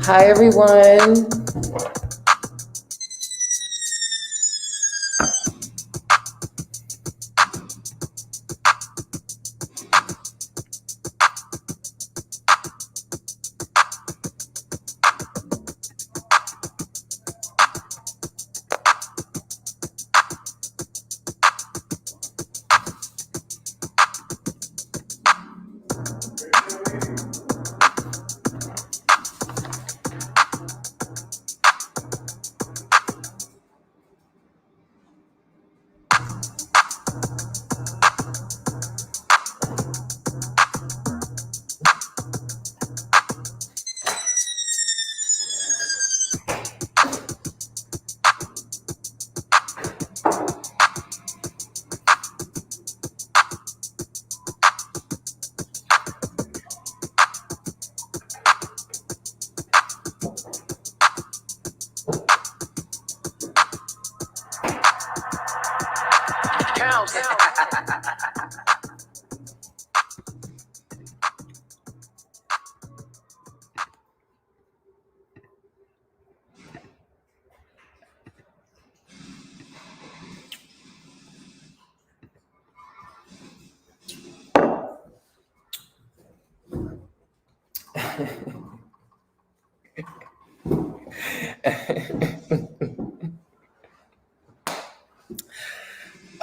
Hi, everyone.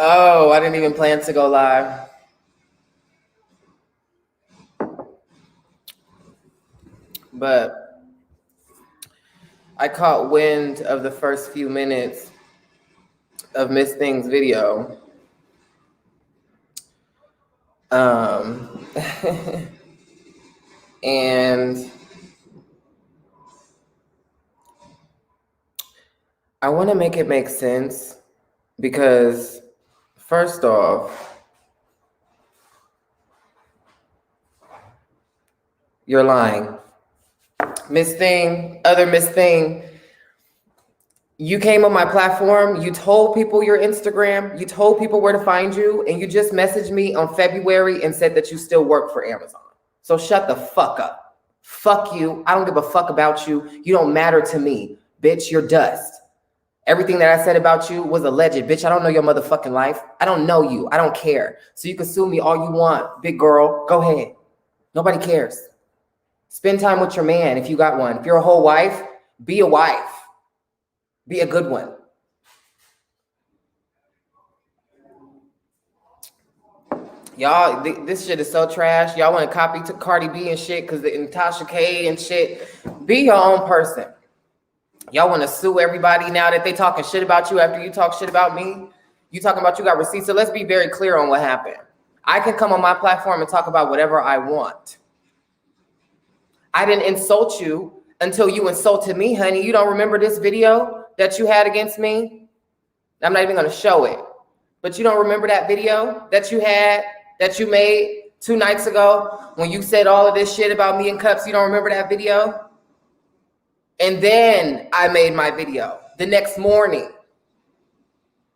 Oh, I didn't even plan to go live. But I caught wind of the first few minutes of Miss Thing's video. And I want to make it make sense because, first off, you're lying. Miss Thing, other Miss Thing, you came on my platform, you told people your Instagram, you told people where to find you, and you just messaged me on February and said that you still work for Amazon. So shut the fuck up. Fuck you. I don't give a fuck about you. You don't matter to me. Bitch, you're dust. Everything that I said about you was alleged. Bitch, I don't know your motherfucking life. I don't know you. I don't care. So you can sue me all you want, big girl. Go ahead. Nobody cares. Spend time with your man if you got one. If you're a whole wife, be a wife. Be a good one. Y'all, this shit is so trash. Y'all want to copy to Cardi B and shit because the Tasha K and shit. Be your own person. Y'all want to sue everybody now that they talking shit about you after you talk shit about me? You talking about you got receipts. So let's be very clear on what happened. I can come on my platform and talk about whatever I want. I didn't insult you until you insulted me, honey. You don't remember this video that you had against me? I'm not even going to show it. But you don't remember that video that you had, that you made 2 nights ago when you said all of this shit about me and Cups? You don't remember that video? And then I made my video the next morning.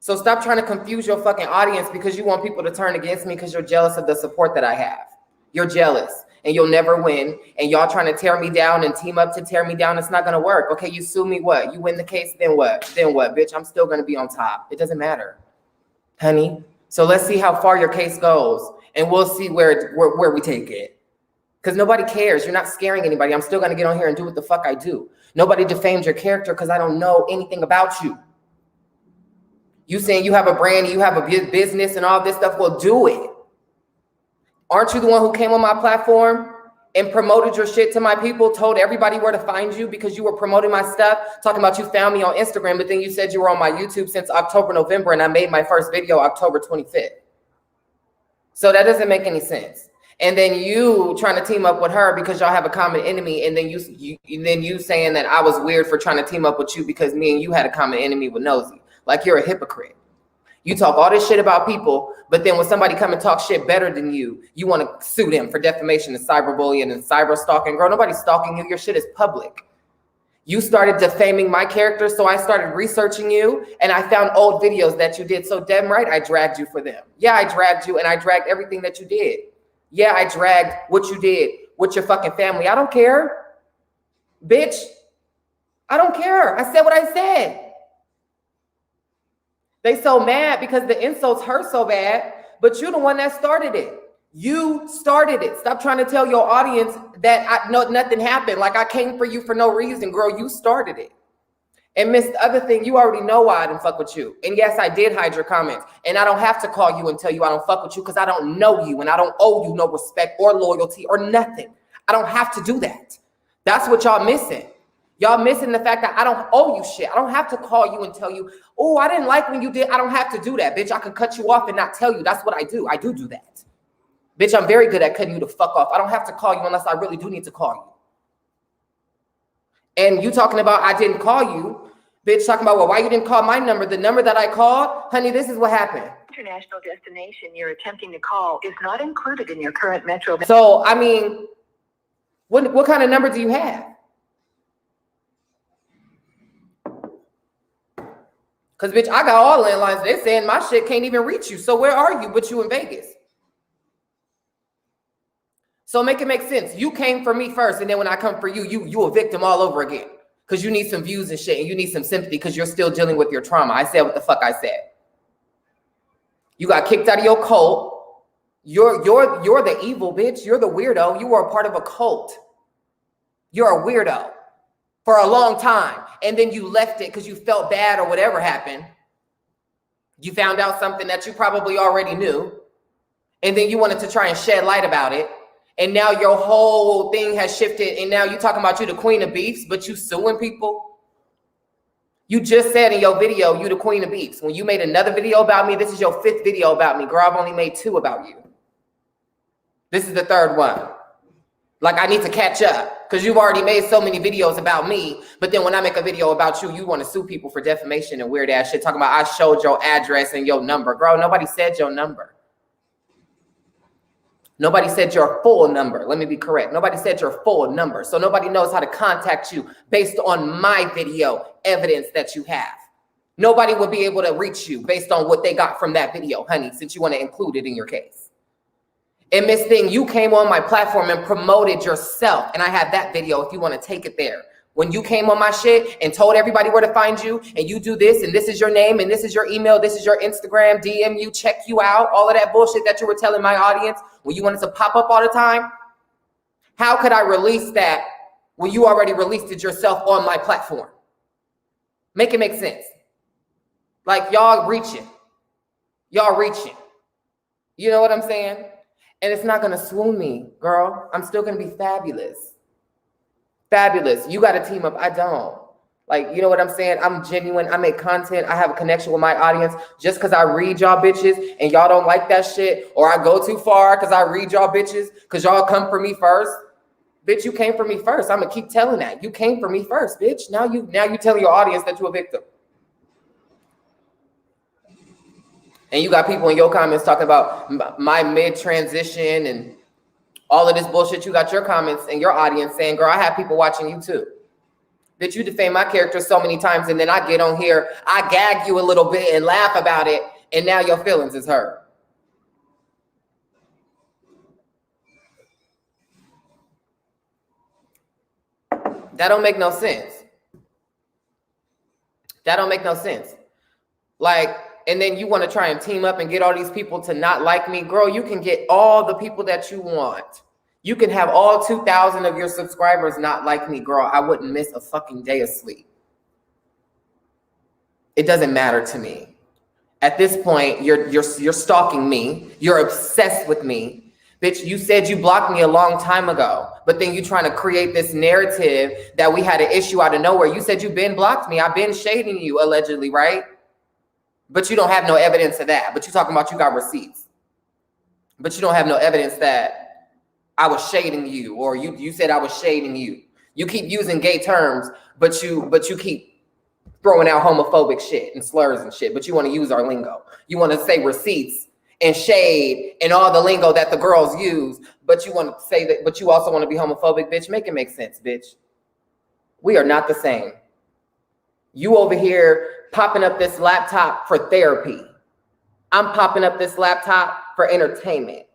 So stop trying to confuse your fucking audience because you want people to turn against me because you're jealous of the support that I have. You're jealous and you'll never win. And y'all trying to tear me down and team up to tear me down. It's not going to work. Okay, you sue me, what? You win the case, then what? Then what, bitch? I'm still going to be on top. It doesn't matter, honey. So let's see how far your case goes and we'll see where we take it. Because nobody cares. You're not scaring anybody. I'm still going to get on here and do what the fuck I do. Nobody defamed your character because I don't know anything about you. You saying you have a brand, you have a business and all this stuff, well, do it. Aren't you the one who came on my platform and promoted your shit to my people, told everybody where to find you because you were promoting my stuff, talking about you found me on Instagram, but then you said you were on my YouTube since October, November, and I made my first video October 25th. So that doesn't make any sense. And then you trying to team up with her because y'all have a common enemy, and then you saying that I was weird for trying to team up with you because me and you had a common enemy with Nosy. Like you're a hypocrite. You talk all this shit about people, but then when somebody come and talk shit better than you want to sue them for defamation and cyberbullying and cyber stalking. Girl, nobody's stalking you. Your shit is public. You started defaming my character, so I started researching you, and I found old videos that you did. So damn right, I dragged you for them. Yeah, I dragged you, and I dragged everything that you did. Yeah, I dragged what you did with your fucking family. I don't care. Bitch, I don't care. I said what I said. They so mad because the insults hurt so bad, but you're the one that started it. You started it. Stop trying to tell your audience that nothing happened. Like I came for you for no reason, girl. You started it. And miss, the other thing, you already know why I didn't fuck with you. And yes, I did hide your comments. And I don't have to call you and tell you I don't fuck with you because I don't know you and I don't owe you no respect or loyalty or nothing. I don't have to do that. That's what y'all missing. Y'all missing the fact that I don't owe you shit. I don't have to call you and tell you, oh, I didn't like when you did. I don't have to do that, bitch. I can cut you off and not tell you. That's what I do. I do that. Bitch, I'm very good at cutting you the fuck off. I don't have to call you unless I really do need to call you. And you talking about I didn't call you, bitch, talking about, well, why you didn't call my number? The number that I called, honey, this is what happened. International destination you're attempting to call is not included in your current metro. So, I mean, what kind of number do you have? Because, bitch, I got all landlines. They're saying my shit can't even reach you. So where are you but you in Vegas? So make it make sense. You came for me first, and then when I come for you, you a victim all over again. Because you need some views and shit, and you need some sympathy because you're still dealing with your trauma. I said what the fuck I said. You got kicked out of your cult. You're the evil bitch. You're the weirdo. You were a part of a cult. You're a weirdo for a long time. And then you left it because you felt bad or whatever happened. You found out something that you probably already knew. And then you wanted to try and shed light about it. And now your whole thing has shifted. And now you're talking about you the queen of beefs, but you suing people. You just said in your video, you the queen of beefs. When you made another video about me, this is your 5th video about me. Girl, I've only made 2 about you. This is the 3rd one. Like I need to catch up because you've already made so many videos about me. But then when I make a video about you, you want to sue people for defamation and weird ass shit. Talking about I showed your address and your number. Girl, nobody said your number. Nobody said your full number. Let me be correct. Nobody said your full number. So nobody knows how to contact you based on my video evidence that you have. Nobody will be able to reach you based on what they got from that video, honey, since you want to include it in your case. And Miss Thing, you came on my platform and promoted yourself. And I have that video if you want to take it there. When you came on my shit and told everybody where to find you and you do this and this is your name and this is your email, this is your Instagram, DM you, check you out, all of that bullshit that you were telling my audience when you wanted to pop up all the time. How could I release that when you already released it yourself on my platform? Make it make sense. Like y'all reaching. Y'all reaching. You know what I'm saying? And it's not going to swoon me, girl. I'm still going to be fabulous. Fabulous. You got to team up. I don't. Like, you know what I'm saying? I'm genuine. I make content. I have a connection with my audience. Just because I read y'all bitches and y'all don't like that shit, or I go too far because I read y'all bitches because y'all come for me first. Bitch, you came for me first. I'm going to keep telling that. You came for me first, bitch. Now you telling your audience that you're a victim. And you got people in your comments talking about my mid-transition and all of this bullshit. You got your comments and your audience saying, girl, I have people watching you too. Bitch, you defame my character so many times and then I get on here, I gag you a little bit and laugh about it, and now your feelings is hurt. That don't make no sense. That don't make no sense. Like, and then you want to try and team up and get all these people to not like me. Girl, you can get all the people that you want. You can have all 2,000 of your subscribers not like me, girl. I wouldn't miss a fucking day of sleep. It doesn't matter to me. At this point, you're stalking me. You're obsessed with me. Bitch, you said you blocked me a long time ago, but then you trying to create this narrative that we had an issue out of nowhere. You said you been blocked me. I've been shading you, allegedly, right? But you don't have no evidence of that. But you talking about you got receipts. But you don't have no evidence that I was shading you, or you said I was shading you. You keep using gay terms, but you keep throwing out homophobic shit and slurs and shit. But you want to use our lingo. You want to say receipts and shade and all the lingo that the girls use. But you want to say that, but you also want to be homophobic, bitch. Make it make sense, bitch. We are not the same. You over here popping up this laptop for therapy. I'm popping up this laptop for entertainment.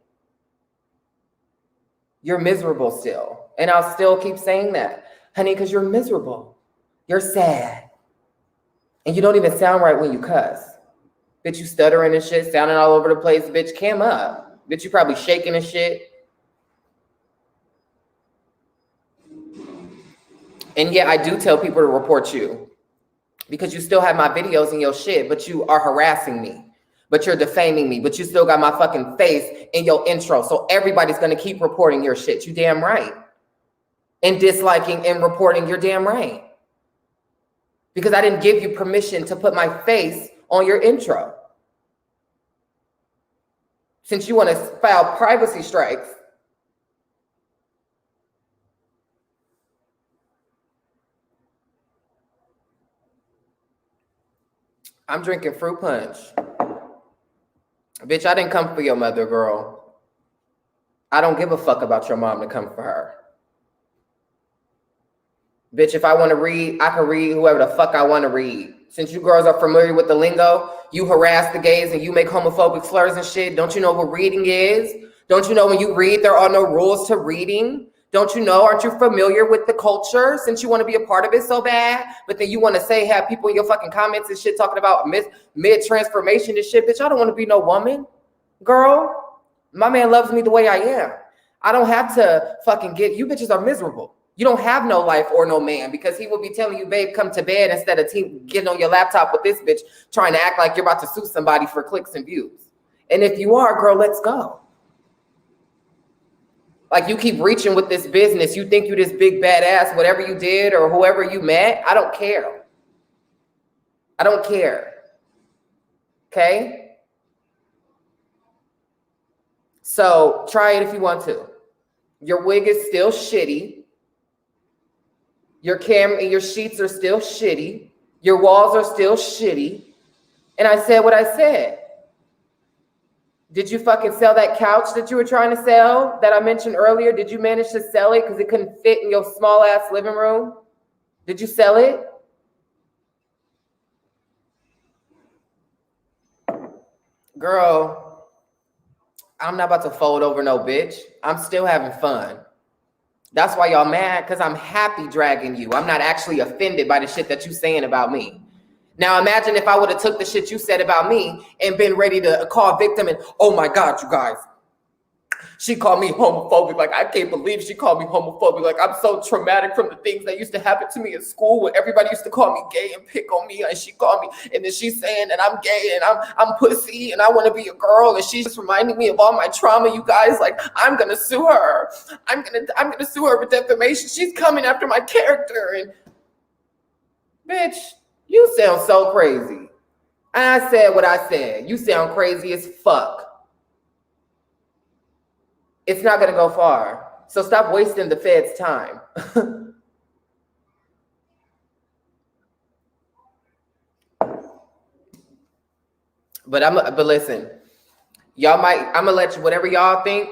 You're miserable still. And I'll still keep saying that. Honey, because you're miserable. You're sad. And you don't even sound right when you cuss. Bitch, you stuttering and shit, sounding all over the place. Bitch, cam up. Bitch, you probably shaking and shit. And yeah, I do tell people to report you because you still have my videos and your shit, but you are harassing me, but you're defaming me, but you still got my fucking face in your intro. So everybody's going to keep reporting your shit. You damn right. And disliking and reporting, you're damn right. Because I didn't give you permission to put my face on your intro. Since you want to file privacy strikes, I'm drinking fruit punch. Bitch, I didn't come for your mother, girl. I don't give a fuck about your mom to come for her. Bitch, if I want to read, I can read whoever the fuck I want to read. Since you girls are familiar with the lingo, you harass the gays and you make homophobic slurs and shit. Don't you know what reading is? Don't you know when you read, there are no rules to reading? Don't you know? Aren't you familiar with the culture since you want to be a part of it so bad? But then you want to say, have people in your fucking comments and shit talking about mid-transformation and shit. Bitch, I don't want to be no woman. Girl, my man loves me the way I am. I don't have to fucking get, you bitches are miserable. You don't have no life or no man because he will be telling you, babe, come to bed instead of getting on your laptop with this bitch trying to act like you're about to sue somebody for clicks and views. And if you are, girl, let's go. Like you keep reaching with this business. You think you this big badass, whatever you did or whoever you met. I don't care. I don't care. Okay? So try it if you want to. Your wig is still shitty. Your camera and your sheets are still shitty. Your walls are still shitty. And I said what I said. Did you fucking sell that couch that you were trying to sell that I mentioned earlier? Did you manage to sell it because it couldn't fit in your small ass living room? Did you sell it? Girl, I'm not about to fold over no bitch. I'm still having fun. That's why y'all mad, because I'm happy dragging you. I'm not actually offended by the shit that you saying about me. Now imagine if I would have took the shit you said about me and been ready to call victim and, oh my God, you guys, she called me homophobic. Like, I can't believe she called me homophobic. Like, I'm so traumatic from the things that used to happen to me in school when everybody used to call me gay and pick on me. And she called me, and then she's saying that I'm gay and I'm pussy and I want to be a girl. And she's just reminding me of all my trauma, you guys. Like, I'm going to sue her. I'm gonna sue her for defamation. She's coming after my character. And bitch, you sound so crazy. And I said what I said. You sound crazy as fuck. It's not going to go far. So stop wasting the Fed's time. But listen, I'm going to let you, whatever y'all think.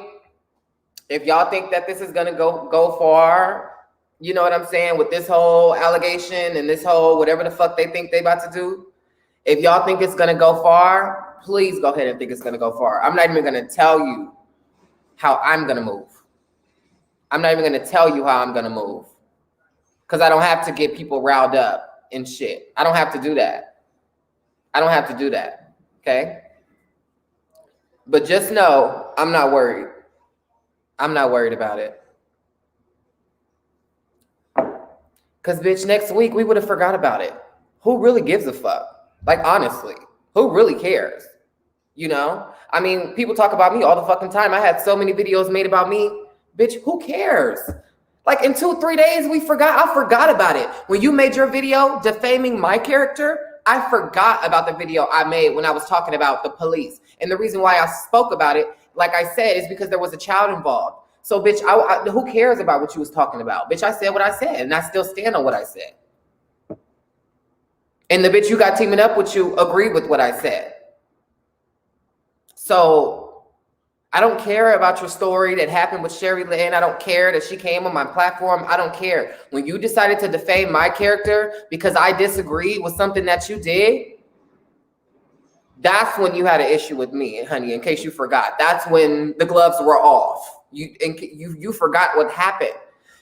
If y'all think that this is going to go far, you know what I'm saying, with this whole allegation and this whole whatever the fuck they think they about to do. If y'all think it's going to go far, please go ahead and think it's going to go far. I'm not even going to tell you how I'm going to move. I'm not even going to tell you how I'm going to move. Because I don't have to get people riled up and shit. I don't have to do that. I don't have to do that. Okay? But just know, I'm not worried. I'm not worried about it. Because, bitch, next week we would have forgot about it. Who really gives a fuck? Like, honestly, who really cares? You know? I mean, people talk about me all the fucking time. I had so many videos made about me. Bitch, who cares? Like in 2-3 days, I forgot about it. When you made your video defaming my character, I forgot about the video I made when I was talking about the police. And the reason why I spoke about it, like I said, is because there was a child involved. So, bitch, who cares about what you was talking about? Bitch, I said what I said, and I still stand on what I said. And the bitch you got teaming up with you agreed with what I said. So I don't care about your story that happened with Sherry Lynn. I don't care that she came on my platform. I don't care. When you decided to defame my character because I disagree with something that you did, that's when you had an issue with me, honey, in case you forgot. That's when the gloves were off. You forgot what happened.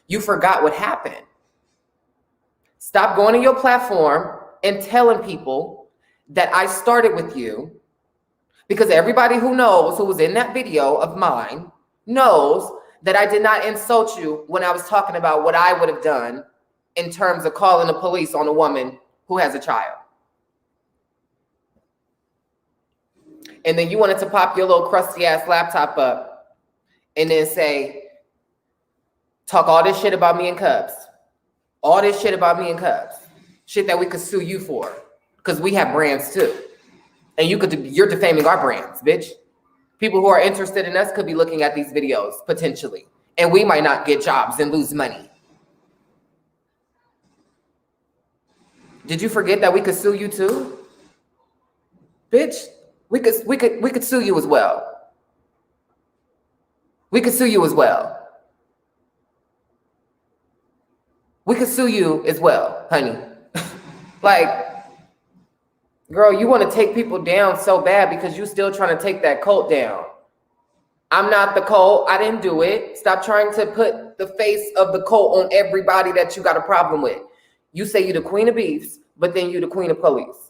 You forgot what happened. Stop going to your platform and telling people that I started with you, because everybody who knows, who was in that video of mine, knows that I did not insult you when I was talking about what I would have done in terms of calling the police on a woman who has a child. And then you wanted to pop your little crusty ass laptop up and then say, talk all this shit about me and Cubs. All this shit about me and Cubs. Shit that we could sue you for. Because we have brands too. And you're defaming our brands, bitch. People who are interested in us could be looking at these videos, potentially. And we might not get jobs and lose money. Did you forget that we could sue you too? Bitch, we could sue you as well. We could sue you as well. We could sue you as well, honey. Like, girl, you want to take people down so bad because you still trying to take that cult down. I'm not the cult. I didn't do it. Stop trying to put the face of the cult on everybody that you got a problem with. You say you the queen of beefs, but then you the queen of police.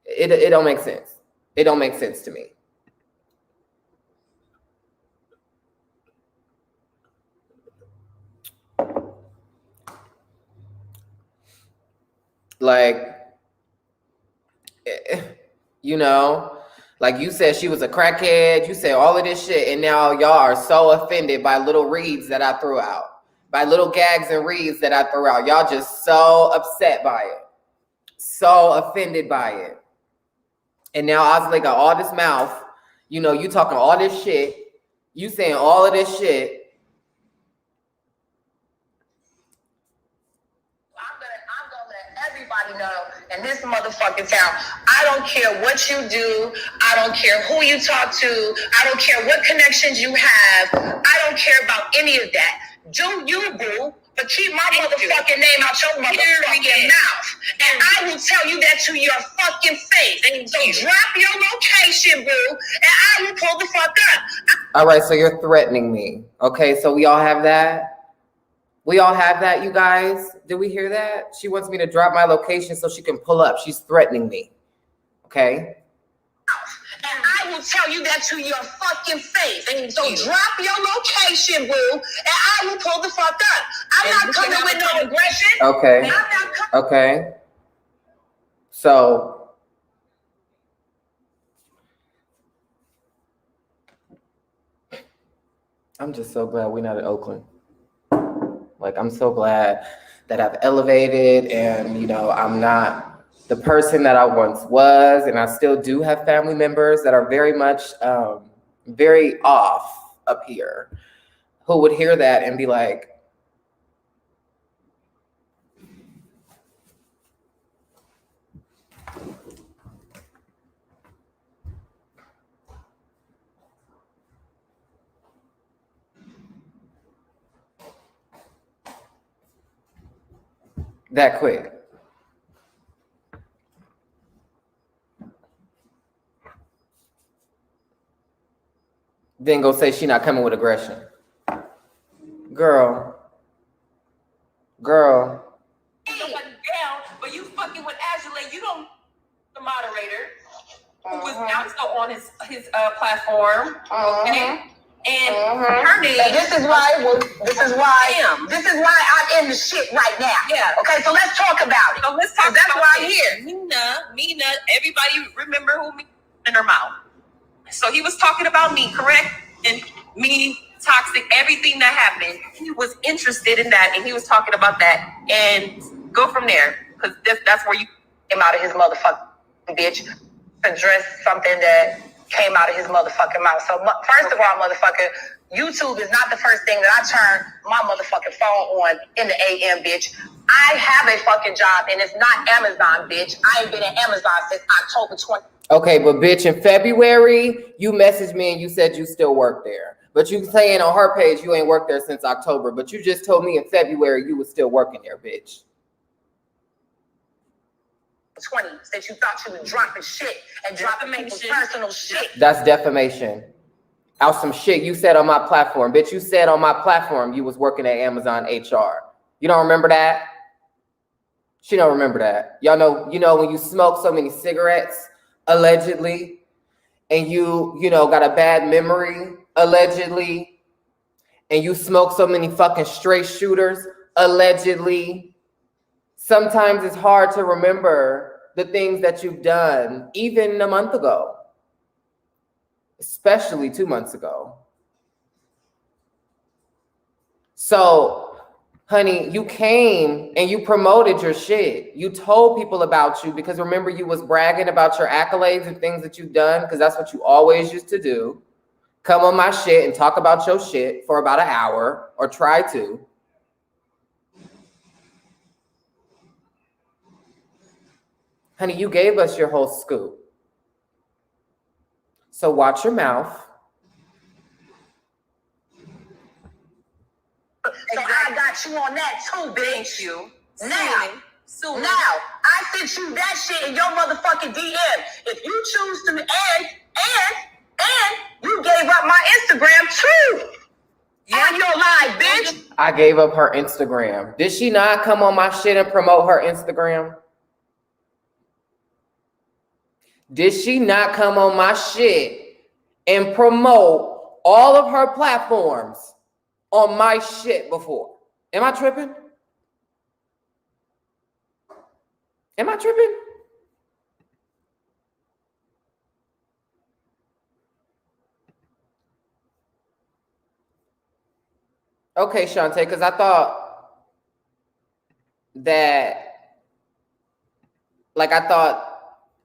It don't make sense. It don't make sense to me. Like, you know, like you said she was a crackhead. You said all of this shit, and now y'all are so offended by little reads that I threw out, by little gags and reads that I threw out. Y'all just so upset by it, so offended by it. And now Osley got all this mouth. You know, you talking all this shit. You saying all of this shit. I'm gonna let everybody know in this motherfucking town. I don't care what you do. I don't care who you talk to. I don't care what connections you have. I don't care about any of that. Do you, boo? But keep my motherfucking name out your motherfucking mouth. And I will tell you that to your fucking face. So drop your location, boo, and I will pull the fuck up. All right, so you're threatening me. Okay, so we all have that. We all have that, you guys. Did we hear that? She wants me to drop my location so she can pull up. She's threatening me. Okay? And I will tell you that to your fucking face. So drop your location, boo, and I will pull the fuck up. I'm not coming with no aggression. Okay. Okay. So I'm just so glad we're not in Oakland. Like, I'm so glad that I've elevated, and, you know, I'm not the person that I once was, and I still do have family members that are very much, very off up here, who would hear that and be like, that quick. Then go say she not coming with aggression. Girl. Down, but you fucking with Angela. You don't the moderator who was also on his platform. Okay. And her name. And this is why I'm in the shit right now. Yeah. Okay, so let's talk about it. So let's talk That's about why I'm it. here. Mina, everybody remember who Mina in her mouth. So he was talking about me, correct? And me, toxic, everything that happened. He was interested in that, and he was talking about that. And go from there, because that's where you Came out of his motherfucking bitch. Address something that came out of his motherfucking mouth. So first of all, motherfucker, YouTube is not the first thing that I turn my motherfucking phone on in the AM, bitch. I have a fucking job, and it's not Amazon, bitch. I ain't been at Amazon since October 20. Okay, but bitch, in February, you messaged me and you said you still work there. But you saying on her page you ain't worked there since October. But you just told me in February you was still working there, bitch. 20, since you thought you were dropping shit and dropping people's personal shit. That's defamation. Out some shit you said on my platform. Bitch, you said on my platform you was working at Amazon HR. You don't remember that? She don't remember that. Y'all know, when you smoke so many cigarettes, allegedly, and you got a bad memory, allegedly, and you smoke so many fucking straight shooters, allegedly, sometimes it's hard to remember the things that you've done, even a month ago, especially 2 months ago. So, honey, you came and you promoted your shit. You told people about you because remember you was bragging about your accolades and things that you've done because that's what you always used to do. Come on my shit and talk about your shit for about an hour or try to. Honey, you gave us your whole scoop. So watch your mouth. So I got you on that too, bitch. Thank you. Now, I sent you that shit in your motherfucking DM. If you choose to, and you gave up my Instagram too. Yeah, on your live, bitch. I gave up her Instagram. Did she not come on my shit and promote her Instagram? Did she not come on my shit and promote all of her platforms on my shit before? Am I tripping? Am I tripping? Okay, Shantae, because I thought that,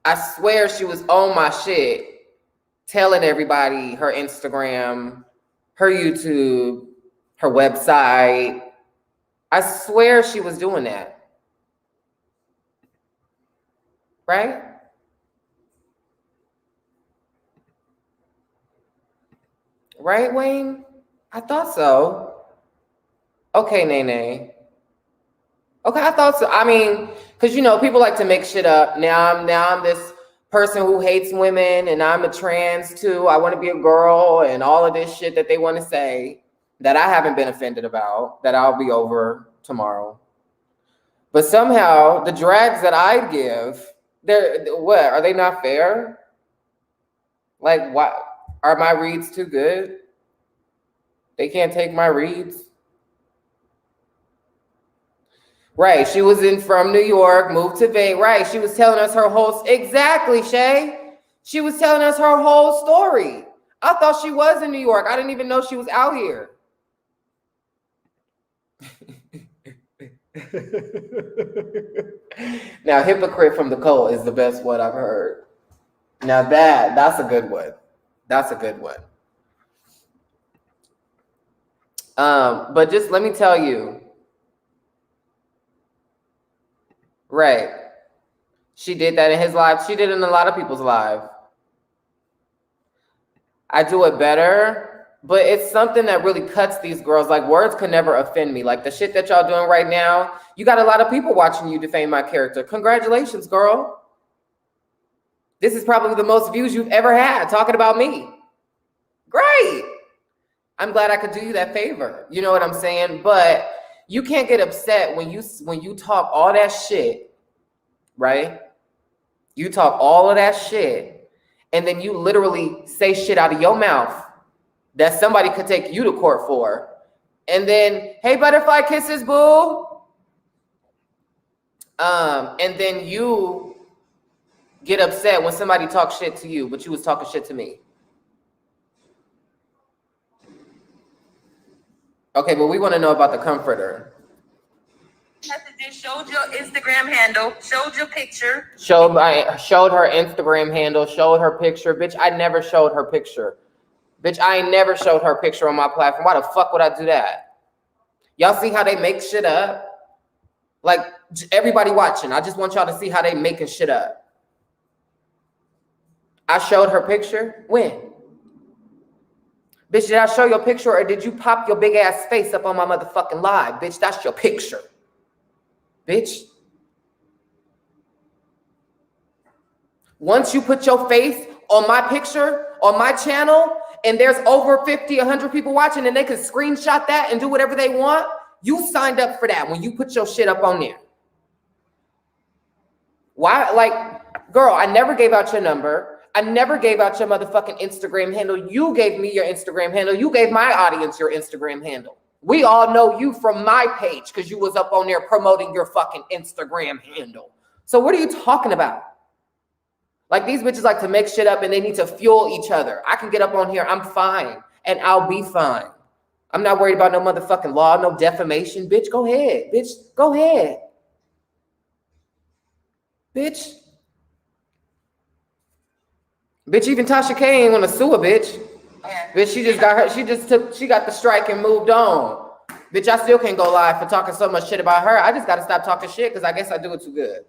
I swear she was on my shit, telling everybody her Instagram, her YouTube, her website. I swear she was doing that. Right? Right, Wayne? I thought so. Okay, Nene. Okay, I thought so. I mean, because people like to make shit up. Now I'm this person who hates women, and I'm a trans too. I want to be a girl, and all of this shit that they want to say that I haven't been offended about, that I'll be over tomorrow. But somehow the drags that I give, are they not fair? Like, what? Are my reads too good? They can't take my reads? Right, she was from New York, moved to Vegas. Right, she was telling us her whole, exactly, Shay. She was telling us her whole story. I thought she was in New York. I didn't even know she was out here. Now, hypocrite from the cult is the best one I've heard. Now that's a good one. That's a good one. But just let me tell you, right. She did that in his live. She did it in a lot of people's lives. I do it better, but it's something that really cuts these girls. Like, words can never offend me. Like the shit that y'all doing right now, you got a lot of people watching you defame my character. Congratulations, girl. This is probably the most views you've ever had talking about me. Great. I'm glad I could do you that favor. You know what I'm saying? But you can't get upset when you talk all that shit, right? You talk all of that shit, and then you literally say shit out of your mouth that somebody could take you to court for. And then, hey, butterfly kisses, boo. And then you get upset when somebody talks shit to you, but you was talking shit to me. Okay, but we want to know about the comforter. Messages, showed your Instagram handle, showed your picture. I showed her Instagram handle, showed her picture. Bitch, I never showed her picture. Bitch, I ain't never showed her picture on my platform. Why the fuck would I do that? Y'all see how they make shit up? Like, everybody watching, I just want y'all to see how they making shit up. I showed her picture. When? Bitch, did I show your picture or did you pop your big ass face up on my motherfucking live? Bitch, that's your picture. Bitch. Once you put your face on my picture, on my channel, and there's over 50, 100 people watching and they can screenshot that and do whatever they want, you signed up for that when you put your shit up on there. Why? Like, girl, I never gave out your number. I never gave out your motherfucking Instagram handle. You gave me your Instagram handle. You gave my audience your Instagram handle. We all know you from my page because you was up on there promoting your fucking Instagram handle. So what are you talking about? Like, these bitches like to make shit up and they need to fuel each other. I can get up on here. I'm fine. And I'll be fine. I'm not worried about no motherfucking law, no defamation. Bitch, go ahead. Bitch, go ahead. Bitch. Bitch, even Tasha K ain't want to sue a bitch. Yeah. Bitch, she got the strike and moved on. Bitch, I still can't go live for talking so much shit about her. I just got to stop talking shit because I guess I do it too good.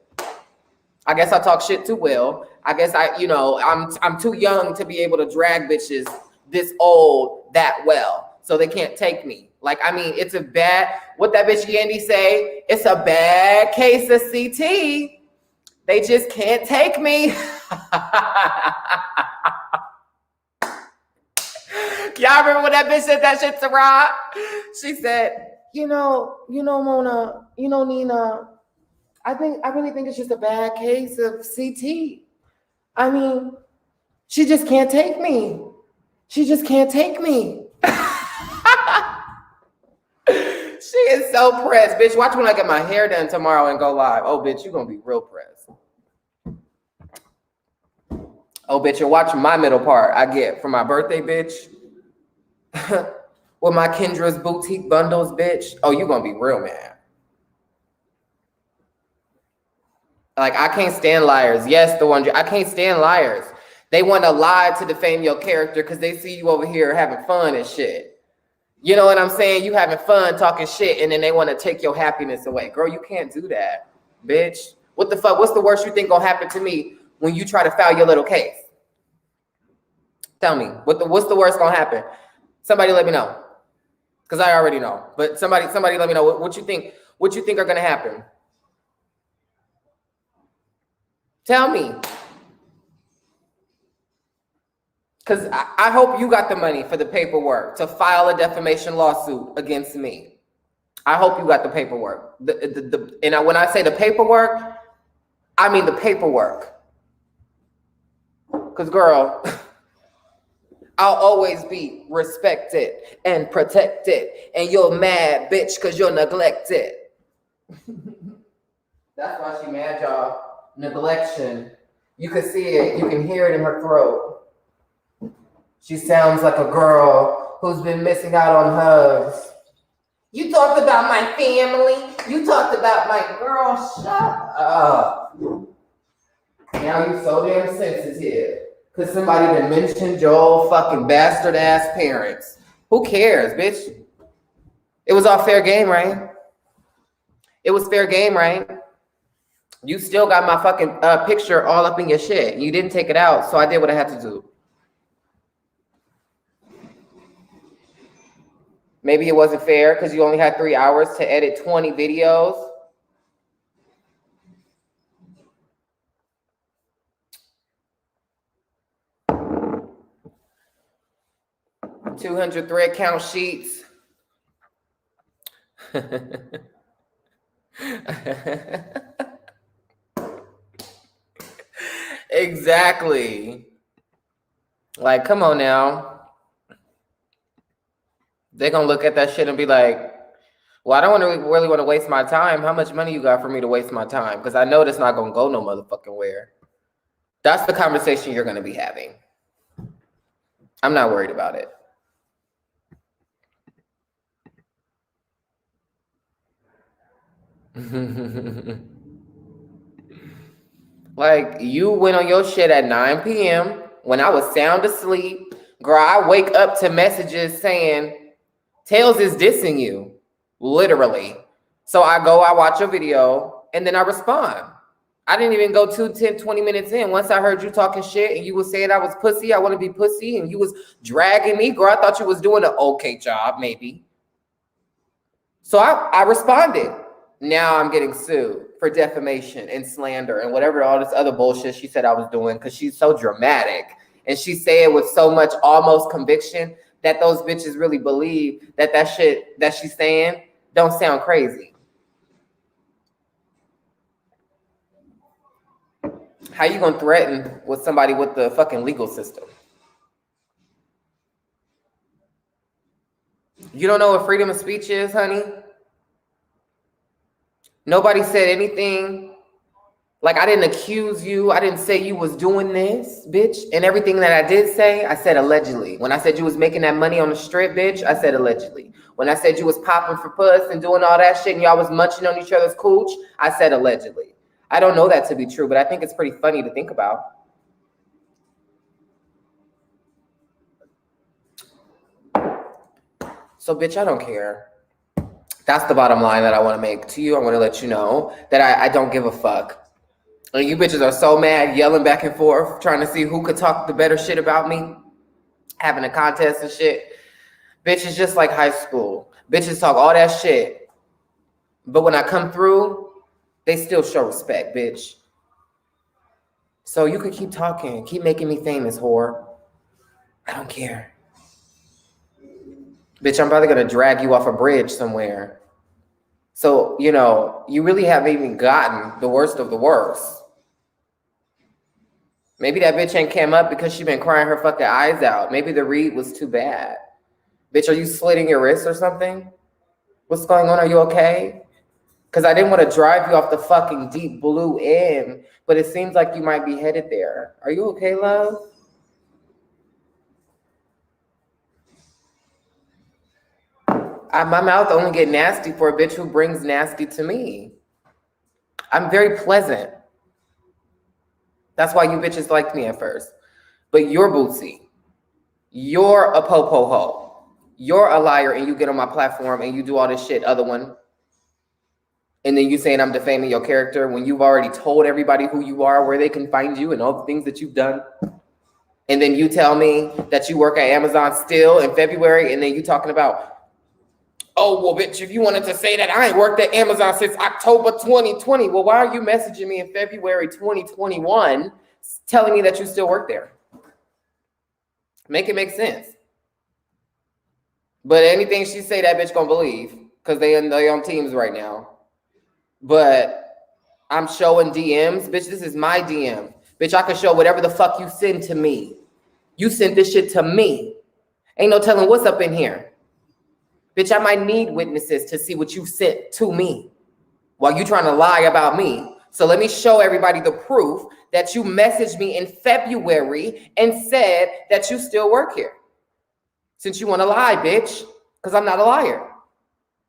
I guess I talk shit too well. I guess I'm too young to be able to drag bitches this old that well. So they can't take me. Like, I mean, it's a bad, what that bitch Yandy say, it's a bad case of CT. They just can't take me. Y'all remember when that bitch said that shit to Rob? She said, Mona, Nina, I really think it's just a bad case of CT. I mean, she just can't take me. She just can't take me. She is so pressed, bitch. Watch when I get my hair done tomorrow and go live. Oh, bitch, you're going to be real pressed. Oh, bitch, and watch my middle part I get for my birthday, bitch. With my Kendra's boutique bundles, bitch. Oh, you're going to be real mad. Like, I can't stand liars. Yes, I can't stand liars. They want to lie to defame your character because they see you over here having fun and shit. You know what I'm saying? You having fun talking shit, and then they want to take your happiness away. Girl, you can't do that, bitch. What the fuck? What's the worst you think gonna happen to me when you try to file your little case? Tell me. What's the worst gonna happen? Somebody let me know. Because I already know. But somebody let me know what you think are gonna happen. Tell me. Because I hope you got the money for the paperwork to file a defamation lawsuit against me. I hope you got the paperwork. And when I say the paperwork, I mean the paperwork. Because, girl, I'll always be respected and protected. And you're mad, bitch, because you're neglected. That's why she mad, y'all. Neglection. You can see it. You can hear it in her throat. She sounds like a girl who's been missing out on hugs. You talked about my family. You talked about my girl. Shut up. Now you're so damn sensitive because somebody done mentioned your fucking bastard ass parents. Who cares, bitch? It was all fair game, right? It was fair game, right? You still got my fucking picture all up in your shit. You didn't take it out, so I did what I had to do. Maybe it wasn't fair because you only had 3 hours to edit 20 videos. $200 thread count sheets. Exactly. Like, come on now. They're going to look at that shit and be like, well, I don't really want to waste my time. How much money you got for me to waste my time? Because I know that's not going to go no motherfucking where. That's the conversation you're going to be having. I'm not worried about it. Like, you went on your shit at 9 p.m. when I was sound asleep. Girl, I wake up to messages saying, Tails is dissing you, literally. So I watch a video, and then I respond. I didn't even go 10, 20 minutes in. Once I heard you talking shit and you was saying I was pussy, I want to be pussy, and you was dragging me, girl, I thought you was doing an okay job, maybe. So I responded. Now I'm getting sued for defamation and slander and whatever, all this other bullshit she said I was doing because she's so dramatic. And she said it with so much almost conviction that those bitches really believe that shit that she's saying don't sound crazy. How you gonna threaten with somebody with the fucking legal system? You don't know what freedom of speech is, honey? Nobody said anything. Like, I didn't accuse you. I didn't say you was doing this, bitch. And everything that I did say, I said allegedly. When I said you was making that money on the strip, bitch, I said allegedly. When I said you was popping for puss and doing all that shit and y'all was munching on each other's cooch, I said allegedly. I don't know that to be true, but I think it's pretty funny to think about. So, bitch, I don't care. That's the bottom line that I want to make to you. I want to let you know that I don't give a fuck. And you bitches are so mad, yelling back and forth, trying to see who could talk the better shit about me, having a contest and shit. Bitch, it's just like high school. Bitches talk all that shit. But when I come through, they still show respect, bitch. So you could keep talking, keep making me famous, whore. I don't care. Bitch, I'm probably gonna drag you off a bridge somewhere. So, you know, you really haven't even gotten the worst of the worst. Maybe that bitch ain't came up because she been crying her fucking eyes out. Maybe the read was too bad. Bitch, are you slitting your wrist or something? What's going on? Are you okay? Because I didn't want to drive you off the fucking deep blue end, but it seems like you might be headed there. Are you okay, love? My mouth only get nasty for a bitch who brings nasty to me. I'm very pleasant. That's why you bitches liked me at first. But you're Bootsy. You're a po-po-ho. You're a liar and you get on my platform and you do all this shit, other one. And then you saying I'm defaming your character when you've already told everybody who you are, where they can find you and all the things that you've done. And then you tell me that you work at Amazon still in February and then you talking about, oh, well, bitch, if you wanted to say that I ain't worked at Amazon since October 2020, well, why are you messaging me in February 2021 telling me that you still work there? Make it make sense. But anything she say, that bitch gonna believe because they on teams right now. But I'm showing DMs. Bitch, this is my DM. Bitch, I can show whatever the fuck you send to me. You sent this shit to me. Ain't no telling what's up in here. Bitch, I might need witnesses to see what you sent to me while you trying to lie about me. So let me show everybody the proof that you messaged me in February and said that you still work here. Since you want to lie, bitch, because I'm not a liar.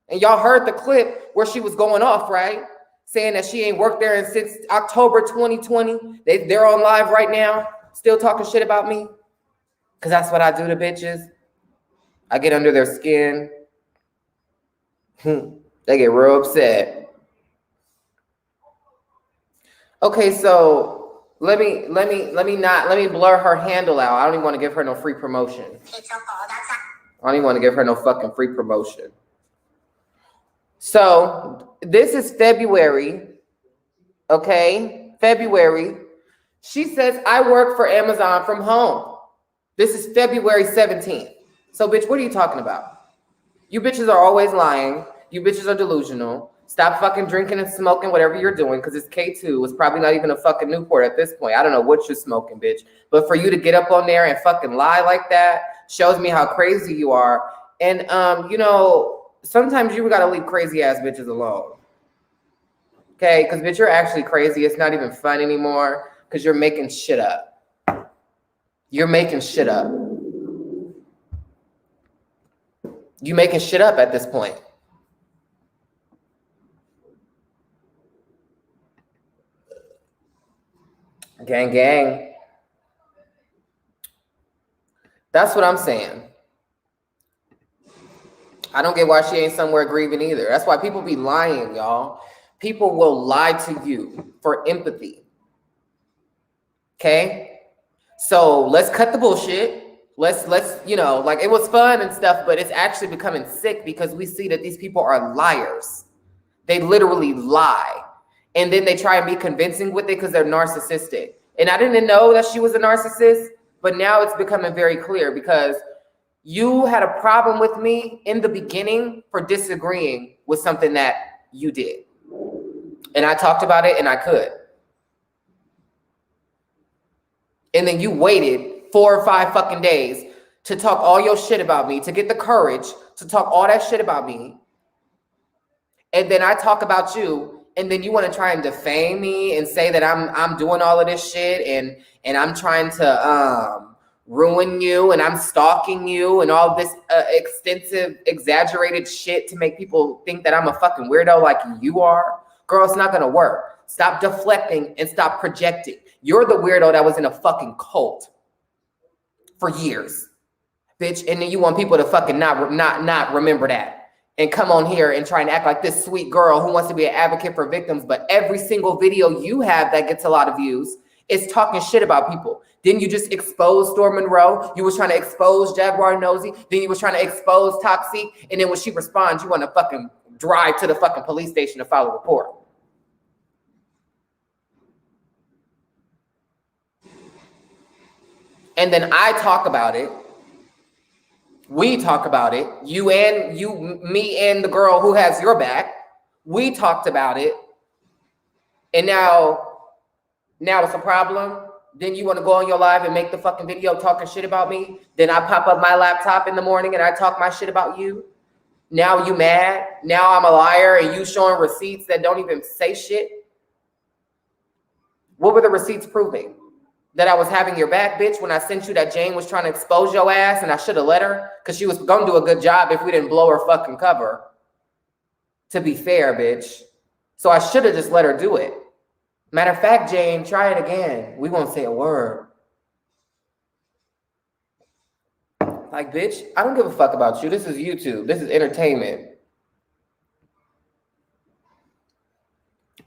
And y'all heard the clip where she was going off, right? Saying that she ain't worked there since October 2020. They're on live right now, still talking shit about me. Because that's what I do to bitches. I get under their skin. They get real upset. Okay, so let me blur her handle out. I don't even want to give her no free promotion. I don't even want to give her no fucking free promotion. So this is February. Okay, February. She says, I work for Amazon from home. This is February 17th. So bitch, what are you talking about? You bitches are always lying. You bitches are delusional. Stop fucking drinking and smoking whatever you're doing because it's K2. It's probably not even a fucking Newport at this point. I don't know what you're smoking, bitch. But for you to get up on there and fucking lie like that shows me how crazy you are. And, you know, sometimes you gotta leave crazy ass bitches alone. Okay? Because, bitch, you're actually crazy. It's not even fun anymore because you're making shit up. You're making shit up. You making shit up at this point. Gang, gang. That's what I'm saying. I don't get why she ain't somewhere grieving either. That's why people be lying, y'all. People will lie to you for empathy. Okay? So let's cut the bullshit. Let's, you know, like it was fun and stuff, but it's actually becoming sick because we see that these people are liars. They literally lie. And then they try and be convincing with it because they're narcissistic. And I didn't know that she was a narcissist, but now it's becoming very clear because you had a problem with me in the beginning for disagreeing with something that you did. And I talked about it and I could. And then you waited 4 or 5 fucking days to talk all your shit about me, to get the courage to talk all that shit about me. And then I talk about you, and then you want to try and defame me and say that I'm doing all of this shit and I'm trying to ruin you and I'm stalking you and all this extensive, exaggerated shit to make people think that I'm a fucking weirdo like you are. Girl, it's not gonna work. Stop deflecting and stop projecting. You're the weirdo that was in a fucking cult for years, bitch. And then you want people to fucking not remember that and come on here and try and act like this sweet girl who wants to be an advocate for victims. But every single video you have that gets a lot of views is talking shit about people. Didn't you just expose Storm Monroe? You was trying to expose Jaguar Nosy. Then you was trying to expose Toxic. And then when she responds, you want to fucking drive to the fucking police station to file a report. And then I talk about it. We talk about it. Me and the girl who has your back. We talked about it. And now it's a problem. Then you want to go on your live and make the fucking video talking shit about me. Then I pop up my laptop in the morning and I talk my shit about you. Now you mad. Now I'm a liar and you showing receipts that don't even say shit. What were the receipts proving? That I was having your back, bitch, when I sent you that Jane was trying to expose your ass and I should have let her because she was going to do a good job if we didn't blow her fucking cover. To be fair, bitch. So I should have just let her do it. Matter of fact, Jane, try it again. We won't say a word. Like, bitch, I don't give a fuck about you. This is YouTube. This is entertainment.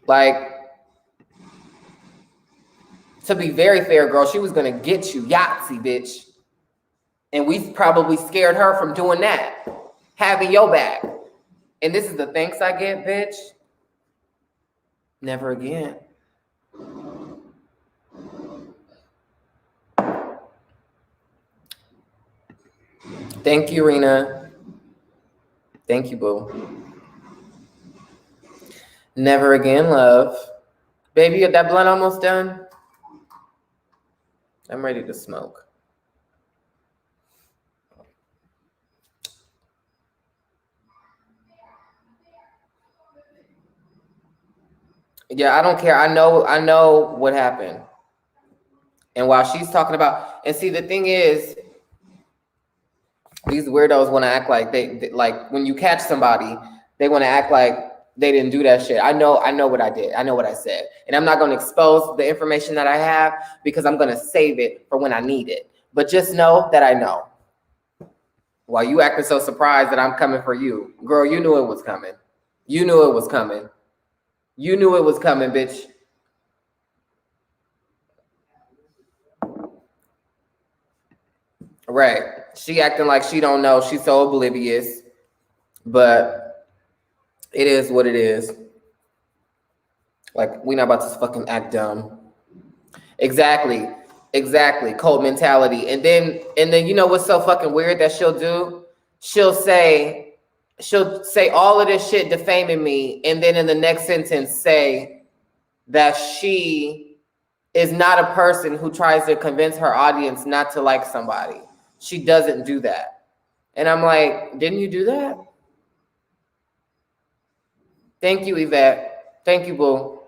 Like, to be very fair, girl, she was going to get you, Yahtzee, bitch. And we probably scared her from doing that. Having your back. And this is the thanks I get, bitch. Never again. Thank you, Rena. Thank you, boo. Never again, love. Baby, is that blunt almost done? I'm ready to smoke. Yeah, I don't care. I know what happened. And while she's talking about, and see, the thing is, these weirdos want to act like they like when you catch somebody, they want to act like they didn't do that shit. I know what I did. I know what I said. And I'm not going to expose the information that I have because I'm going to save it for when I need it. But just know that I know. While you acting so surprised that I'm coming for you. Girl, you knew it was coming. You knew it was coming. You knew it was coming, bitch. Right. She acting like she don't know. She's so oblivious. But it is what it is. Like, we not about to fucking act dumb. Exactly. Cult mentality. And then you know what's so fucking weird that she'll do? She'll say all of this shit defaming me, and then in the next sentence say that she is not a person who tries to convince her audience not to like somebody. She doesn't do that. And I'm like, didn't you do that? Thank you, Yvette. Thank you, boo.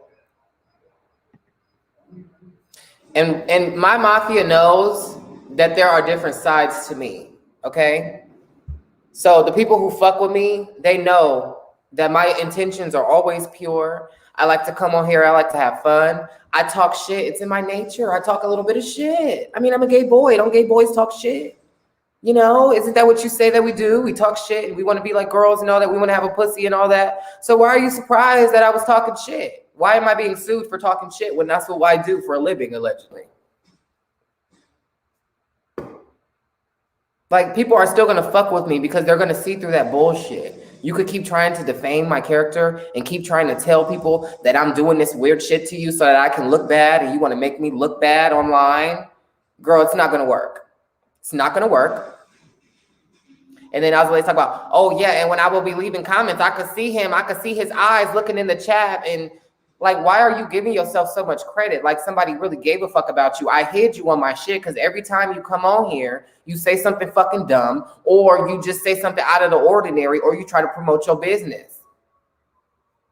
And my mafia knows that there are different sides to me, okay? So the people who fuck with me, they know that my intentions are always pure. I like to come on here. I like to have fun. I talk shit. It's in my nature. I talk a little bit of shit. I mean, I'm a gay boy. Don't gay boys talk shit? You know, isn't that what you say that we do? We talk shit. We want to be like girls and all that. We want to have a pussy and all that. So why are you surprised that I was talking shit? Why am I being sued for talking shit when that's what I do for a living, allegedly? Like, people are still going to fuck with me because they're going to see through that bullshit. You could keep trying to defame my character and keep trying to tell people that I'm doing this weird shit to you so that I can look bad, and you want to make me look bad online. Girl, it's not going to work. It's not going to work. And then I was always talking about, oh yeah, and when I will be leaving comments, I could see him. I could see his eyes looking in the chat, and Like, why are you giving yourself so much credit? Like somebody really gave a fuck about you. I hid you on my shit because every time you come on here, you say something fucking dumb, or you just say something out of the ordinary, or you try to promote your business.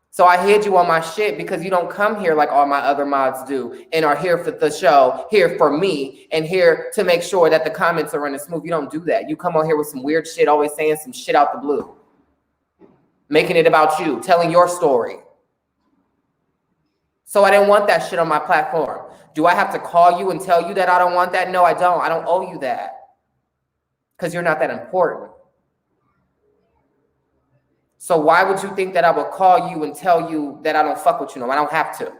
So I hid you on my shit because you don't come here like all my other mods do and are here for the show, here for me, and here to make sure that the comments are running smooth. You don't do that. You come on here with some weird shit, always saying some shit out the blue, making it about you, telling your story. So I didn't want that shit on my platform. Do I have to call you and tell you that I don't want that? No, I don't. I don't owe you that because you're not that important. So why would you think that I would call you and tell you that I don't fuck with you? No, I don't have to.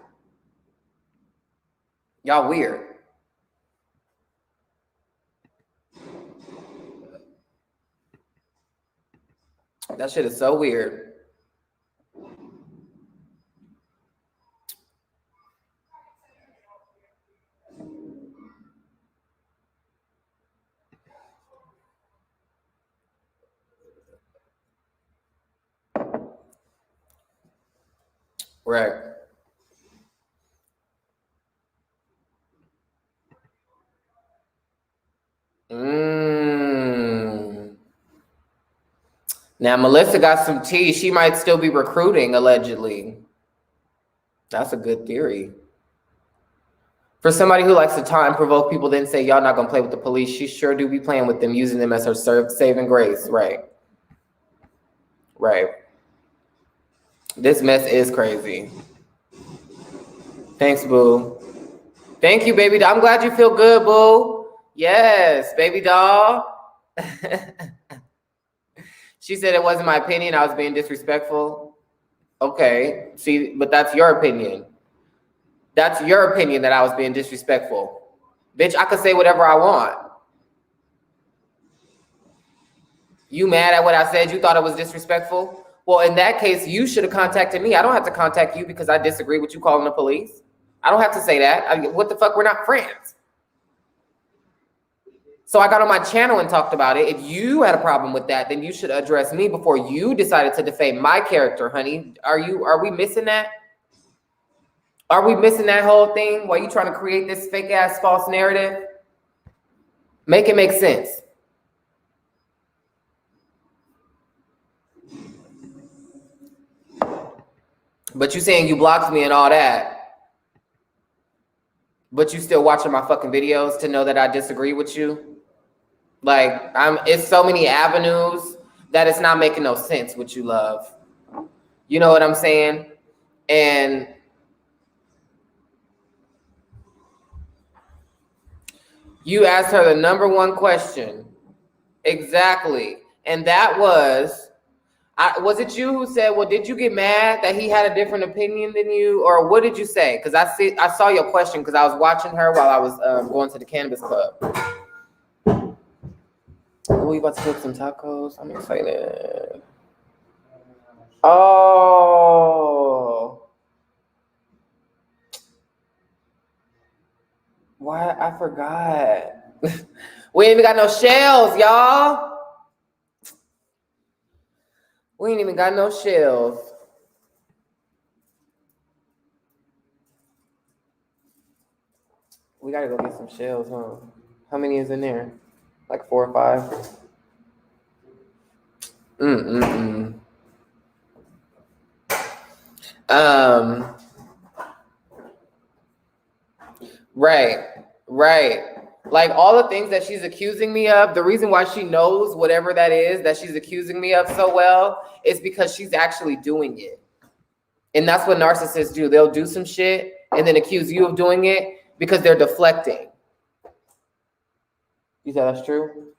Y'all weird. That shit is so weird. Right. Now, Melissa got some tea. She might still be recruiting, allegedly. That's a good theory. For somebody who likes to taunt and provoke people, then say, y'all not going to play with the police, she sure do be playing with them, using them as her saving grace. Right. Right. This mess is crazy. Thanks, boo. Thank you, baby doll. I'm glad you feel good, boo. Yes, baby doll. She said it wasn't my opinion. I was being disrespectful. Okay. See, but that's your opinion. That's your opinion that I was being disrespectful. Bitch, I could say whatever I want. You mad at what I said? You thought it was disrespectful? Well, in that case, you should have contacted me. I don't have to contact you because I disagree with you calling the police. I don't have to say that. What the fuck? We're not friends. So I got on my channel and talked about it. If you had a problem with that, then you should address me before you decided to defame my character, honey. Are we missing that? Are we missing that whole thing while you trying to create this fake ass false narrative? Make it make sense. But you saying you blocked me and all that. But you still watching my fucking videos to know that I disagree with you? Like, it's so many avenues that it's not making no sense what you love. You know what I'm saying? And you asked her the number one question. Exactly. And that was it you who said, well, did you get mad that he had a different opinion than you? Or what did you say? Because I saw your question because I was watching her while I was going to the cannabis club. Oh, you about to cook some tacos? I'm excited. Oh. Why? I forgot. We ain't even got no shells, y'all. We ain't even got no shells. We gotta go get some shells, huh? How many is in there? Like 4 or 5? Right. Like all the things that she's accusing me of, the reason why she knows whatever that is that she's accusing me of so well is because she's actually doing it. And that's what narcissists do. They'll do some shit and then accuse you of doing it because they're deflecting. You said that's true?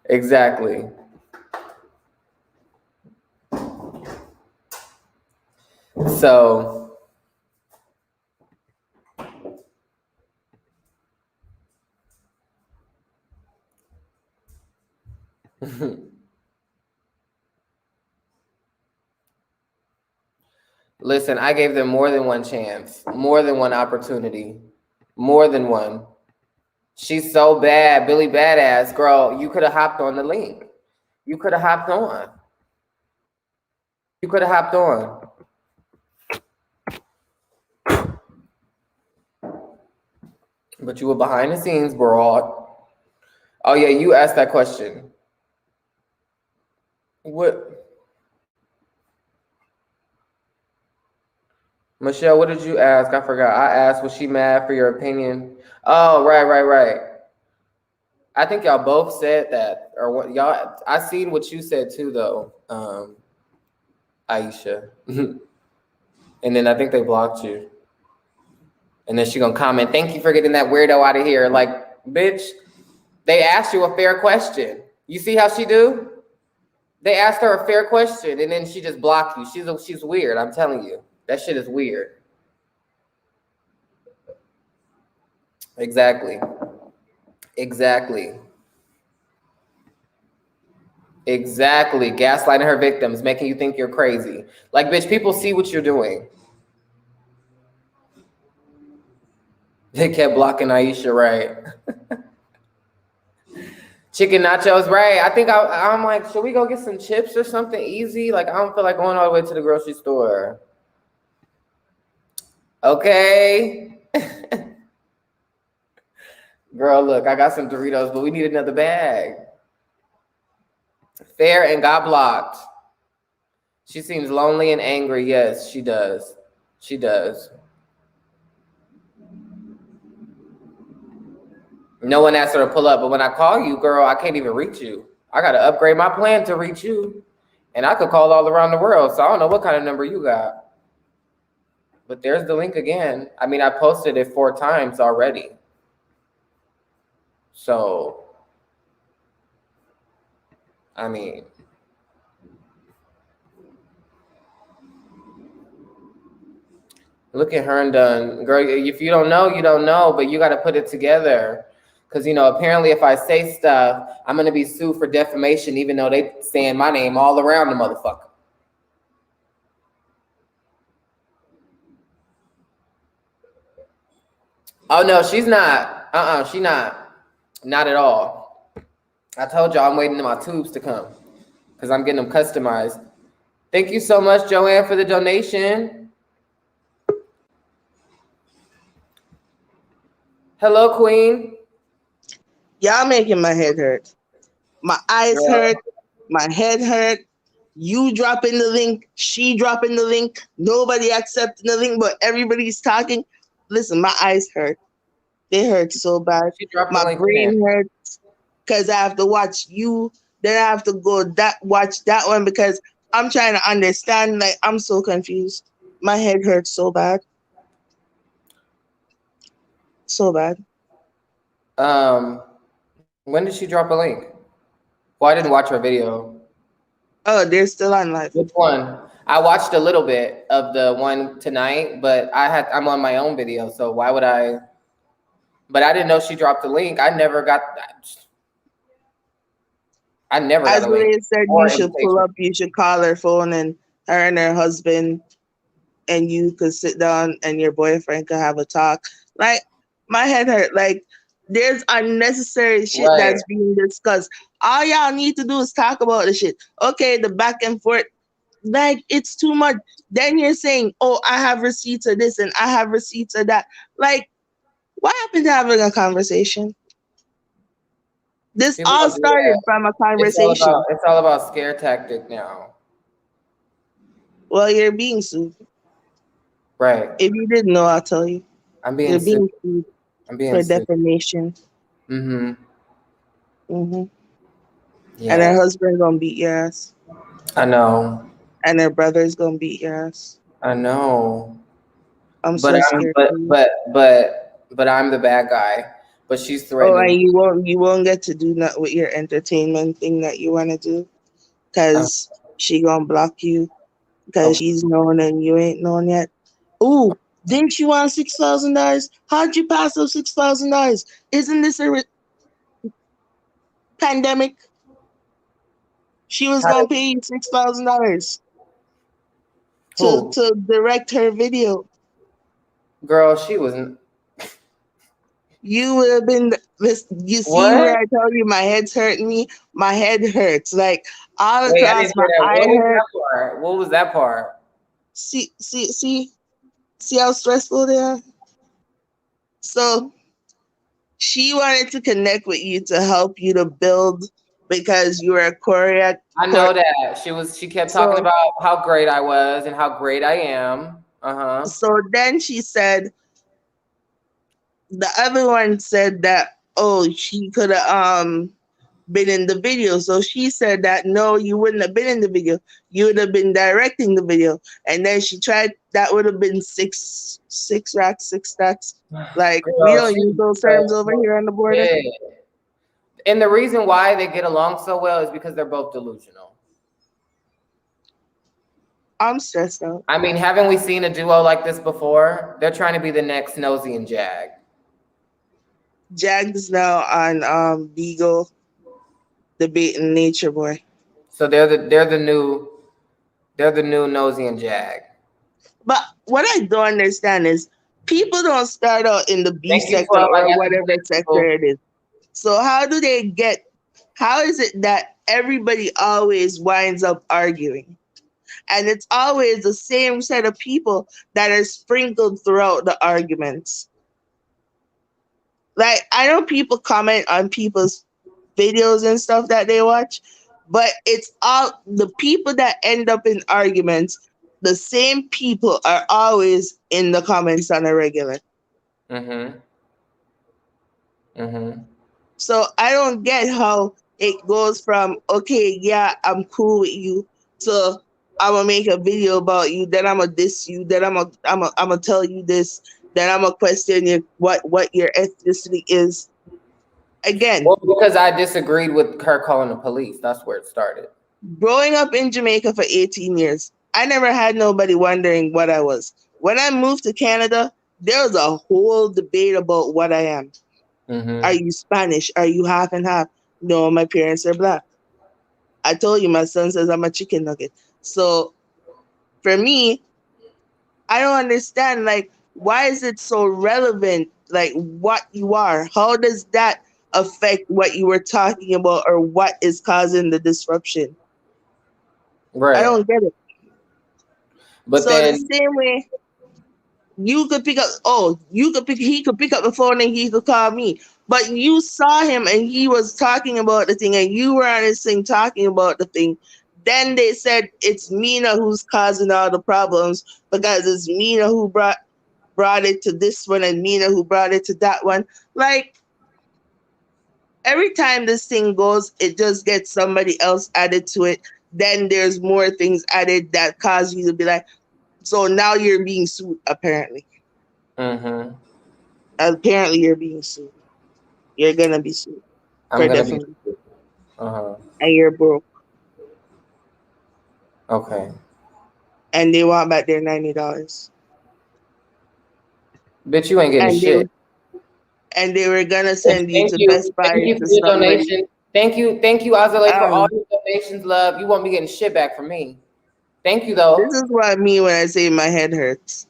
Exactly. So listen, I gave them more than one chance, more than one opportunity, more than one. She's so bad, Billy Badass, girl. You could have hopped on the link. You could have hopped on. You could have hopped on. But you were behind the scenes, broad. Oh yeah, you asked that question. What, Michelle? What did you ask? I forgot. I asked, was she mad for your opinion? Oh, right. I think y'all both said that, or what y'all? I seen what you said too, though, Aisha. And then I think they blocked you. And then she gonna comment, "Thank you for getting that weirdo out of here." Like, bitch, they asked you a fair question. You see how she do? They asked her a fair question, and then she just blocked you. She's weird. I'm telling you, that shit is weird. Exactly. Gaslighting her victims, making you think you're crazy. Like, bitch, people see what you're doing. They kept blocking Aisha, right? Chicken nachos, right? I think I'm like, should we go get some chips or something easy? Like, I don't feel like going all the way to the grocery store. Okay. Girl, look, I got some Doritos, but we need another bag. Fair and got blocked. She seems lonely and angry. Yes, she does. She does. No one asked her to pull up, but when I call you, girl, I can't even reach you. I got to upgrade my plan to reach you. And I could call all around the world, so I don't know what kind of number you got. But there's the link again. I mean, I posted it 4 times already. So, I mean, look at her and done. Girl, if you don't know, you don't know, but you got to put it together. Because, you know, apparently if I say stuff, I'm going to be sued for defamation, even though they saying my name all around the motherfucker. Oh, no, she's not. She not. Not at all. I told y'all I'm waiting for my tubes to come because I'm getting them customized. Thank you so much, Joanne, for the donation. Hello, Queen. Y'all making my head hurt. My eyes hurt. My head hurt. You dropping the link. She dropping the link. Nobody accepting the link, but everybody's talking. Listen, my eyes hurt. They hurt so bad. My brain hurts because I have to watch you. Then I have to go watch that one because I'm trying to understand. Like, I'm so confused. My head hurts so bad. So bad. When did she drop a link? Well, I didn't watch her video. Oh, they're still on live. Which one? I watched a little bit of the one tonight, but I'm on my own video, so why would I? But I didn't know she dropped the link. I never got that. I never got As a link. Ray said, you should pull up, you should call her phone, and her and her husband and you could sit down and your boyfriend could have a talk. Like, my head hurt. Like, there's unnecessary shit that's being discussed. All y'all need to do is talk about the shit. Okay, the back and forth. Like, it's too much. Then you're saying, oh, I have receipts of this and I have receipts of that. Like, what happened to having a conversation? This People all don't do started that. from a conversation. It's all about scare tactic now. Well, you're being sued. Right. If you didn't know, I'll tell you. I'm being You're sued. being sued for sued. defamation. Mm-hmm. Mm-hmm. Yeah. And her husband gonna beat your ass. I know. And her brother's gonna beat your ass. I know. I'm so scared. But I'm the bad guy. But she's threatening. Oh, and you won't get to do that with your entertainment thing that you wanna do, cause she gonna block you, cause she's known and you ain't known yet. Ooh, didn't you want $6,000? How'd you pass up $6,000? Isn't this a pandemic? She was gonna pay you $6,000 to direct her video. Girl, she wasn't. You would have been Listen, you see What? where I tell you my head's hurting me? My head hurts. Like all Wait, I across didn't my hear that. eye What was hurt. that part? What was that part? See how stressful they are? So she wanted to connect with you to help you to build because you were a choreographer. I know that she kept talking So, about how great I was and how great I am. Uh-huh. so then she said, the other one said that, oh, she could have been in the video. So she said that no, you wouldn't have been in the video. You would have been directing the video. And then she tried, that would have been six racks, 6 stacks. Like we Girl, don't use those terms over here on the border. yeah. And the reason why they get along so well is because they're both delusional. I'm stressed out. I mean, haven't we seen a duo like this before? They're trying to be the next Nosy and Jag. Jag is now on Beagle debating Nature Boy. So they're the new Nosy and Jag. But what I don't understand is people don't start out in the B Thank you, sector 12. I or got whatever the sector it is. So how is it that everybody always winds up arguing? And it's always the same set of people that are sprinkled throughout the arguments. Like, I know people comment on people's videos and stuff that they watch, but it's all the people that end up in arguments, the same people are always in the comments on a regular. Mm-hmm. Mm-hmm. So I don't get how it goes from, okay, yeah, I'm cool with you, to I'm gonna make a video about you, then I'm gonna diss you, then I'm gonna tell you this, then I'm gonna question you what your ethnicity is. Again, Well, because I disagreed with her calling the police. That's where it started. growing up in Jamaica for 18 years, I never had nobody wondering what I was. When I moved to Canada, there was a whole debate about what I am. Mm-hmm. Are you Spanish? Are you half and half? No, my parents are black. I told you, my son says I'm a chicken nugget. So for me, I don't understand, like, why is it so relevant, like, what you are? How does that affect what you were talking about or what is causing the disruption? Right. I don't get it. But so then the same way he could pick up the phone and he could call me. But you saw him and he was talking about the thing and you were on his thing talking about the thing. Then they said it's Mina who's causing all the problems because it's Mina who brought it to this one and Mina who brought it to that one. Like, every time this thing goes, it just gets somebody else added to it. Then there's more things added that cause you to be like, so now you're being sued, apparently. mm-hmm. Apparently you're being sued. You're gonna be sued. I'm gonna defamation. be uh-huh. And you're broke. Okay. And they want back their $90. Bitch, you ain't getting And shit. they were gonna send you Thank to you. Best Buy Thank you to for your somebody. donation. Thank you, Azalea, for all Um, your donations, love. You won't be getting shit back from me. Thank you, though. This is what I mean when I say my head hurts.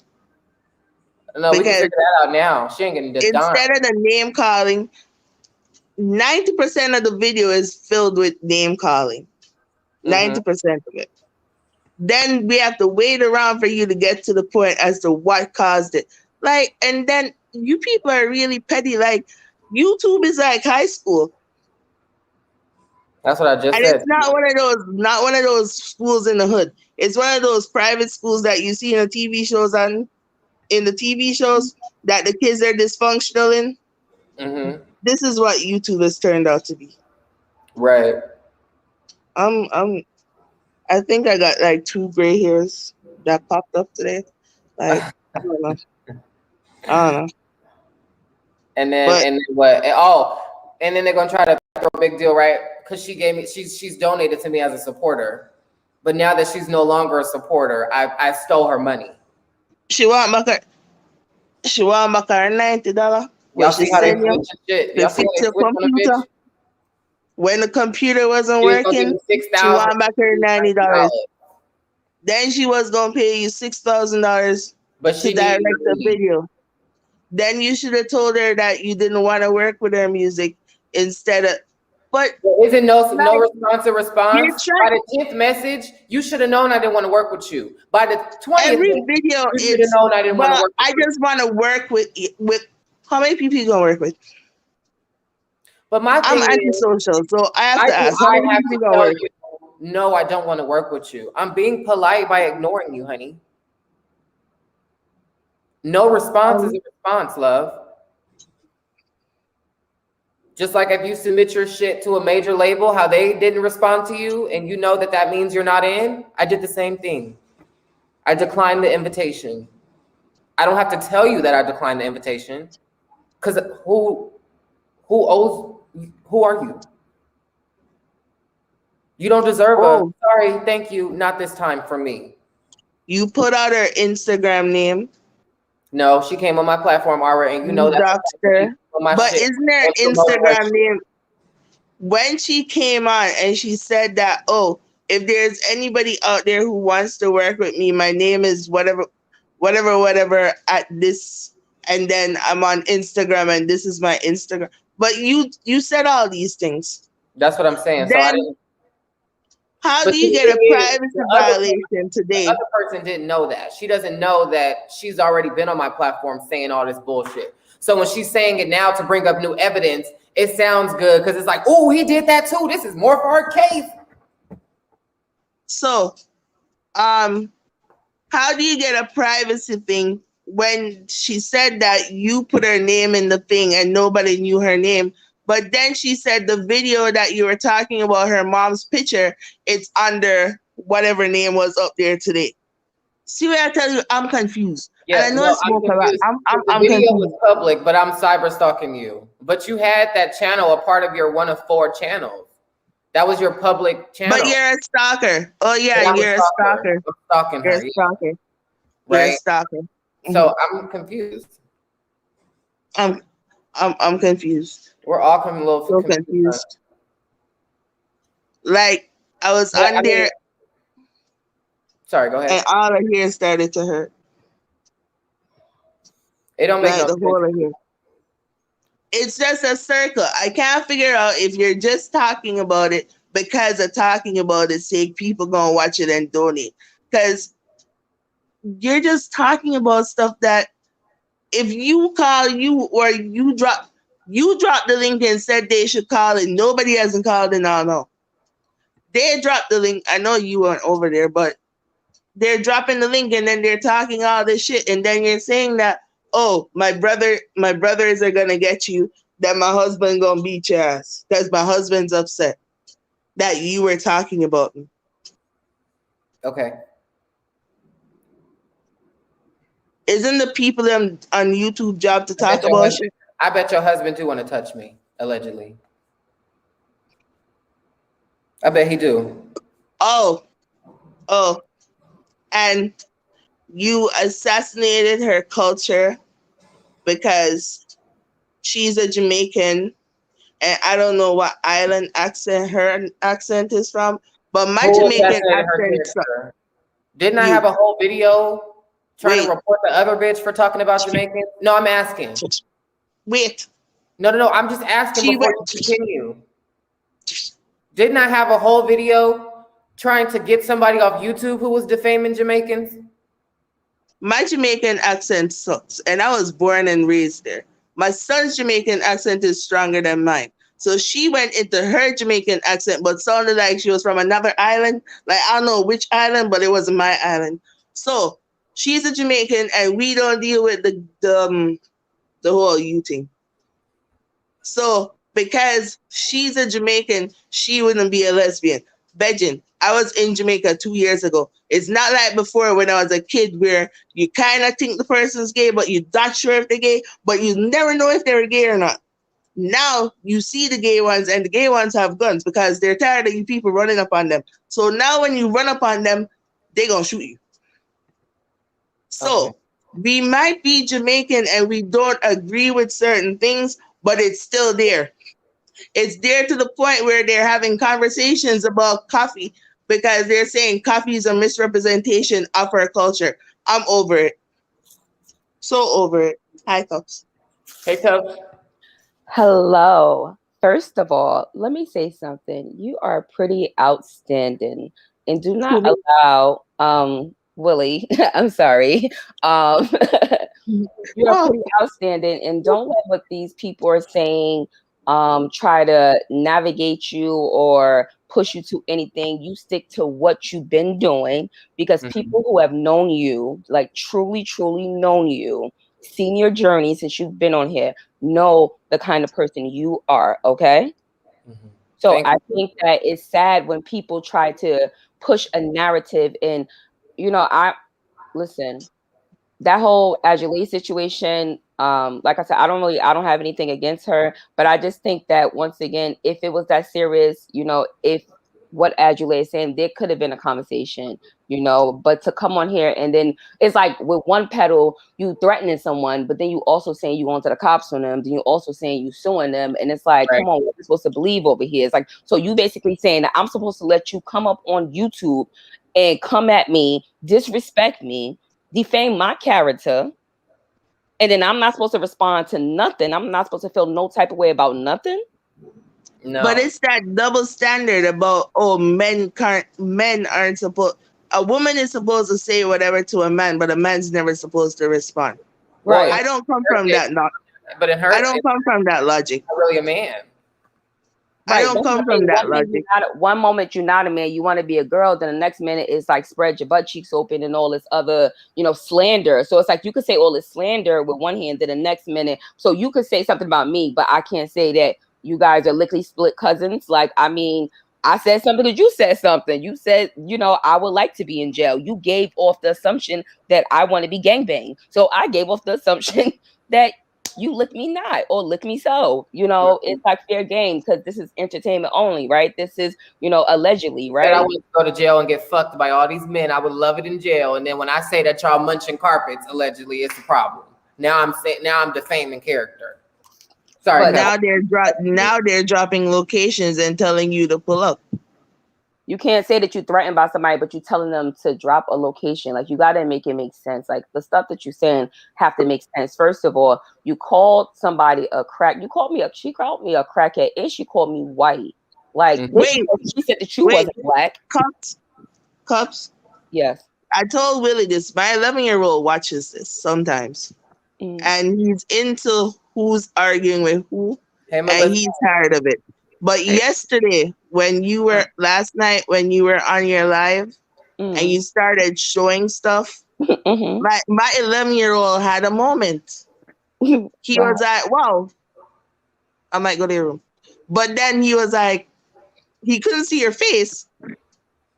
No, we can Because figure that out now. She ain't getting the dime. instead of the name calling, 90% of the video is filled with name calling. 90% of it. Then we have to wait around for you to get to the point as to what caused it. Like, and then you people are really petty. Like, YouTube is like high school. That's what I just And said. it's not one of those schools in the hood. It's one of those private schools that you see in the TV shows that the kids are dysfunctional in. Mm-hmm. This is what YouTube has turned out to be. Right. I think I got like 2 gray hairs that popped up today. Like, I don't know. And then But- and then what? And then they're gonna try to throw a big deal, right? Because she's donated to me as a supporter. But now that she's no longer a supporter, I stole her money. She want back her $90. Y'all see how they send you switch and shit? to Y'all see fix how they your switch on the computer. bitch? When the computer wasn't She was gonna give working, me she $6,000. want back her $90. Then she was gonna pay you $6,000 But she to direct needed the me. video. then you should have told her that you didn't want to work with her music instead of. But There isn't no like, response or response. you're By the 10th message, you should have known I didn't want to work with you. By the 20th, every message, video you should have is, known I didn't want to well, work with I you. just want to work with how many people you gonna work with? But my I'm thing is, antisocial, so I have to ask, how I many have people to you gonna tell work you, with? no, I don't want to work with you. I'm being polite by ignoring you, honey. No response is a response, love. Just like if you submit your shit to a major label, how they didn't respond to you, and you know that that means you're not in, I did the same thing. I declined the invitation. I don't have to tell you that I declined the invitation, because who are you? You don't deserve sorry, thank you, not this time for me. You put out her Instagram name. No, she came on my platform already, and you know You that's doxed her. But shit. isn't there Instagram name? When she came on and she said that, oh, if there's anybody out there who wants to work with me, my name is whatever at this, and then I'm on Instagram and this is my Instagram. But you said all these things. That's what I'm saying. Then, so I didn't. How do you get a privacy violation today? The other person didn't know that. She doesn't know that she's already been on my platform saying all this bullshit. So when she's saying it now to bring up new evidence, it sounds good because it's like, oh, he did that too. This is more for her case. So, how do you get a privacy thing when she said that you put her name in the thing and nobody knew her name? But then she said the video that you were talking about, her mom's picture, it's under whatever name was up there today. See what I tell you? I'm confused. Yeah, and I know it's smoke a lot. I'm the video confused. was public, but I'm cyber stalking you. But you had that channel a part of your one of 4 channels. That was your public channel. But you're a stalker. Oh yeah, you're a stalker. I'm stalking her. You're a stalker. Right? You're a stalker. So I'm confused. I'm confused. We're all coming a little confused. Like I was on there. Sorry, go ahead. And all of here started to hurt. It don't make like no the sense. whole of here. It's just a circle. I can't figure out if you're just talking about it because of talking about it sake, people gonna watch it and donate. Because you're just talking about stuff that if you call you or you drop the link and said they should call it, nobody hasn't called it. No. They dropped the link. I know you weren't over there, but they're dropping the link and then they're talking all this shit. And then you're saying that, oh, my brothers are gonna get you, that my husband gonna beat your ass. Because my husband's upset that you were talking about me. Okay. Isn't the people on YouTube job to talk about shit? I bet your husband do want to touch me, allegedly. I bet he do. Oh. And you assassinated her culture because she's a Jamaican and I don't know what island accent her accent is from, but my Jamaican accent is from. Didn't I have a whole video trying to report the other bitch for talking about Jamaicans? No, I'm asking. Wait. No. I'm just asking before you continue. Didn't I have a whole video trying to get somebody off YouTube who was defaming Jamaicans? My Jamaican accent sucks, and I was born and raised there. My son's Jamaican accent is stronger than mine. So she went into her Jamaican accent, but sounded like she was from another island. Like, I don't know which island, but it wasn't my island. So she's a Jamaican, and we don't deal with the whole you thing. So because she's a Jamaican, she wouldn't be a lesbian. Virgin, I was in Jamaica 2 years ago. It's not like before when I was a kid where you kind of think the person's gay, but you're not sure if they're gay, but you never know if they're gay or not. Now you see the gay ones, and the gay ones have guns because they're tired of you people running up on them. So now when you run up on them, they're going to shoot you. So we might be Jamaican and we don't agree with certain things, but it's still there. It's there to the point where they're having conversations about coffee because they're saying coffee is a misrepresentation of our culture. I'm over it. So over it. Hi, Cox. Hey, Tubbs. Hello. First of all, let me say something. You are pretty outstanding, and do not Who, me? allow Willie. I'm sorry. Um, you are Oh, pretty outstanding, and don't let what these people are saying try to navigate you or push you to anything. You stick to what you've been doing, because people who have known you, like truly, truly known you, seen your journey since you've been on here, know the kind of person you are. Okay. So Thank I you. think that it's sad when people try to push a narrative, and listen, that whole Adjali situation, like I said, I don't have anything against her, but I just think that once again, if it was that serious, if what Adjali is saying, there could have been a conversation, but to come on here and then it's like with one pedal, you threatening someone, but then you also saying you going to the cops on them, then you also saying you suing them, and it's like, Right. come on, what are we supposed to believe over here? It's like, so you basically saying that I'm supposed to let you come up on YouTube and come at me, disrespect me, defame my character, and then I'm not supposed to respond to nothing. I'm not supposed to feel no type of way about nothing. No. but it's that double standard about men aren't supposed. A woman is supposed to say whatever to a man, but a man's never supposed to respond. Right. I don't come from that. But in her, I don't come from that logic. not really a man. I don't come from that logic. One moment you're not a man, you want to be a girl, then the next minute it's like spread your butt cheeks open and all this other, slander. So it's like you could say all this slander with one hand, then the next minute. So you could say something about me, but I can't say that you guys are lickety split cousins. Like, I mean, I said something because you said something. You said, I would like to be in jail. You gave off the assumption that I want to be gangbang. So I gave off the assumption that you lick me not or lick me so. It's like fair game because this is entertainment only, right? This is, allegedly, right? I would go to jail and get fucked by all these men. I would love it in jail. And then when I say that y'all munching carpets, allegedly, it's a problem. Now I'm defaming character. Sorry. But now they're dropping locations and telling you to pull up. You can't say that you're threatened by somebody, but you're telling them to drop a location. Like, you got to make it make sense. Like, the stuff that you're saying have to make sense. First of all, you called somebody a crack. She called me a crackhead, and she called me white. Like, she said that you wasn't black. Cups. Yes. I told Willie this. My 11-year-old watches this sometimes. And he's into who's arguing with who. And he's tired of it. But yesterday, last night, when you were on your live and you started showing stuff, my 11-year-old had a moment. He was like, wow, I might go to your room. But then he was like, he couldn't see your face,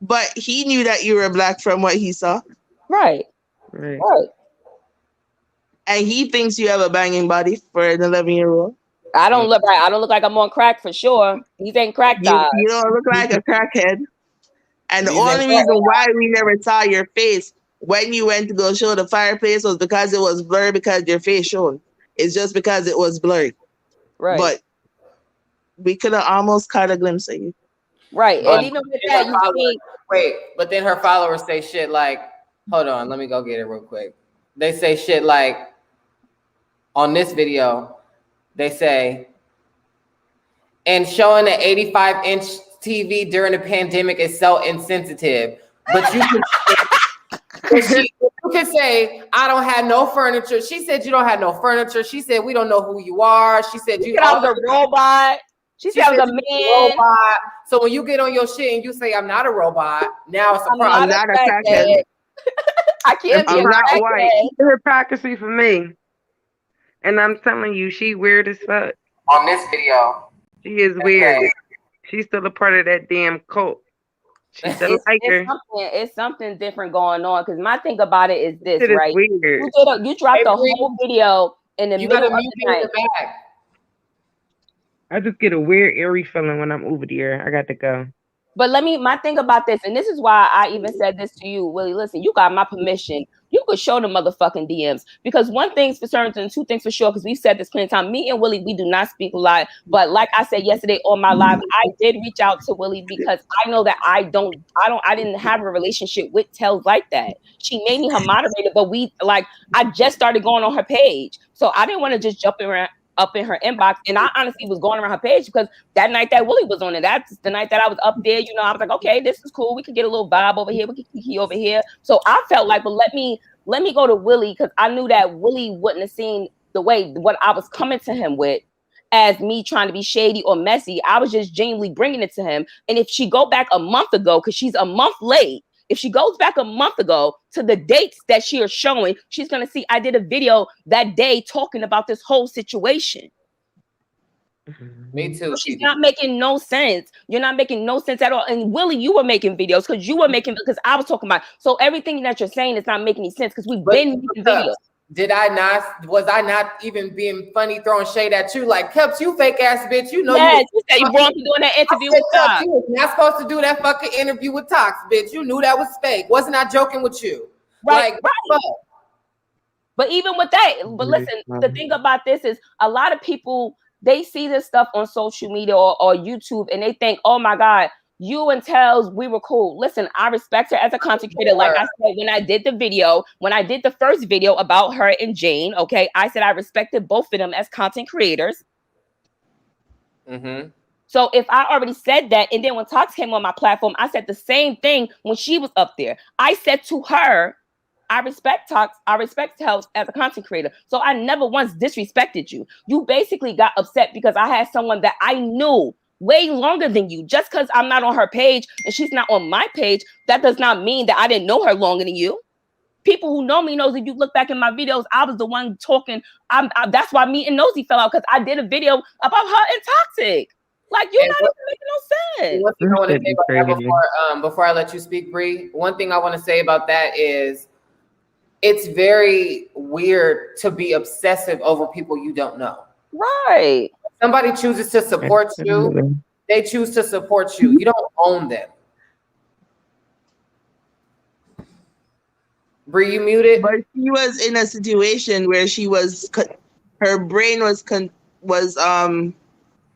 but he knew that you were black from what he saw. Right. And he thinks you have a banging body for an 11-year-old. I don't look like I'm on crack for sure. These ain't crack eyes. You don't look like a crackhead. And the only reason why we never saw your face when you went to go show the fireplace was because it was blurred because your face showed. It's just because it was blurred. Right. But we could have almost caught a glimpse of you. Right. And even with that, but then her followers say shit like, hold on, let me go get it real quick. They say shit like, on this video, they say, and showing an 85-inch TV during the pandemic is so insensitive. But you can say, I don't have no furniture. She said you don't have no furniture. She said we don't know who you are. She said I was a robot. She said I was a man. Robot. So when you get on your shit and you say I'm not a robot, now it's a problem. I'm not a crackhead. I can't be I'm not white. It's hypocrisy for me. And I'm telling you, she weird as fuck. On this video. She is weird. She's still a part of that damn cult. She still like her. It's something different going on. Because my thing about it is this, right? Weird. You dropped the whole video in the middle of the night. I just get a weird, eerie feeling when I'm over there. I got to go. But my thing about this, and this is why I even said this to you, Willie, listen, you got my permission. You could show the motherfucking DMs, because one thing's for certain and two things for sure, because we've said this plenty of time. Me and Willie, we do not speak a lot. But like I said yesterday on my live, I did reach out to Willie because I know that I didn't have a relationship with Tells like that. She made me her moderator, but I just started going on her page. So I didn't want to just jump around up in her inbox. And I honestly was going around her page because that night that Willie was on it, that's the night that I was up there, I was like, okay, this is cool. We could get a little vibe over here. We could kiki over here. So I felt like, but let me go to Willie, because I knew that Willie wouldn't have seen what I was coming to him with as me trying to be shady or messy. I was just genuinely bringing it to him. And if she go back a month ago, because she's a month late, if she goes back a month ago to the dates that she is showing, she's going to see I did a video that day talking about this whole situation. Me too. So she's not making no sense. You're not making no sense at all. And Willie, you were making videos because I was talking about. So everything that you're saying is not making any sense because we've been making videos. Was I not even being funny, throwing shade at you? Like, Cups, you fake ass bitch. You said you wrong for doing that interview with Tox. You was not supposed to do that fucking interview with Tox, bitch. You knew that was fake. Wasn't I joking with you? Right. But even with that, listen, the thing about this is a lot of people, they see this stuff on social media or YouTube and they think, oh my God, you and Tells, we were cool. Listen, I respect her as a content creator. Like I said, when I did the first video about her and Jane, okay, I said I respected both of them as content creators. Mm-hmm. So if I already said that, and then when Tox came on my platform, I said the same thing when she was up there. I said to her, I respect Tox, I respect Tells as a content creator. So I never once disrespected you. You basically got upset because I had someone that I knew way longer than you. Just because I'm not on her page and she's not on my page, that does not mean that I didn't know her longer than you. People who know me knows if you look back in my videos, I was the one talking. That's why me and Nosy fell out, because I did a video about her and Toxic. Like, you're not even making no sense. One thing I want to say about that before I let you speak, Bree, one thing I want to say about that is it's very weird to be obsessive over people you don't know. Right. Somebody chooses to support you, they choose to support you. You don't own them. Bree, you muted? But she was in a situation where her brain was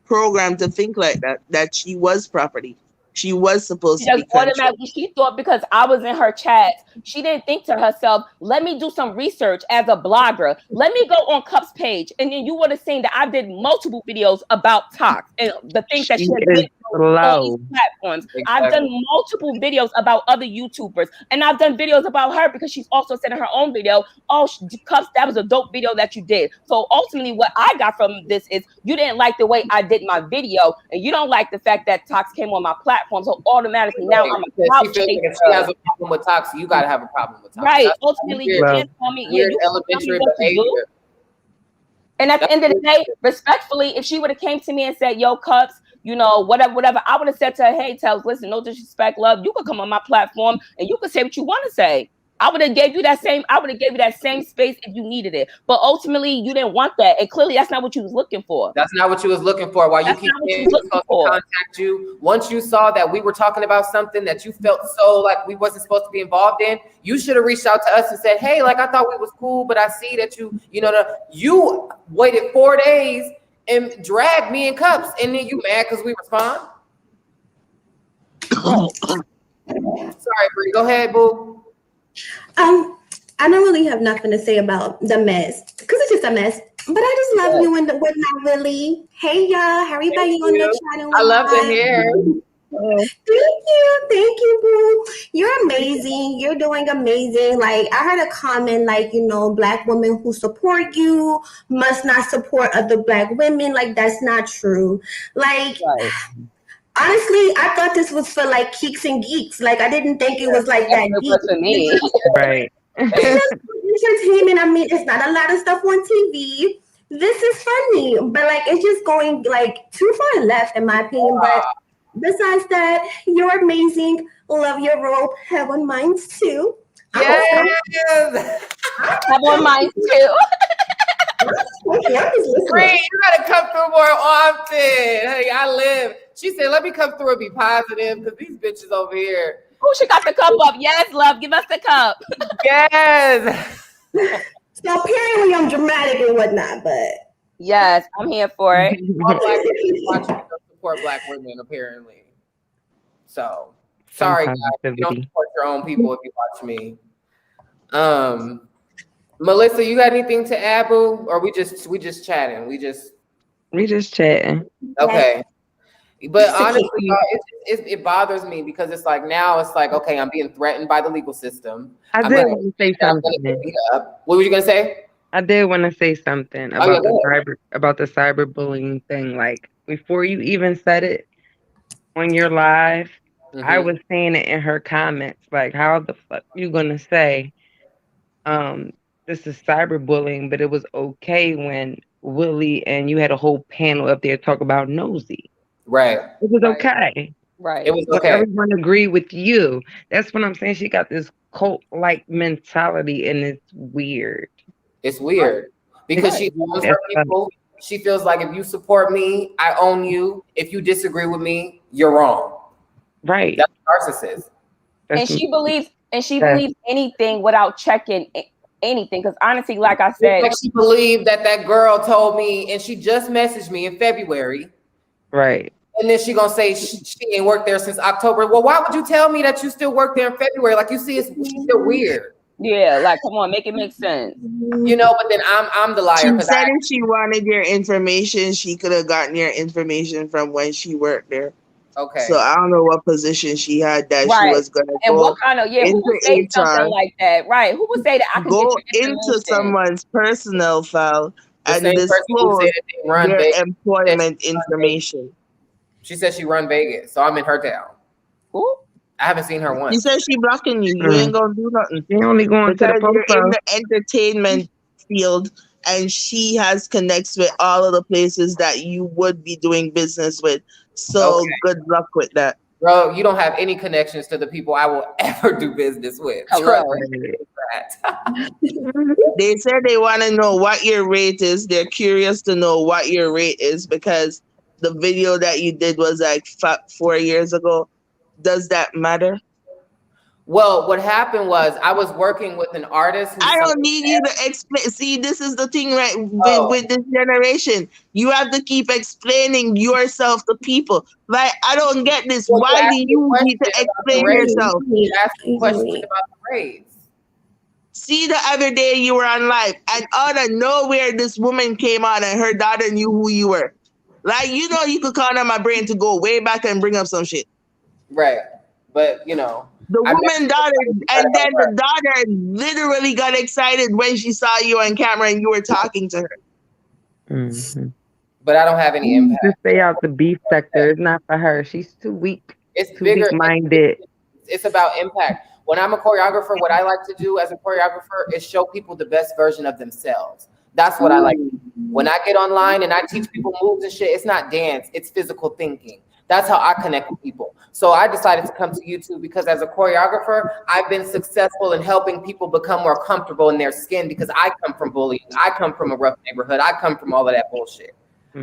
programmed to think like that she was property. She was supposed to be automatically. She thought because I was in her chat, she didn't think to herself, let me do some research as a blogger. Let me go on Cup's page. And then you would have seen that I did multiple videos about Tox and the things that she did on these platforms. Exactly. I've done multiple videos about other YouTubers. And I've done videos about her because she's also said in her own video, oh, Cups, that was a dope video that you did. So ultimately what I got from this is you didn't like the way I did my video, and you don't like the fact that Tox came on my platform. So automatically now I'm if she has a problem with Tox, you gotta have a problem with Tox. Right. That's ultimately, you can't tell me elementary behavior. And at the end of the day, respectfully, if she would have came to me and said, "Yo, Cups, whatever," I would have said to her, "Hey, Tells, listen, no disrespect, love. You could come on my platform and you could say what you want to say." I would have gave you that same space if you needed it. But ultimately, you didn't want that. And clearly, that's not what you was looking for. That's not what you was looking for. Why you keep saying we were supposed to contact you. Once you saw that we were talking about something that you felt so like we wasn't supposed to be involved in, you should have reached out to us and said, hey, like I thought we was cool, but I see that you waited 4 days and dragged me in Cups. And then you mad because we respond? Sorry, Bree. Go ahead, boo. I don't really have nothing to say about the mess because it's just a mess. But I just love you and with not really. Hey y'all, how everybody on the channel? I love the hair. Thank you, boo. You're amazing. You're doing amazing. Like I heard a comment, like Black women who support you must not support other Black women. Like that's not true. Like. Right. Honestly, I thought this was for like geeks and geeks. Like I didn't think it was like that deep. For me. Right. Entertainment. I mean, it's not a lot of stuff on TV. This is funny, but like it's just going like too far left in my opinion. But besides that, you're amazing. Love your robe. Have on mine too. Yes. Have on mine too. Green, you gotta come through more often. Hey, I live She said, let me come through and be positive because these bitches over here. Oh, she got the cup up. Yes, love. Give us the cup. Yes. So apparently I'm dramatic and whatnot, but Yes, I'm here for it. All black women watching don't support black women, apparently. So sorry, guys. You don't support your own people if you watch me. Melissa, you got anything to add, boo? Or we just chatting? We just chatting. Okay. But honestly, y'all, it bothers me because it's like now it's like, okay, I'm being threatened by the legal system. I did want to say something. What were you gonna say? I did want to say something about the cyberbullying thing. Like before you even said it on your live, I was saying it in her comments. Like, how the fuck you gonna say, this is cyberbullying, but it was okay when Willie and you had a whole panel up there talk about nosy. Right. It was okay. Right. It was okay. Everyone agreed with you. That's what I'm saying. She got this cult-like mentality, and it's weird. It's weird because she owns her people. She feels like if you support me, I own you. If you disagree with me, you're wrong. Right. That's narcissist. And she believes anything without checking anything. Because honestly, like I said, like she believed that girl told me, and she just messaged me in February. Right. And then she gonna say she ain't worked there since October. Well, why would you tell me that you still work there in February? Like, you see, she's still weird. Yeah, like, come on, make it make sense. You know, but then I'm the liar. She said if she wanted your information, she could have gotten your information from when she worked there. Okay. So I don't know what position she had that she was gonna and go what kind of who would say something like that? Right. Who would say that I could go get into someone's personal file and disclose their employment information? She said she run Vegas, so I'm in her town. Who? I haven't seen her once. She said she blocking you. You ain't gonna do nothing. You only going to the because you're in the entertainment field, and she has connects with all of the places that you would be doing business with. So good luck with that. Bro, you don't have any connections to the people I will ever do business with. They said they want to know what your rate is. They're curious to know what your rate is because the video that you did was like 4 years ago. Does that matter? Well, what happened was I was working with an artist. I don't need you to explain. See, this is the thing, right? With this generation, you have to keep explaining yourself to people. Like, I don't get this. Well, why do you need to explain yourself? You asked questions about the grades. See, the other day you were on live, and out of nowhere, this woman came on, and her daughter knew who you were. Like, you know, you could count on my brain to go way back and bring up some shit. Right. But, you know. The woman daughter, and then the daughter literally got excited when she saw you on camera and you were talking to her. Mm-hmm. But I don't have any impact. Just stay out the beef sector. It's not for her. She's too weak. It's too bigger. weak-minded. It's about impact. When I'm a choreographer, what I like to do as a choreographer is show people the best version of themselves. That's what I like. When I get online and I teach people moves and shit, it's not dance, it's physical thinking. That's how I connect with people. So I decided to come to YouTube because as a choreographer, I've been successful in helping people become more comfortable in their skin because I come from bullying. I come from a rough neighborhood. I come from all of that bullshit.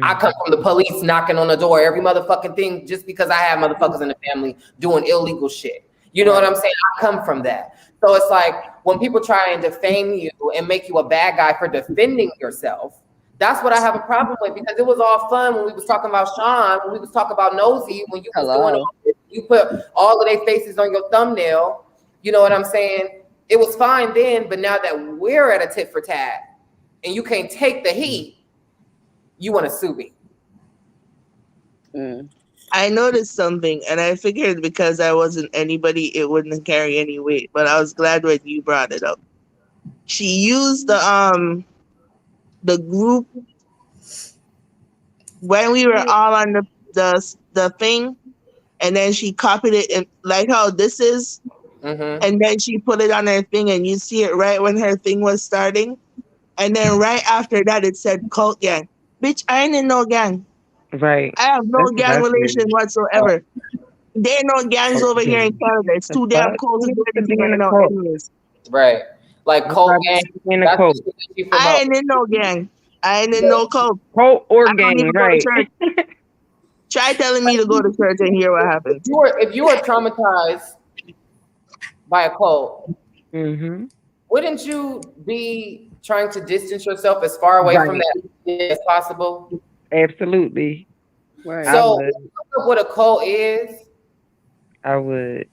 I come from the police knocking on the door, every motherfucking thing, just because I have motherfuckers in the family doing illegal shit. You know what I'm saying? I come from that. So it's like when people try and defame you and make you a bad guy for defending yourself, that's what I have a problem with, because it was all fun when we was talking about Sean, when we was talking about Nosy, when you was doing all this, you put all of their faces on your thumbnail. You know what I'm saying? It was fine then, but now that we're at a tit for tat and you can't take the heat, you want to sue me. I noticed something, and I figured because I wasn't anybody, it wouldn't carry any weight. But I was glad when you brought it up. She used the group when we were all on the thing, and then she copied it and like how this is, and then she put it on her thing, and you see it right when her thing was starting, and then right after that it said cult gang. Bitch, I ain't in no gang. Right. I have no gang relation whatsoever. There ain't no gangs over here in Canada. It's too damn cold to do anything right now anyways. Right. Like cult gang. I ain't in no gang. I ain't in no cult. Cult or gang, right. Try telling me to go to church and hear what happens. If you are traumatized by a cult, wouldn't you be trying to distance yourself as far away from that as possible? Absolutely. Right. So, what a cult is? I would.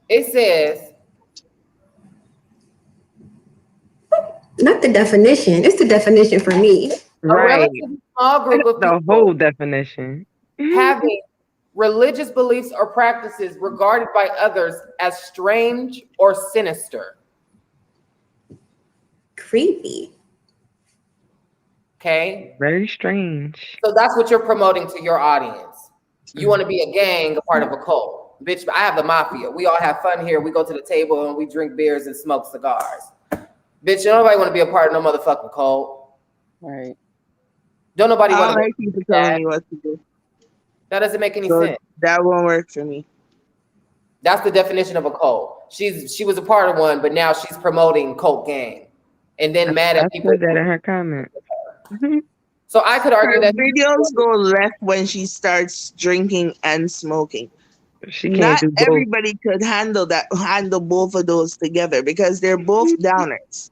It says, not the definition. It's the definition for me. Right. A relatively small group of the whole definition. Having religious beliefs or practices regarded by others as strange or sinister. Creepy. Okay. Very strange. So that's what you're promoting to your audience. You want to be a gang, a part of a cult. Bitch, I have the mafia. We all have fun here. We go to the table and we drink beers and smoke cigars. Bitch, nobody want to be a part of no motherfucking cult. Right. Don't nobody want to. I like people telling me what to do. That doesn't make any sense. That won't work for me. That's the definition of a cult. She was a part of one, but now she's promoting cult gang, and then mad at people. I put that in her comment. So I could argue that videos go left when she starts drinking and smoking. She can't Not do both. everybody could handle both of those together because they're both downers.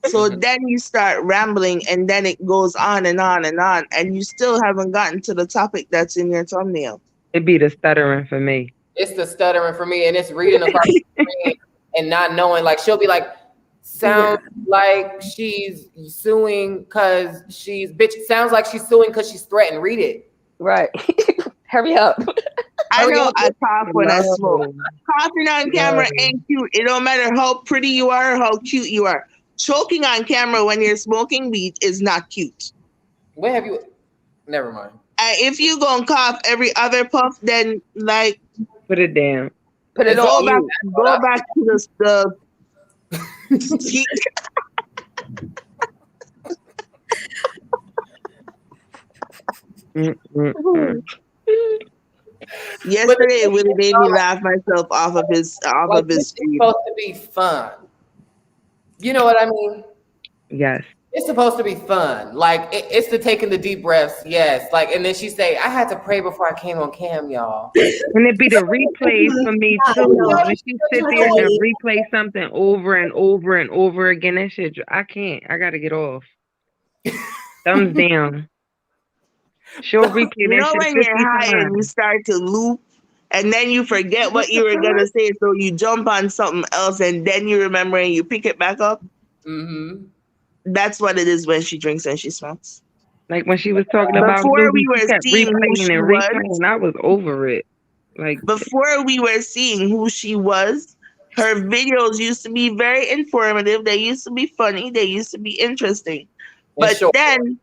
So then you start rambling and then it goes on and on and on, and you still haven't gotten to the topic that's in your thumbnail. It'd be the stuttering for me. It's the stuttering for me, and it's reading across the screen and not knowing. Like, she'll be like, sounds like she's suing because sounds like she's suing because she's threatened. Read it. Right. Hurry up. I know I cough when I smoke. Coughing on camera ain't cute. It don't matter how pretty you are or how cute you are. Choking on camera when you're smoking weed is not cute. Where have you? Never mind. If you gonna cough every other puff, then like put it down. Put it go on. Go back to the Yesterday, Willie made me laugh myself off of his stream. It's supposed to be fun. You know what I mean? Yes. It's supposed to be fun. Like, it's the taking the deep breaths. Yes. Like, and then she say, I had to pray before I came on cam, y'all. And it'd be the replays for me too. When she sit there and replay something over and over and over again, that shit, I can't. I gotta get off. Thumbs down. She'll replay that shit. When you're high and you start to loop, and then you forget what you were gonna say, so you jump on something else, and then you remember and you pick it back up. Mm-hmm. That's what it is when she drinks and she smokes. Like when she was talking about before we were seeing who she replaying, I was over it. Like before we were seeing who she was, her videos used to be very informative. They used to be funny. They used to be interesting. But then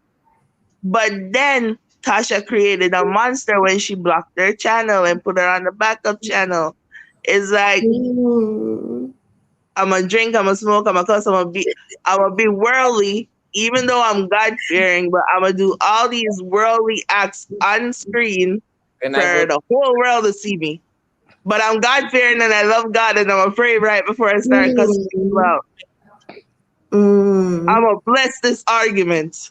Tasha created a monster when she blocked her channel and put her on the backup channel. It's like I'm gonna drink, I'm gonna smoke, I'm gonna cuss, I'm gonna be worldly, even though I'm God fearing, but I'm gonna do all these worldly acts on screen for the whole world to see me. But I'm God fearing and I love God and I'm afraid right before I start cussing people out. I'm gonna bless this argument.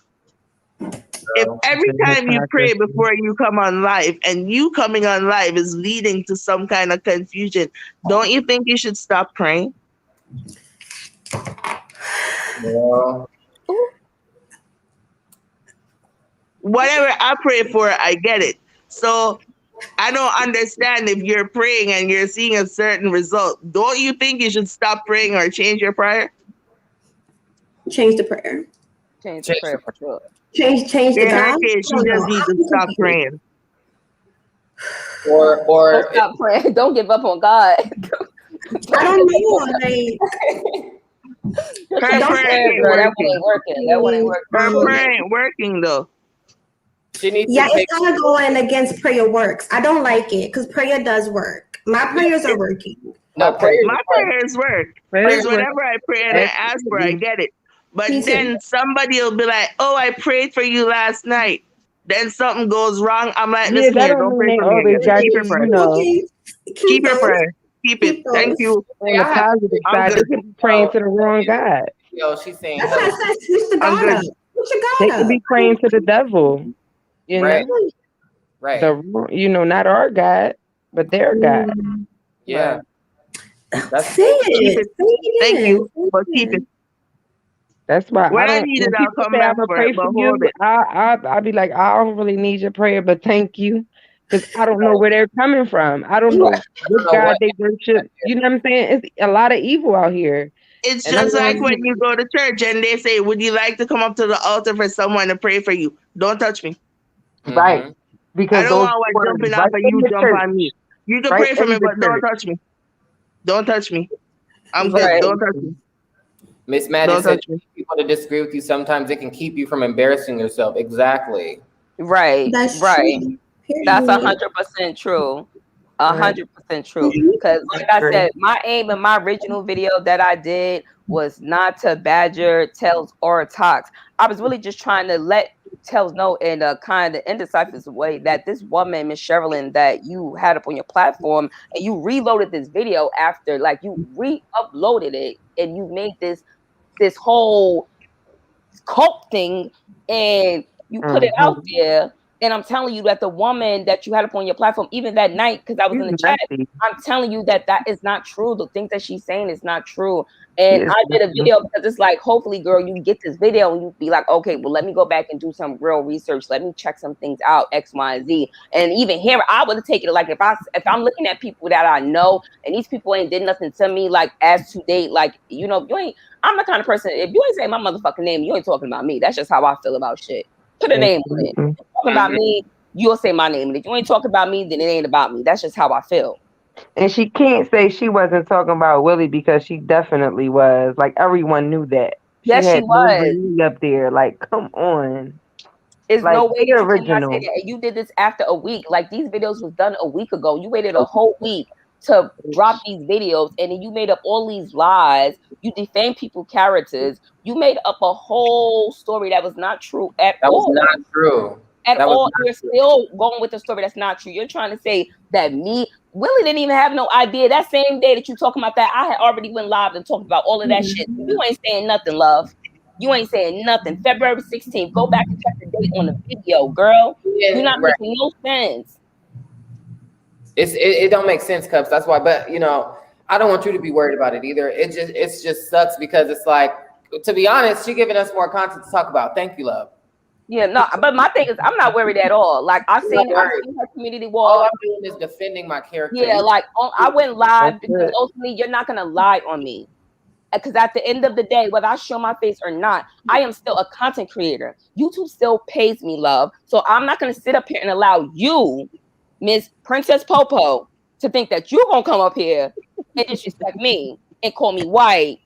If every time you pray before you come on live and you coming on live is leading to some kind of confusion, don't you think you should stop praying? Yeah. Whatever I pray for, I get it. So I don't understand if you're praying and you're seeing a certain result. Don't you think you should stop praying or change your prayer? Change the prayer. Change the prayer for sure. Change the God. She just needs to stop praying. Or don't stop praying. Don't give up on God. I don't know. Like, her prayer ain't working. That one ain't working. Her prayer ain't working though. It's kind of going against prayer works. I don't like it because prayer does work. My prayers are working. My prayers work. Because whenever I pray and I ask for, I get it. But then somebody will be like, "Oh, I prayed for you last night." Then something goes wrong. I'm like, "Listen here, don't pray for me. Keep your prayer. Keep your prayer. Keep it. Thank you." On the positive side, they could be praying to the wrong God. Yo, she's saying that's why I said, switch the God up. Switch your They God could be praying to the devil. You know? Right. Not our God, but their God. Yeah. Right. That's Say Keep it. it. Say it Thank again. you, but keep it. That's why When I I don't. need it, When I'll people come say I'm back gonna for it. pray But for hold you, it. I be like, I don't really need your prayer, but thank you, because I don't know where they're coming from. I don't know what know God what. they worship. You know what I'm saying? It's a lot of evil out here. It's And I just like mean, when you go to church and they say, "Would you like to come up to the altar for someone to pray for you?" Don't touch me. right, Mhm. I because don't those want what doors jumping off right of in you the jump church, on me. You can right pray for in me, the but don't church. touch me. Don't touch me. I'm good. Right. Don't touch me. Miss Maddie Don't said touch me. people to disagree with you sometimes it can keep you from embarrassing yourself. Exactly. Right. That's Right. true. That's Period. 100% true. Right. 100% true. Mhm. Because, I like I agree. said, my aim in my original video that I did was not to badger Tails or Tox. I was really just trying to let Tails know in a kind of indecisive way that this woman, Miss Sherilyn, that you had up on your platform, and you reloaded this video after, like, you re-uploaded it, and you made this whole cult thing, and you put it out Mhm. there. And I'm telling you that the woman that you had up on your platform, even that night, because I was She's in the chat, messy. I'm telling you that that is not true. The things that she's saying is not true. She And is I did a messy. video because it's like, hopefully, girl, you get this video and you be like, okay, well, let me go back and do some real research. Let me check some things out, X, Y, and Z. And even here, I would have taken it like if I'm looking at people that I know and these people ain't did nothing to me, like as to date, like you ain't. I'm the kind of person, if you ain't saying my motherfucking name, you ain't talking about me. That's just how I feel about shit. Put a name on it. Mhm. Talking about me, you'll say my name. And if you ain't talking about me, then it ain't about me. That's just how I feel. And she can't say she wasn't talking about Willie because she definitely was. Like everyone knew that. She Yes, she had no was. Willie up there. Like, come on. There's Like, no way be that you cannot say original. that. And you did this after a week. Like these videos was done a week ago. You waited a whole week to drop these videos, and then you made up all these lies. You defamed people's characters. You made up a whole story that was not true at That was all. not true. At That was all, not you're true. still going with the story that's not true. You're trying to say that Willie didn't even have no idea. That same day that you talking about that, I had already went live and talked about all of that shit. You ain't saying nothing, love. You ain't saying nothing. February 16th. Go back and check the date on the video, girl. You're not Right. making no sense. It don't make sense, Cups. That's why. But I don't want you to be worried about it either. It just sucks because it's like, to be honest, she giving us more content to talk about. Thank you, love. Yeah, no, but my thing is, I'm not worried at all. Like I've seen her community All wall. I'm doing is defending my character. Yeah, like I went live That's because it. ultimately you're not gonna lie on me. Because at the end of the day, whether I show my face or not, I am still a content creator. YouTube still pays me, love. So I'm not going to sit up here and allow you, Miss Princess Popo, to think that you're going to come up here and disrespect me and call me white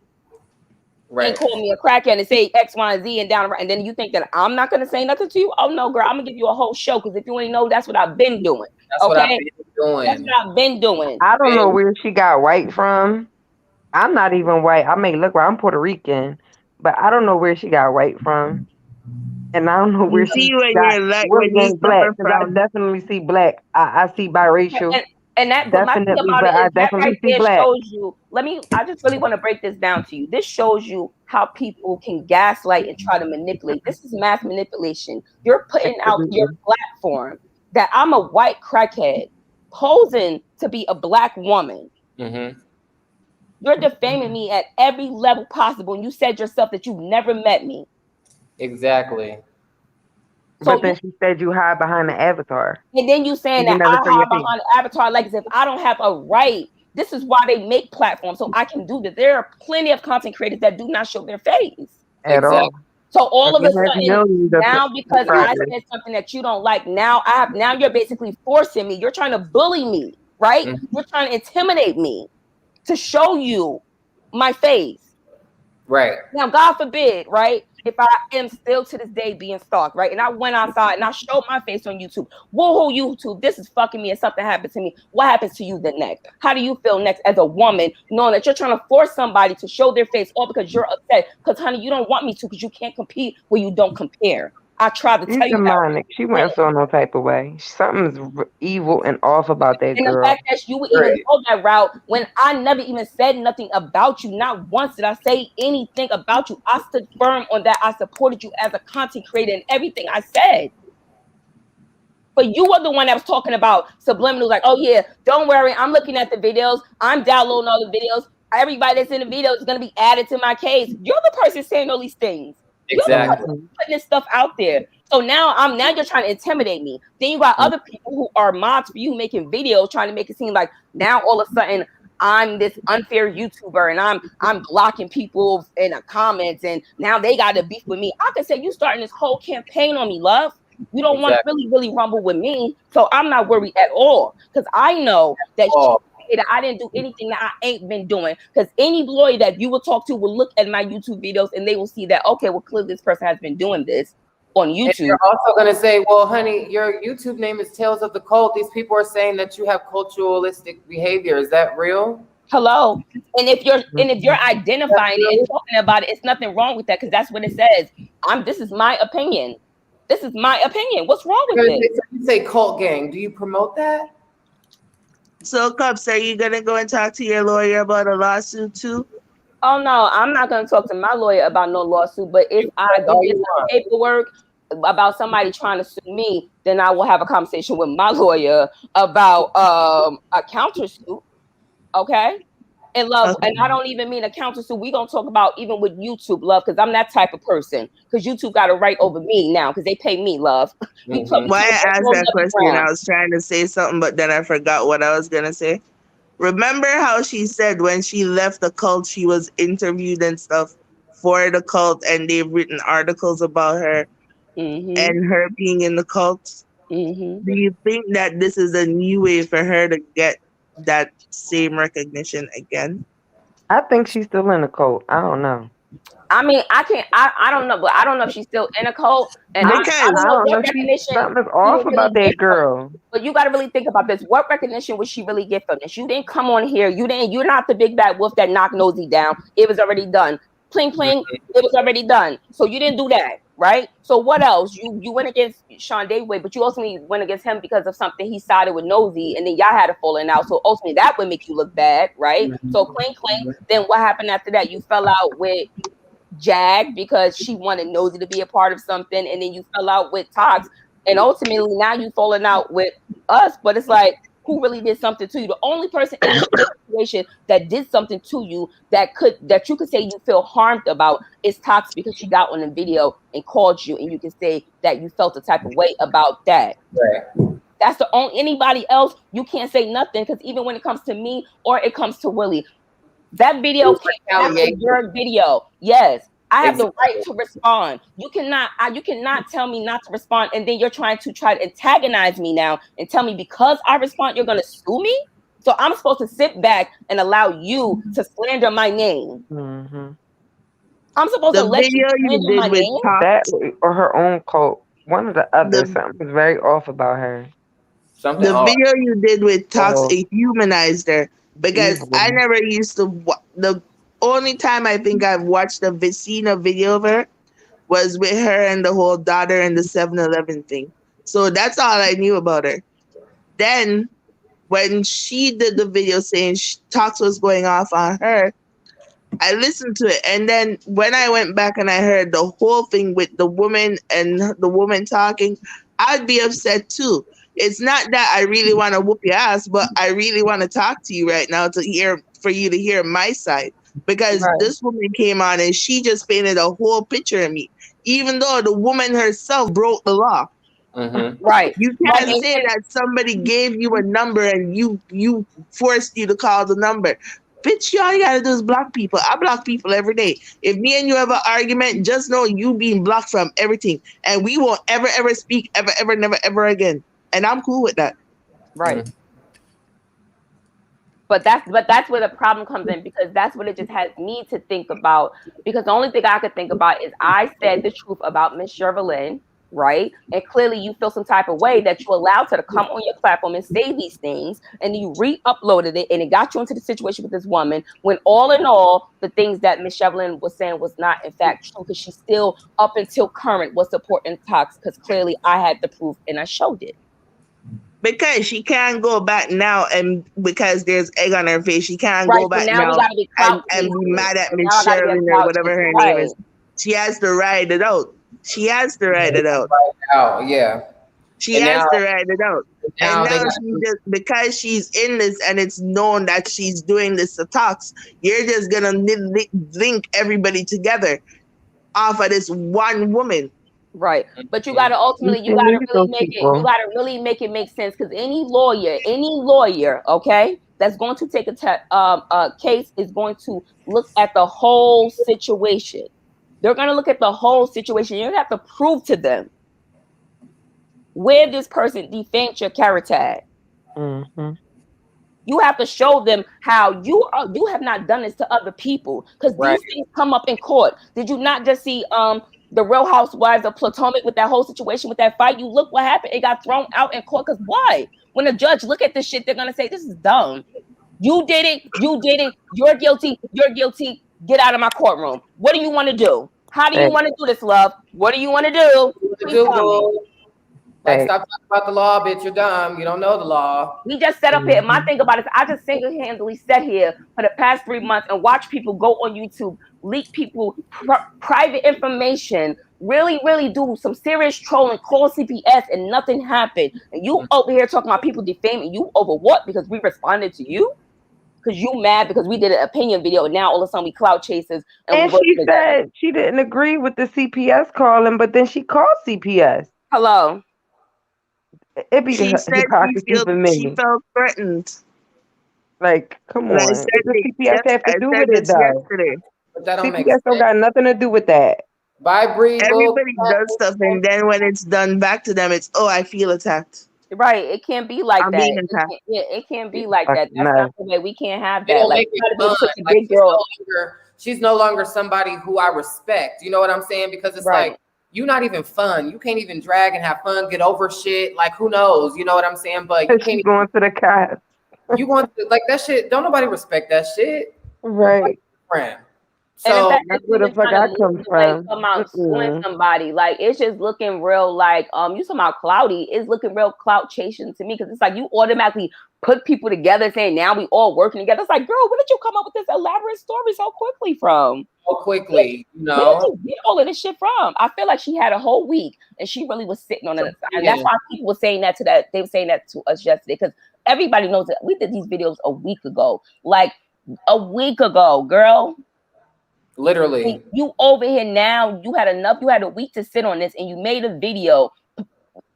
and call me a crackhead and say X, Y, and Z and down. And then you think that I'm not going to say nothing to you? Oh, no, girl, I'm going to give you a whole show because if you ain't know, that's what I've been doing. That's okay? what I've been doing. That's what I've been doing. I don't know where she got white from. I'm not even white. I may look white. I'm Puerto Rican, but I don't know where she got white from. And I don't know where You she see when got you're like Willie when you ain't black, suffer because I from. definitely see black. I see biracial. And that, but my thing Definitely, about but it I is that right definitely see there black. shows you. I just really want to break this down to you. This shows you how people can gaslight and try to manipulate. This is mass manipulation. You're putting out your platform that I'm a white crackhead posing to be a black woman. Mm-hmm. You're defaming me at every level possible. And you said yourself that you've never met me. Exactly. So But then she said you hide behind the avatar. and then you saying You that never I show your hide face. behind the avatar like as if I don't have a right. This is why they make platforms so I can do this. There are plenty of content creators that do not show their face At all. So all of a And there's sudden, millions of now because I subscribers. said something that you don't like, now you're basically forcing me. You're trying to bully me, right? You're trying to intimidate me to show you my face. Right. Now, God forbid, right? If I am still to this day being stalked, right? And I went outside and I showed my face on YouTube. Woohoo, YouTube, this is fucking me and something happens to me. What happens to you then next? How do you feel next as a woman, knowing that you're trying to force somebody to show their face all because you're upset? Because, honey, you don't want me to because you can't compete where you don't compare. I tried to She's tell you that. demonic. She went so no type of way. Something's evil and off about that And the girl. fact that you would even go that route when I never even said nothing about you. Not once did I say anything about you. I stood firm on that. I supported you as a content creator in everything I said. But you were the one that was talking about subliminals, like, oh yeah, don't worry, I'm looking at the videos, I'm downloading all the videos. Everybody that's in the video is going to be added to my case. You're the person saying all these things. Exactly. You're the person putting this stuff out there. So now you're trying to intimidate me. Then you got other people who are mods for you making videos, trying to make it seem like now all of a sudden I'm this unfair YouTuber and I'm blocking people in the comments and now they got to beef with me. I could say you starting this whole campaign on me, love. You don't want to really rumble with me, so I'm not worried at all because I know that that I didn't do anything that I ain't been doing. Because any lawyer that you will talk to will look at my YouTube videos and they will see that, okay, well, clearly this person has been doing this on YouTube. And you're also going to say, well, honey, your YouTube name is Tales of the Cult. These people are saying that you have culturalistic behavior. Is that real? Hello. And if you're identifying it and talking about it, it's nothing wrong with that because that's what it says. This is my opinion. This is my opinion. What's wrong with it? You say cult gang. Do you promote that? So, Cups, are you gonna go and talk to your lawyer about a lawsuit too? Oh no, I'm not gonna talk to my lawyer about no lawsuit. But if I do get some paperwork about somebody trying to sue me, then I will have a conversation with my lawyer about a countersuit. Okay. And love, and I don't even mean a countersuit. We're gonna talk about even with YouTube, love, because I'm that type of person. Because YouTube got a right over me now because they pay me, love. Why I asked that question, I was trying to say something, but then I forgot what I was gonna say. Remember how she said when she left the cult, she was interviewed and stuff for the cult, and they've written articles about her and her being in the cult. Do you think that this is a new way for her to get that same recognition again? I think she's still in a cult. I don't know. I mean, I don't know, but I don't know if she's still in a cult. And I don't know what recognition. Something's off about that girl. But you got to really think about this. What recognition would she really get from this? You didn't come on here. You're not the big bad wolf that knocked Nosy down. It was already done. Pling pling. It was already done. So you didn't do that, right? So what else? You went against Sean David, but you ultimately went against him because of something he sided with Nosy, and then y'all had a falling out. So ultimately that would make you look bad, right? So cling cling. Then what happened after that? You fell out with Jag because she wanted Nosy to be a part of something, and then you fell out with Tox, and ultimately now you falling out with us. But it's like, who really did something to you? The only person in this situation that did something to you that you could say you feel harmed about is Tox, because she got on the video and called you, and you can say that you felt a type of way about that. Right. That's the only. Anybody else, you can't say nothing, because even when it comes to me or it comes to Willie, that video came after your video. Yes, I have the right to respond. You cannot tell me not to respond, and then you're trying to antagonize me now and tell me because I respond, you're gonna sue me. So I'm supposed to sit back and allow you to slander my name. I'm supposed to let you slander my name. That or her own cult. One of the others. Something was very off about her. The video you did with Tox, it humanized her. Because I never used to. The only time I think I've watched the Vicina video of her was with her and the whole daughter and the 7-Eleven thing. So that's all I knew about her. Then when she did the video saying Tox was going off on her, I listened to it. And then when I went back and I heard the whole thing with the woman and the woman talking, I'd be upset too. It's not that I really want to whoop your ass, but I really want to talk to you right now for you to hear my side. Because this woman came on and she just painted a whole picture of me, even though the woman herself broke the law. Right. You can't say that somebody gave you a number and you forced you to call the number. Bitch, all you gotta do is block people. I block people every day. If me and you have an argument, just know you being blocked from everything. And we won't ever speak, ever, never, ever again. And I'm cool with that. Right. But that's where the problem comes in, because that's what it just has me to think about. Because the only thing I could think about is I said the truth about Miss Chervelin, right? And clearly you feel some type of way that you allowed her to come on your platform and say these things, and you re-uploaded it, and it got you into the situation with this woman, when all in all, the things that Miss Chervelin was saying was not in fact true, because she still, up until current, was supporting Tox, because clearly I had the proof and I showed it. Because she can't go back now, and because there's egg on her face, she can't go back now and be mad at Miss Chervelin or whatever her name is. She has to ride it out. She has to ride it out. Oh, yeah. She has to write it out. And now she just, because she's in this and it's known that she's doing this to talks, you're just gonna link everybody together off of this one woman. Right. But you gotta ultimately really make it make sense, because any lawyer, okay, that's going to take a case is going to look at the whole situation. They're gonna look at the whole situation. You have to prove to them where this person defamed your character at. Mm-hmm. You have to show them how you have not done this to other people, because these things come up in court. Did you not just see the Real Housewives of Potomac with that whole situation with that fight? You look what happened. It got thrown out in court. Because why? When a judge look at this shit, they're gonna say, this is dumb. You did it. You're guilty. Get out of my courtroom. What do you want to do? How do you want to do this, love? What do you want to do? Like, stop talking about the law, bitch. You're dumb. You don't know the law. We just set up here. My thing about it is I just single-handedly sat here for the past 3 months and watch people go on YouTube, leak people private information, really do some serious trolling, call CPS, and nothing happened. And you over here talking about people defaming you over what? Because we responded to you? Because you mad because we did an opinion video and now all of a sudden we clout chasers. And she said she didn't agree with the CPS calling, but then she called CPS. Hello. She said she felt threatened. Like, come on. What does CPS have to do with it, though? Yesterday. But that CPS don't got nothing to do with that. Bye, Bree. Everybody does stuff, and then when it's done back to them, it's, oh, I feel attacked. Right. It can't be like that. It can't be like that. That's not the way. We can't have that. Like, big girl. She's no longer somebody who I respect. You know what I'm saying? Because it's like, you're not even fun. You can't even drag and have fun, get over shit. Like, who knows? You know what I'm saying? But you can't going to the cast. You want to, like, that shit. Don't nobody respect that shit. Right. Friend. So that's where the fuck I come from. Come out suing somebody. Like, it's just looking real like you talking about cloudy. It's looking real clout chasing to me, because it's like you automatically put people together saying now we all working together. It's like, girl, where did you come up with this elaborate story so quickly from? So quickly, you know. Where did you get all of this shit from? I feel like she had a whole week and she really was sitting on it. And that's why people were saying that they were saying that to us yesterday, because everybody knows that we did these videos a week ago. Like a week ago, girl. Literally. You over here now, you had a week to sit on this and you made a video,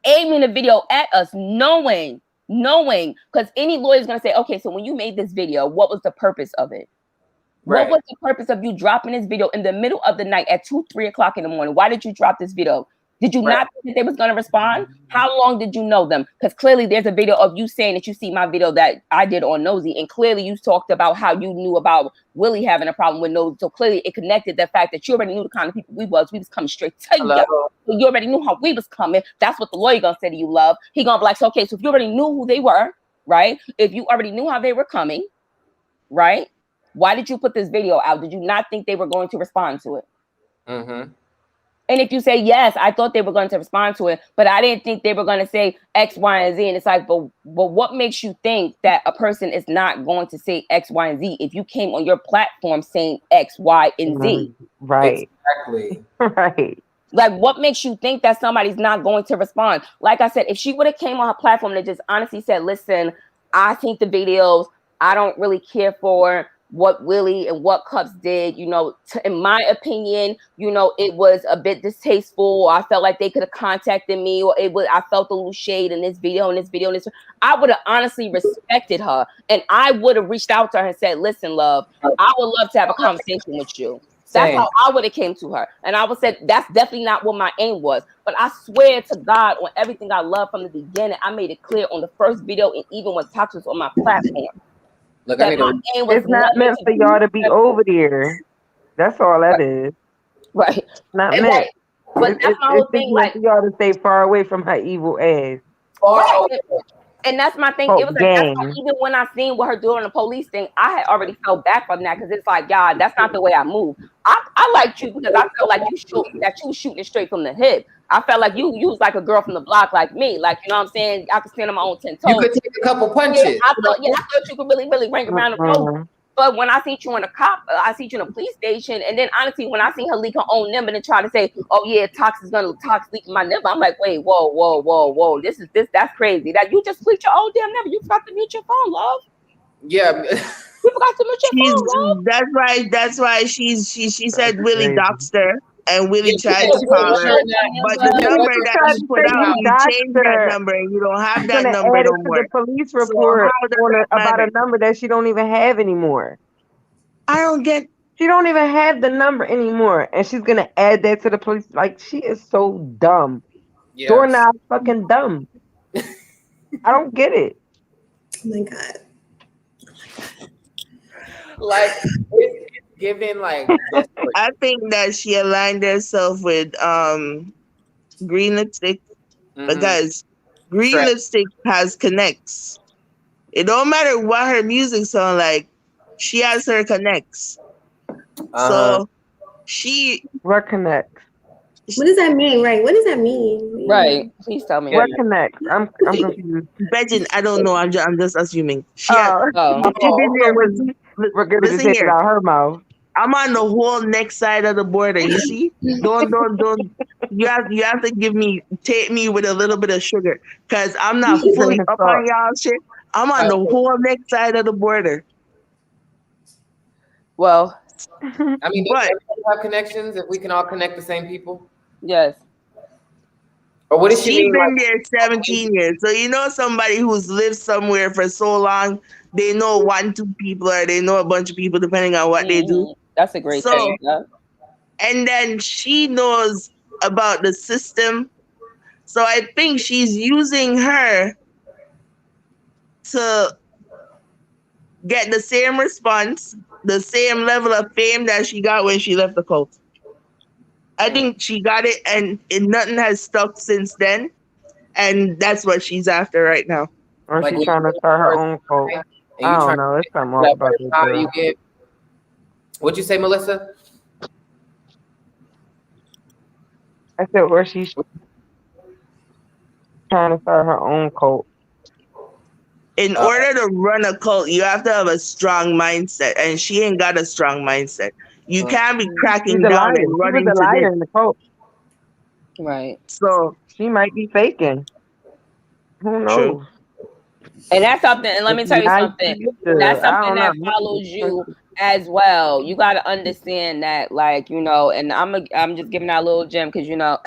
aiming the video at us, knowing, because any lawyer is going to say, okay, so when you made this video, what was the purpose of it? Right. What was the purpose of you dropping this video in the middle of the night at 2-3 o'clock in the morning? Why did you drop this video? Did you not think that they was going to respond? How long did you know them? Because clearly there's a video of you saying that you see my video that I did on Nosy, and clearly you talked about how you knew about Willie having a problem with Nosy. So clearly it connected the fact that you already knew the kind of people we was coming straight to you. So you already knew how we was coming. That's what the lawyer gonna say to you, love. He gonna be like, so, okay, so if you already knew who they were, right? If you already knew how they were coming, right? Why did you put this video out? Did you not think they were going to respond to it? Mm-hmm. And if you say, yes, I thought they were going to respond to it, but I didn't think they were going to say X, Y, and Z. And it's like, but what makes you think that a person is not going to say X, Y, and Z if you came on your platform saying X, Y, and Z? Right. Exactly. Right. Like, what makes you think that somebody's not going to respond? Like I said, if she would have came on her platform and just honestly said, listen, I think the videos, I don't really care for what Willie and what Cups did, in my opinion, it was a bit distasteful. I felt like they could have contacted me, or I felt a little shade in this video, I would have honestly respected her, and I would have reached out to her and said, listen, love, I would love to have a conversation with you. That's how I would have came to her. And I would say, that's definitely not what my aim was. But I swear to God, on everything I love from the beginning, I made it clear on the first video, and even when Tox was on my platform. Look, it's not meant for y'all to be over there. That's all that is. Right. Not meant. Right. But that's my whole thing. Like, for y'all to stay far away from her evil ass. And that's my thing. It was like, that's why even when I seen what her doing the police thing, I had already felt back from that, because it's like, God, that's not the way I move. I liked you because I felt like you was shooting it straight from the hip. I felt like you was like a girl from the block, like me. Like, you know what I'm saying? I could stand on my own 10 toes. You could take a couple punches. I thought you could really ring around the road. But when I seen you in I seen you in a police station, and then honestly, when I seen her leak her own number and try to say, "Oh yeah, Tox is gonna leak my number," I'm like, wait, whoa, that's crazy. That you just leaked your own damn number. You forgot to mute your phone, love. Yeah. You forgot to mute your phone, love. That's why she said Willie doxed her, and Willie Yeah, tried to call her. But the number You that tried you to put say out, he you doxed changed that her. number, and you don't have She's that gonna number add no it to more. the police So report how does that about matter? a number that she don't even have anymore. I don't get. She don't even have the number anymore, and she's gonna add that to the police. Like, she is so dumb. Yeah. Doorknob fucking dumb. I don't get it. Oh my God. Like, it's given like desperate. I think that she aligned herself with green lipstick because green Stress. lipstick has connects. It don't matter what her music sound like, she has her connects. So she What connects? What does that mean? Right. What does that mean? Right. Please tell me. What connects? I'm confused. Betting, I don't know. I'm just assuming. She Oh, she been there. we're gonna just Listen take it here. out her mouth. I'm on the whole next side of the border. You see? Don't. You have to take me with a little bit of sugar, cause I'm not fully up on y'all shit. I'm on the whole next side of the border. Well, I mean, but does everybody have connections? If we can all connect the same people. Yes. Or what does she mean? Been there 17 years, so you know somebody who's lived somewhere for so long. They know 1-2 people, or they know a bunch of people, depending on what they do. That's a great thing. Yeah. And then she knows about the system. So I think she's using her to get the same response, the same level of fame that she got when she left the cult. I think she got it, and nothing has stuck since then. And that's what she's after right now. Or she's trying to start her own cult. I don't know. It's something wrong about this girl. What'd you say, Melissa? I said, where she's trying to start her own cult. In order to run a cult, you have to have a strong mindset, and she ain't got a strong mindset. You can't be cracking down and running to this. In the cult. Right. So she might be faking. Who knows? True. And that's something, and let me tell you something. That's something that follows you as well. You got to understand that, like, you know, and I'm just giving that little gem because, you know,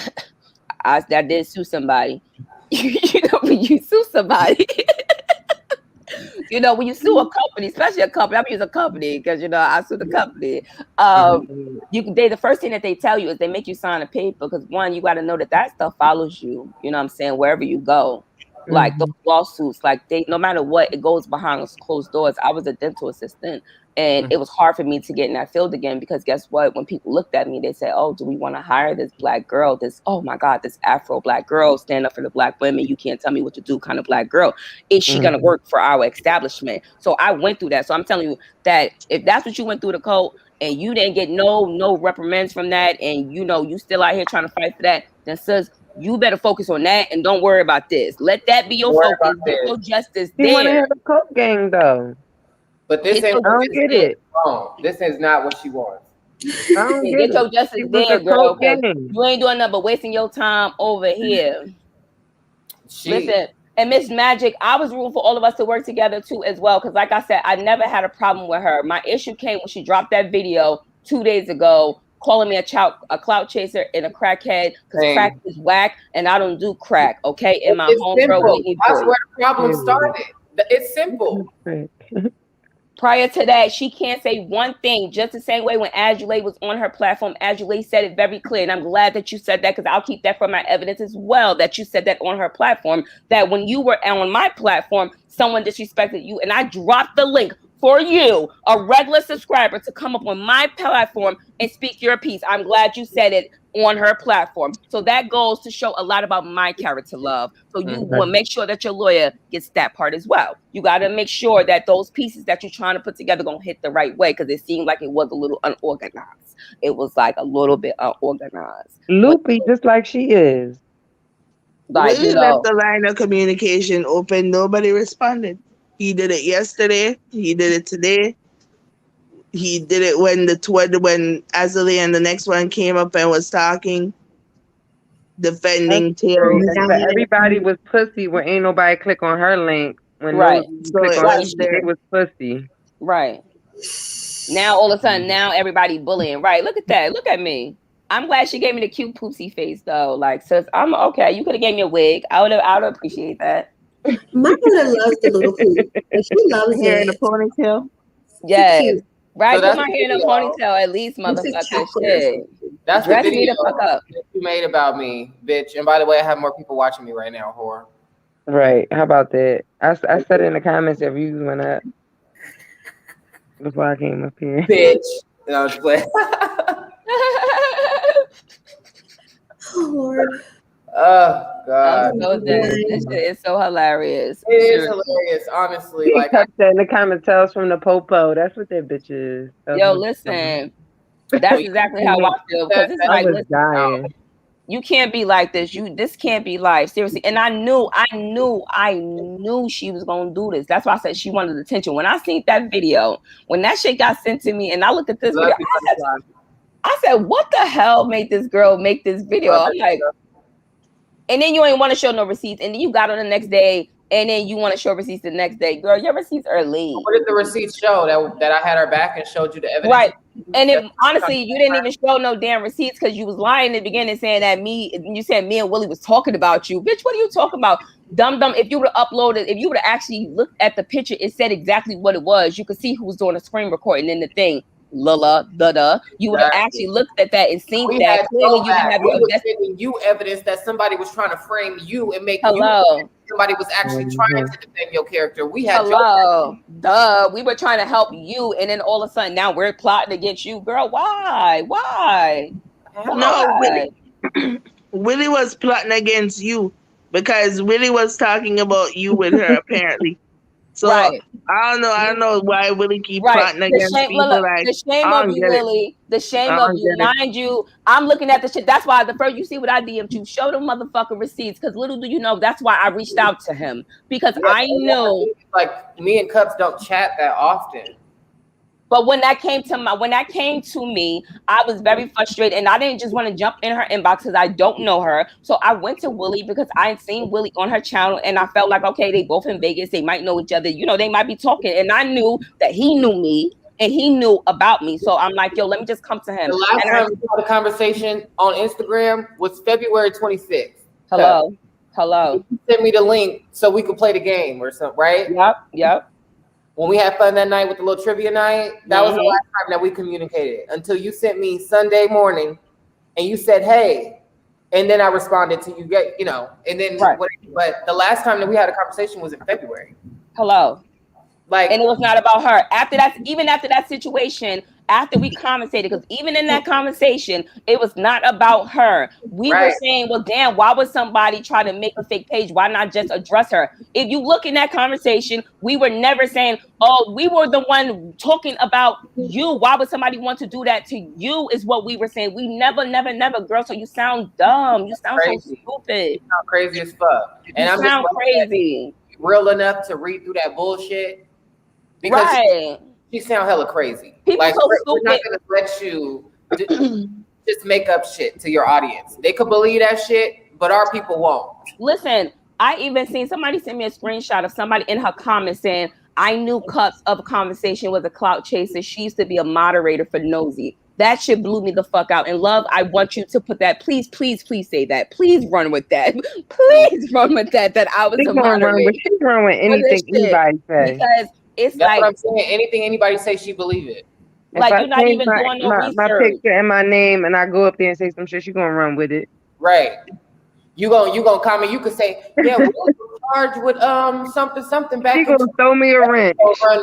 I did sue somebody. You know, when you sue somebody, you know, when you sue a company, especially a company, I'm using a company because, you know, I sue the company. The first thing that they tell you is they make you sign a paper because, one, you got to know that stuff follows you. You know what I'm saying? Wherever you go. Like those lawsuits, like no matter what, it goes behind closed doors. I was a dental assistant, and it was hard for me to get in that field again because guess what? When people looked at me, they said, "Oh, do we want to hire this black girl? Oh my God, this Afro black girl, stand up for the black women. You can't tell me what to do, kind of black girl. Is she gonna work for our establishment?" So I went through that. So I'm telling you that if that's what you went through the cult and you didn't get no reprimands from that, and you know you still out here trying to fight for that, then sis, you better focus on that and don't worry about this. Let that be your focus. Get your justice there. You want to have a cult gang though. But this ain't. I don't get it. Wrong. This is not what she wants. I don't get your justice there, girl. You ain't doing nothing but wasting your time over here. Listen, and Miss Magic, I was rooting for all of us to work together too as well. Because like I said, I never had a problem with her. My issue came when she dropped that video 2 days ago, calling me a clout chaser and a crackhead because crack is whack and I don't do crack, okay? In my homegirl, that's where the problem started. It's simple. Prior to that, she can't say one thing, just the same way when Azulay was on her platform. Azulay said it very clear, and I'm glad that you said that because I'll keep that for my evidence as well, that you said that on her platform, that when you were on my platform, someone disrespected you, and I dropped the link for you, a regular subscriber, to come up on my platform and speak your piece. I'm glad you said it on her platform. So that goes to show a lot about my character, love. So you will make sure that your lawyer gets that part as well. You got to make sure that those pieces that you're trying to put together going to hit the right way because it seemed like it was a little unorganized. It was like a little bit unorganized. Loopy, just like she is. Like, we left the line of communication open. Nobody responded. He did it yesterday. He did it today. he did it when when Azalea and the next one came up and was talking, defending Terry. But everybody was pussy when ain't nobody click on her link. When Right. Nosy So click it on her was shit, there. they was pussy. Right. Now all of a sudden, now everybody bullying. Right. Look at that. Look at me. I'm glad she gave me the cute poopsie face though. Like, sis, I'm okay. You could have gave me a wig. I would appreciate that. My daughter loves the little poop. Like, she loves Hair in a it. ponytail. Yes. Cute. Right. So Put that's my the hair in a video. ponytail at least, It's a motherfucker. chocolate. Shit. That's the Dress me video the fuck up. that you made about me, bitch. And by the way, I have more people watching me right now, whore. Right. How about that? I said in the comments that views went up before I came up here. Bitch. No, just play. Oh, Lord. Oh God. I'm so dead. This shit is so hilarious. It is Seriously. hilarious, honestly. He Like kept that in the comments. Tales from the popo. That's what that bitch is. Yo, listen. That's exactly how I feel because it's I like, was listen, dying. you can't be like this. This can't be life. Seriously. And I knew she was gonna do this. That's why I said she wanted attention. When I seen that video, when that shit got sent to me, and I looked at this video, I said, what the hell made this girl make this video? I'm like, and then you ain't want to show no receipts, and then you got on the next day, and then you want to show receipts the next day. Girl, your receipts are late. what did the receipts show? That I had her back and showed you the evidence? Right. And if honestly, you didn't even show no damn receipts because you was lying in the beginning saying that you said me and Willie was talking about you. Bitch, what are you talking about? Dumb. If you would have uploaded, if you would have actually looked at the picture, it said exactly what it was. You could see who was doing a screen recording in the thing. You would have actually looked at that and seen that clearly. You didn't have your giving you evidence that somebody was trying to frame you and make you. Somebody was actually trying to defend your character. We had we were trying to help you, and then all of a sudden now we're plotting against you, girl. Why? No, Willie was plotting against you because Willie was talking about you with her apparently. So I don't know why Willie keep plotting against people. The shame of you, Willie. The shame of you. Mind you, I'm looking at the shit. That's why the first you see what I DM'd you, show them motherfucking receipts. Because little do you know, that's why I reached out to him. Because I know, like, me and Cups don't chat that often. But when that came to me, I was very frustrated, and I didn't just want to jump in her inbox because I don't know her. So I went to Willie because I had seen Willie on her channel, and I felt like, okay, they both in Vegas, they might know each other, they might be talking, and I knew that he knew me and he knew about me. So I'm like, yo, let me just come to him. The last time we had a conversation on Instagram was February 26th. Hello. You sent me the link so we could play the game or something, right? Yep. When we had fun that night with the little trivia night, that was the last time that we communicated until you sent me Sunday morning and you said, hey, and then I responded to you, and then, but the last time that we had a conversation was in February. And it was not about her. Even after that situation, after we conversated, because even in that conversation, it was not about her. We were saying, well, damn, why would somebody try to make a fake page? Why not just address her? If you look in that conversation, we were never saying, oh, we were the one talking about you. Why would somebody want to do that to you is what we were saying. We never, girl. So you sound dumb. You sound so stupid. You sound crazy as fuck. And I'm just crazy. Real enough to read through that bullshit. Because she sound hella crazy. People so we're not gonna let you just make up shit to your audience. They could believe that shit, but our people won't. Listen, I even seen somebody send me a screenshot of somebody in her comments saying, I knew Cups of a Conversation was a clout chaser. She used to be a moderator for Nosy. That shit blew me the fuck out. And love, I want you to put that. Please say that. Please run with that. Please run with that. That I was a moderator. She's run with anything anybody says. Because it's that's what I'm saying. Anything anybody say, she believe it. Like you're not even doing no research. My picture and my name, and I go up there and say some shit. She gonna run with it. Right. You gonna comment. You could say, yeah, we were charged with something back. She gonna throw me a wrench.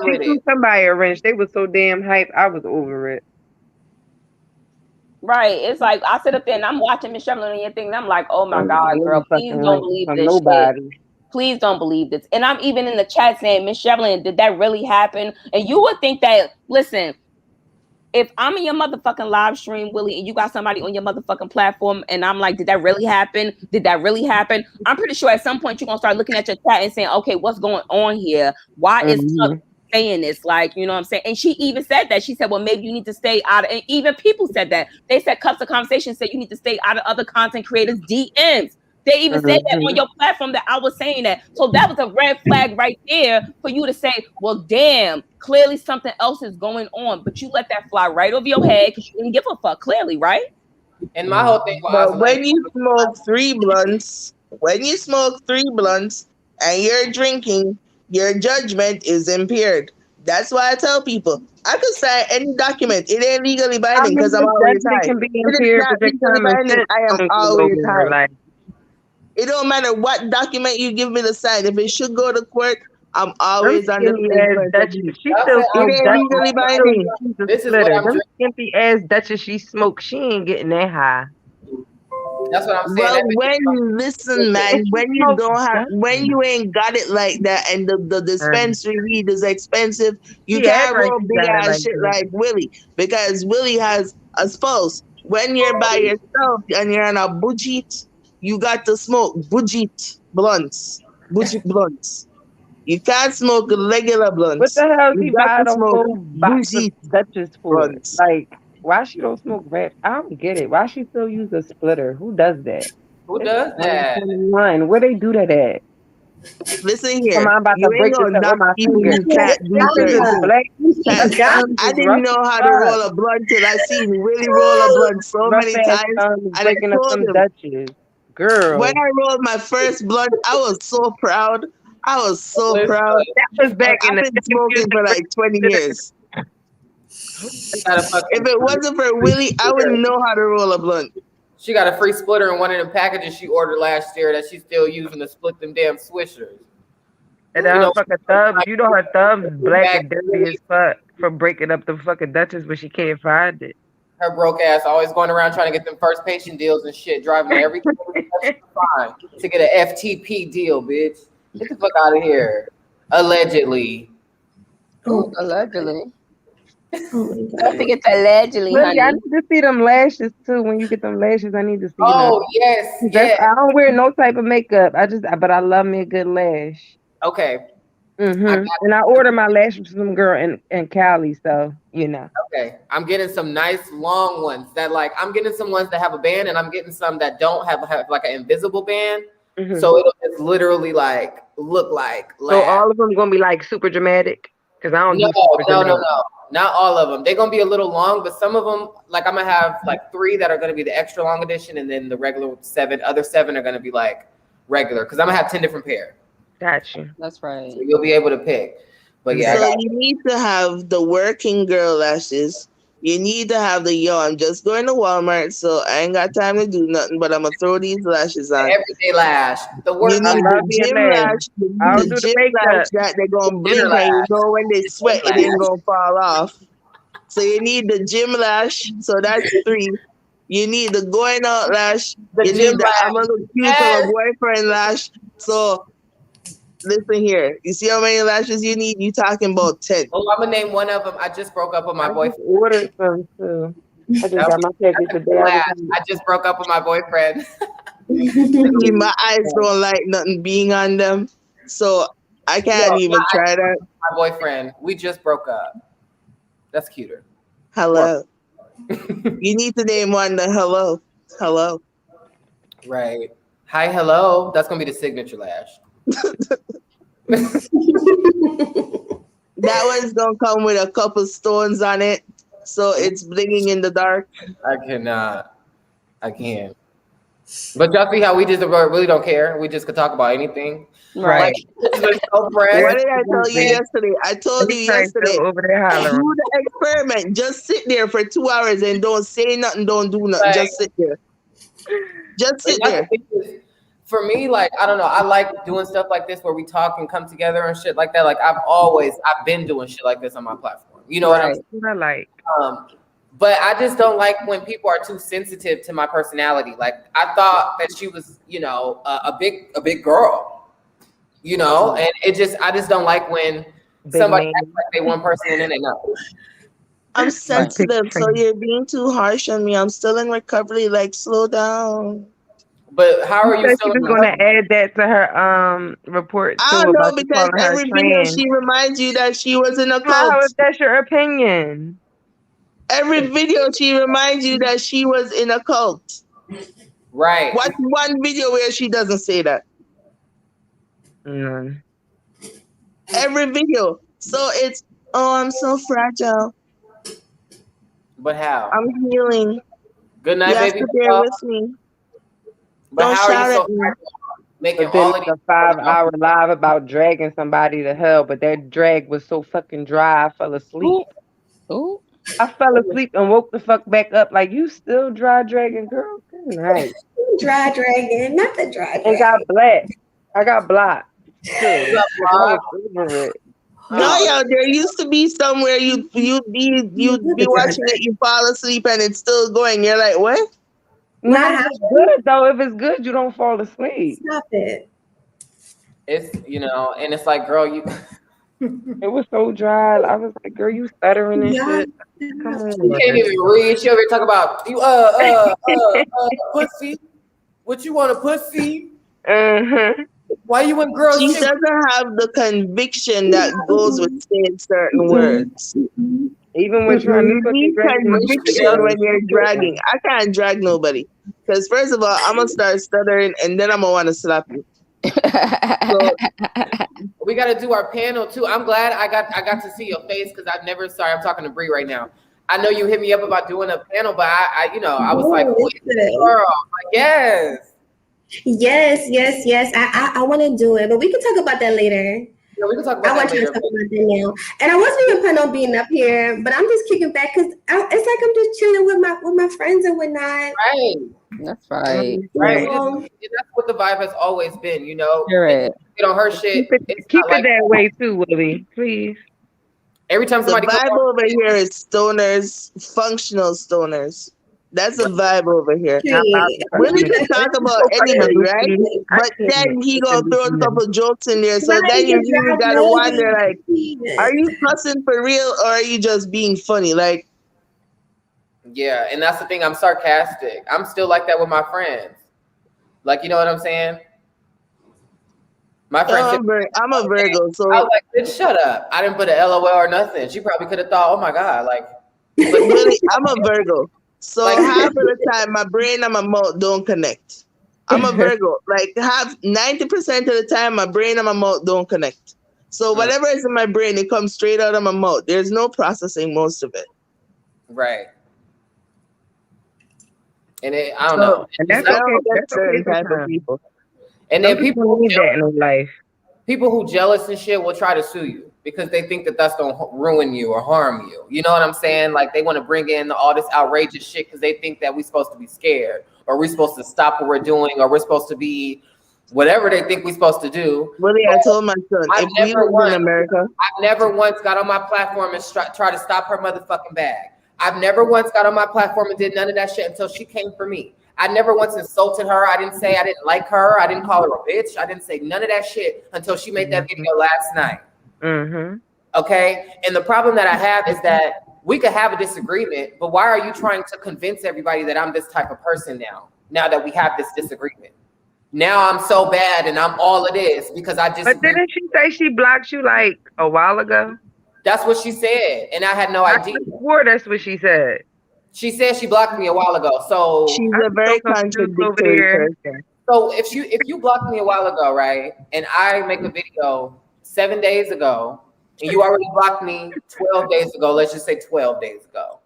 She threw somebody a wrench. They was so damn hype. I was over it. Right. It's like I sit up there and I'm watching Miss Shevlin and your thing, and I'm like, oh my God, girl, please don't believe this shit. Please don't believe this. And I'm even in the chat saying, Miss Shevlin, did that really happen? And you would think that, listen, if I'm in your motherfucking live stream, Willie, and you got somebody on your motherfucking platform, and I'm like, did that really happen? Did that really happen? I'm pretty sure at some point you're gonna start looking at your chat and saying, okay, what's going on here? Why is saying this, like, you know what I'm saying? And she even said that. She said, well, maybe you need to stay out of, and even people said that. They said Cups of Conversation said you need to stay out of other content creators' DMs. They even said that on your platform that I was saying that. So that was a red flag right there for you to say, well, damn, clearly something else is going on. But you let that fly right over your head because you didn't give a fuck, clearly, right? And my whole thing was, but when you smoke 3 blunts, and you're drinking, your judgment is impaired. That's why I tell people I could sign any document. It ain't legally binding because I'm always high. Can be It is impaired, not but legally binding. I am always high. Like, it don't matter what document you give me to sign. If it should go to court, I'm always under the influence. She still it ain't legally binding. This is what I'm drinking. Skimpy ass Dutchess she smoked. She ain't getting that high. That's what I'm saying. Well, when you listen, man, when you don't have, when you ain't got it like that, and the dispensary weed is expensive, you can't roll big ass shit like Willie, because Willie has a spouse. When you're by yourself and you're on a budget, you got to smoke budget blunts. You can't smoke regular blunts. What the hell you got to smoke budget Dutchess for? blunts. Like, why she don't smoke red? I don't get it. Why she still use a splitter? Who does that? Who does that? Where they do that at? Listen here. I'm about to break this up with my finger. I didn't know how to roll a blunt till I seen Willie roll a blunt so many times. And I told him, Dutchess. Girl. When I rolled my first blunt, I was so proud. That was back in I've been smoking for like 20 years. If it wasn't for Willie, I wouldn't know how to roll a blunt. She got a free splitter in one of them packages she ordered last year that she's still using to split them damn swishers. And her fucking thumbs, her thumbs black and dirty as fuck from breaking up the fucking Dutchess, but she can't find it. Her broke ass always going around trying to get them first patient deals and shit, driving to every fine to get an FTP deal, bitch. Get the fuck out of here. Allegedly. Oh, allegedly. Don't forget to allegedly, honey. I need to see them lashes too. When you get them lashes, I need to see them. Oh, yes. I don't wear no type of makeup. But I love me a good lash. Okay. And I order my lashes from some girl in Cali, so you know. Okay. I'm getting some nice long ones that I'm getting some ones that have a band, and I'm getting some that don't have like an invisible band. So it'll just literally look like. So all of them gonna be like super dramatic? Because I don't. No. Not all of them. They're gonna be a little long, but some of them, I'm gonna have 3 that are gonna be the extra long edition, and then the regular 7. Other 7 are gonna be regular, because I'm gonna have 10 different pair. Gotcha. That's right. So you'll be able to pick. But yeah, so you need to have the working girl lashes. You need to have I'm just going to Walmart, so I ain't got time to do nothing, but I'm gonna throw these lashes on. Everyday lash. The work. You need the gym lash. The gym lash that they're gonna blink, and you know when they sweat, it ain't gonna fall off. So you need the gym lash. So that's 3. You need the going out lash. You need the I'm gonna look cute for a boyfriend lash. So listen here. You see how many lashes you need? You talking about 10. Oh, I'm gonna name one of them. I just broke up with my boyfriend. Ordered some too. I just got my package today. I just broke up with my boyfriend. My eyes don't like nothing being on them, so I can't even try that. My boyfriend. We just broke up. That's cuter. Hello. You need to name one the hello. Right. Hi, hello. That's gonna be the signature lash. That one's gonna come with a couple stones on it, so it's blinging in the dark. I cannot. I can't. But y'all see how we just really don't care. We just could talk about anything. Right. What did I tell you yesterday? I told you yesterday. Over there hollering. Do the experiment. Just sit there for 2 hours and don't say nothing. Don't do nothing. Just sit there. Just sit there. For me, I don't know. I like doing stuff like this where we talk and come together and shit like that. I've been doing shit like this on my platform. You know what I'm saying? I like. But I just don't like when people are too sensitive to my personality. I thought that she was, a big girl, and I just don't like when somebody acts like they one person and then they know. I'm sensitive, so you're being too harsh on me. I'm still in recovery. Slow down. But how are you She still was in going love? to add that to her report I too don't know about you because calling her every video trans. she reminds you that she was in a How cult. if that's your opinion? Every video she reminds you that she was in a cult. Right. Watch one video where she doesn't say that. None. Every video. So it's, oh, I'm so fragile. But how? I'm healing. Good night, You have baby. to bear with me. But Don't how are shout you at so me. making But then all of it's these a 5-hour live about dragging somebody to hell, but that drag was so fucking dry, I fell asleep. Ooh. I fell asleep and woke the fuck back up like, you still dry dragging, girl? Good night. Dry dragon, not the dry dragon. And got black. I got blocked too. You got I was blocked? over it. No, yeah, there used to be somewhere you'd be watching it, you fall asleep and it's still going. You're like, what? Not if it's good though. If it's good, you don't fall asleep. Stop it. It's, you know, and it's like, girl, you It was so dry. I was like, girl, you stuttering and Yeah. shit. Come on. you can't even read. She over here talk about you pussy. What you want, a pussy? Uh-huh. Why you in girl She shit? doesn't have the conviction that goes with saying certain words. Even when trying to You fucking need drag conviction when you're dragging. I can't drag nobody. Because first of all, I'm going to start stuttering and then I'm going to want to slap you. So, We got to do our panel too. I'm glad I got to see your face because I've never. Sorry, I'm talking to Bree right now. I know you hit me up about doing a panel, but I you know, I was like, who is this girl? Like, yes. Yes. I want to do it, but we can talk about that later. Yeah, we can talk I about want that you to later. talk about that now. And I wasn't even planning on being up here, but I'm just kicking back because it's like I'm just chilling with my friends and whatnot. Right. That's right. Right. So, That's what the vibe has always been, you know. Hear it. Get on her shit. Keep it that way too, Willie. Please. Every time the somebody vibe over here is stoners, functional stoners. That's the vibe over here. Willie can talk about anything, right? But then he gonna throw a couple jokes in there. So then you really gotta wonder, like, are you cussing for real or are you just being funny? Like, yeah, and that's the thing. I'm sarcastic. I'm still like that with my friends. Like, you know what I'm saying? My friend I'm a Virgo, so I was like, bitch, shut up. I didn't put a LOL or nothing. She probably could have thought, oh my God, like, Willie, I'm a Virgo. So Like- half of the time my brain and my mouth don't connect. I'm a Virgo. Like 90% of the time my brain and my mouth don't connect. So whatever is in my brain, it comes straight out of my mouth. There's no processing most of it. right. And I don't know. And that's I don't okay. get That's certain okay type of sometimes. people. And then Some people need that in their life. people who jealous and shit will try to sue you because they think that that's gonna ruin you or harm you. You know what I'm saying? Like they want to bring in all this outrageous shit because they think that we're supposed to be scared or we're supposed to stop what we're doing or we're supposed to be whatever they think we're supposed to do. Willie, I told my son, if we live in America, I've never once got on my platform and try to stop her motherfucking bag. I've never once got on my platform and did none of that shit until she came for me. I never once insulted her. I didn't say I didn't like her. I didn't call her a bitch. I didn't say none of that shit until she made that video last night. Mm-hmm. Okay? And the problem that I have is that we could have a disagreement, but why are you trying to convince everybody that I'm this type of person now that we have this disagreement? Now I'm so bad and I'm all it is because I disagree. But didn't she say she blocked you like a while ago? That's what she said, and I had no idea. I swore that's what she said. She said she blocked me a while ago. So she's a very contradictory person. So if you blocked me a while ago, right, and I make a video 7 days ago, and you already blocked me 12 days ago, let's just say 12 days ago.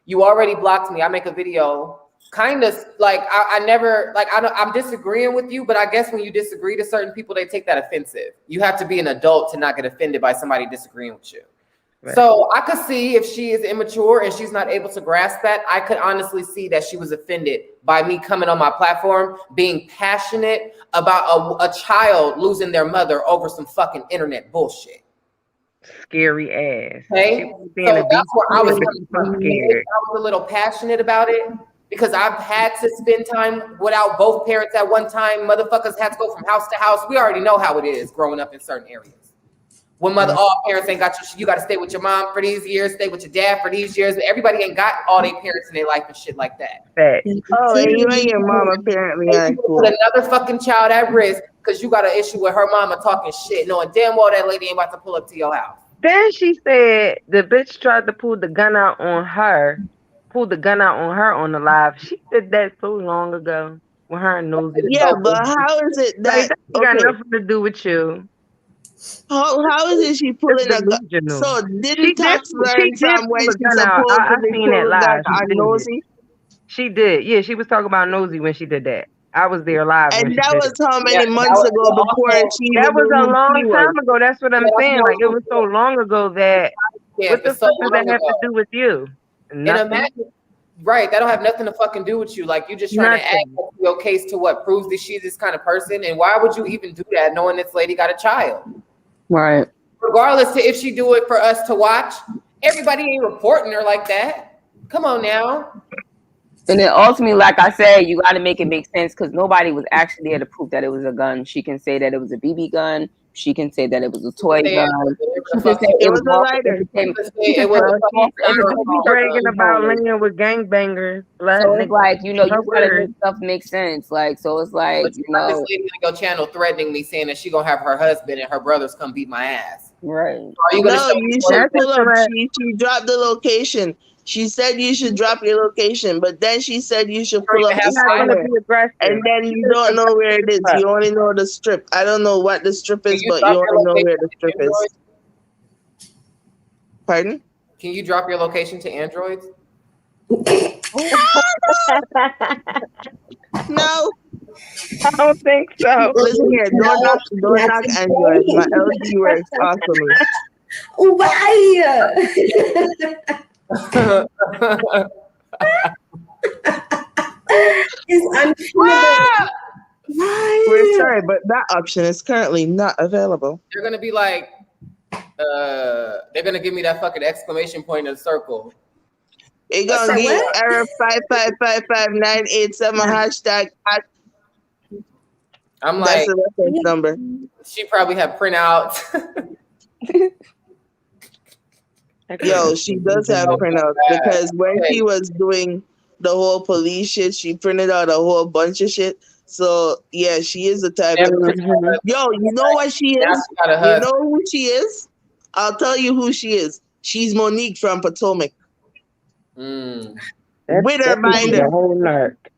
You already blocked me. I make a video kind of like I never like I'm disagreeing with you, but I guess when you disagree to certain people, they take that offensive. You have to be an adult to not get offended by somebody disagreeing with you. Right. So I could see if she is immature and she's not able to grasp that, I could honestly see that she was offended by me coming on my platform, being passionate about a child losing their mother over some fucking internet bullshit. Scary ass. Okay, so that's where I was scared. I was a little passionate about it because I've had to spend time without both parents at one time. Motherfuckers had to go from house to house. We already know how it is growing up in certain areas. When all parents ain't got you got to stay with your mom for these years, stay with your dad for these years. Everybody ain't got all their parents in their life and shit like that. Oh, and you and your mom apparently are cool. Put another fucking child at risk because you got an issue with her mama talking shit, knowing damn well that lady ain't about to pull up to your house. Then she said the bitch tried to pull the gun out on her on the live. She did that so long ago with her and Nosy. Yeah, but how is it that got nothing to do with you? How is it she pulling a gun? So didn't Tox learn from when she supposedly pulled a gun on Nosy? She did. Yeah, she was talking about Nosy when she did that. I was there live. And that was how many months ago before she that was a long time ago. That's what I'm saying. Like, it was so long ago that what the fuck does that have to do with you? Imagine, right, that don't have nothing to fucking do with you. Like, you just trying to add your case to what proves that she's this kind of person. And why would you even do that knowing this lady got a child? Right. Regardless to if she do it for us to watch, everybody ain't reporting her like that. Come on now. And then ultimately, like I said, you got to make it make sense because nobody was actually there to prove that it was a gun. She can say that it was a BB gun. She can say that it was a toy gun. She can say it was a lighter. It was bragging about laying with gangbangers. So it's like, you know, you gotta make stuff make sense. Like, so it's like, you know, this lady gonna go channel threatening me, saying that she gonna have her husband and her brothers come beat my ass. Right. Are you gonna you should pull up. She dropped the location. She said you should drop your location, but then she said you should pull up the somewhere. And then you don't know where it is. You only know the strip. I don't know what the strip is, but you only know where the strip is. Pardon? Can you drop your location to androids? No. I don't think so. Listen here, don't knock Android. My LG works awesomely. Why? It's unfair. We're sorry, but that option is currently not available. You're gonna be like, they're gonna give me that fucking exclamation point in a circle. It gonna be error 5555987 hashtag. I'm like, that's the reference number. She probably have printouts. Yo, she does have printouts because when she was doing the whole police shit, she printed out a whole bunch of shit. So yeah, she is the type of yo, you know what she is? You know who she is? I'll tell you who she is. She's Monique from Potomac. With her binder.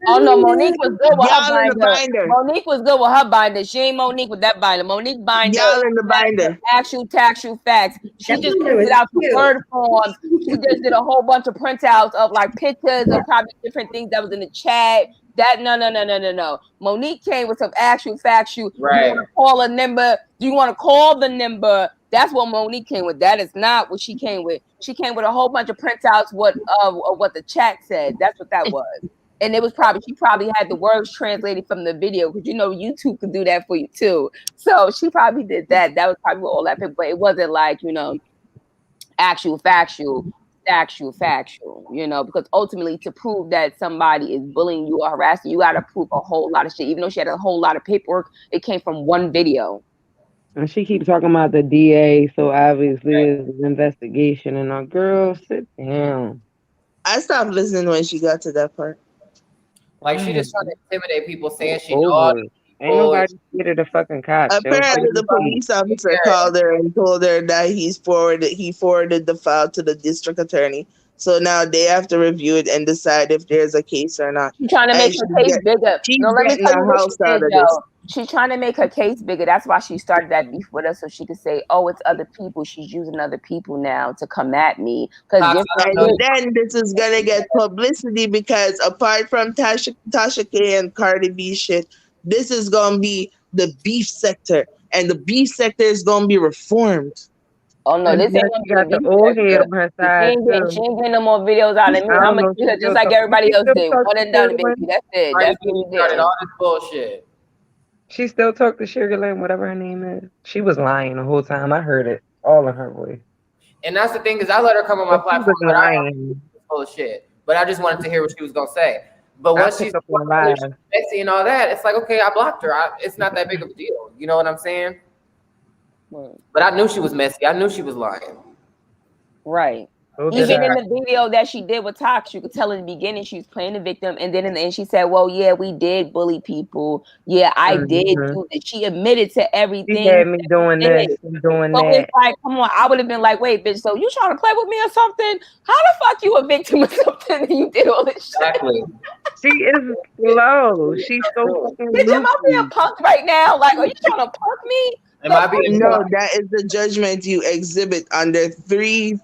Oh no, Monique was good with her binder. Monique was good with her binder. She ain't Monique with that binder. Monique binder. Y'all in the binder. Actual tactual facts. She just put it out to word form. She just did a whole bunch of printouts of like pictures of probably different things that was in the chat. That no. Monique came with some actual factual. Right. You want to call a number? Do you want to call the number? That's what Monique came with. That is not what she came with. She came with a whole bunch of printouts of what the chat said. That's what that was. And it was she probably had the words translated from the video because you know YouTube could do that for you too. So she probably did that. That was probably all that, but it wasn't like, you know, actual factual, you know, because ultimately to prove that somebody is bullying you or harassing you, got to prove a whole lot of shit. Even though she had a whole lot of paperwork, it came from one video. And she keeps talking about the DA, so obviously it's an investigation. And our girl, sit down. I stopped listening when she got to that part. Like she just trying to intimidate people, saying she knows. Ain't nobody scared of the fucking cops. Apparently, the police officer called her and told her that he forwarded the file to the district attorney. So now they have to review it and decide if there's a case or not. She's trying to make her case bigger. No, let me tell you what she did, though. She's trying to make her case bigger. That's why she started that beef with us, so she could say, "Oh, it's other people." She's using other people now to come at me. And then this is gonna get publicity because apart from Tasha K and Cardi B shit, this is gonna be the beef sector, and the beef sector is gonna be reformed. Oh no, this ain't got the old head on her side. She ain't getting no more videos out of me. I'm gonna do her just like everybody else did. One and done, baby. That's it. That's what we did. All this bullshit. She still talked to Sugar Lynn, whatever her name is. She was lying the whole time. I heard it all in her voice. And that's the thing is, I let her come on my platform, but I was full of shit. But I just wanted to hear what she was gonna say. But once she's messy and all that, it's like, okay, I blocked her. It's not that big of a deal. You know what I'm saying? But I knew she was messy. I knew she was lying. Right. Even in the video that she did with Tox, you could tell in the beginning she was playing the victim, and then in the end she said, "Well, yeah, we did bully people. Yeah, I did do this." She admitted to everything. She had me doing this and doing that. It's like, come on, I would have been like, "Wait, bitch, so you trying to play with me or something? How the fuck you a victim of something and you did all this shit?" Exactly. She is slow. She's so fucking bitch, am I being punked right now? Like, are you trying to punk me? No, that is the judgment you exhibit under three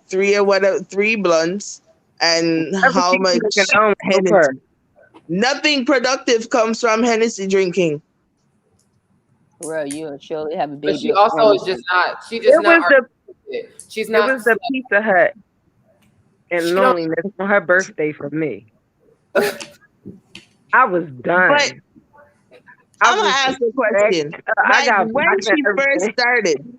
blunts and how much Hennessy. Nothing productive comes from Hennessy drinking. Bro, you surely have a baby. But she also is just not. She just not. She's not. It was the Pizza Hut and loneliness on her birthday for me. I was done. But I'm gonna ask a question. When she first started,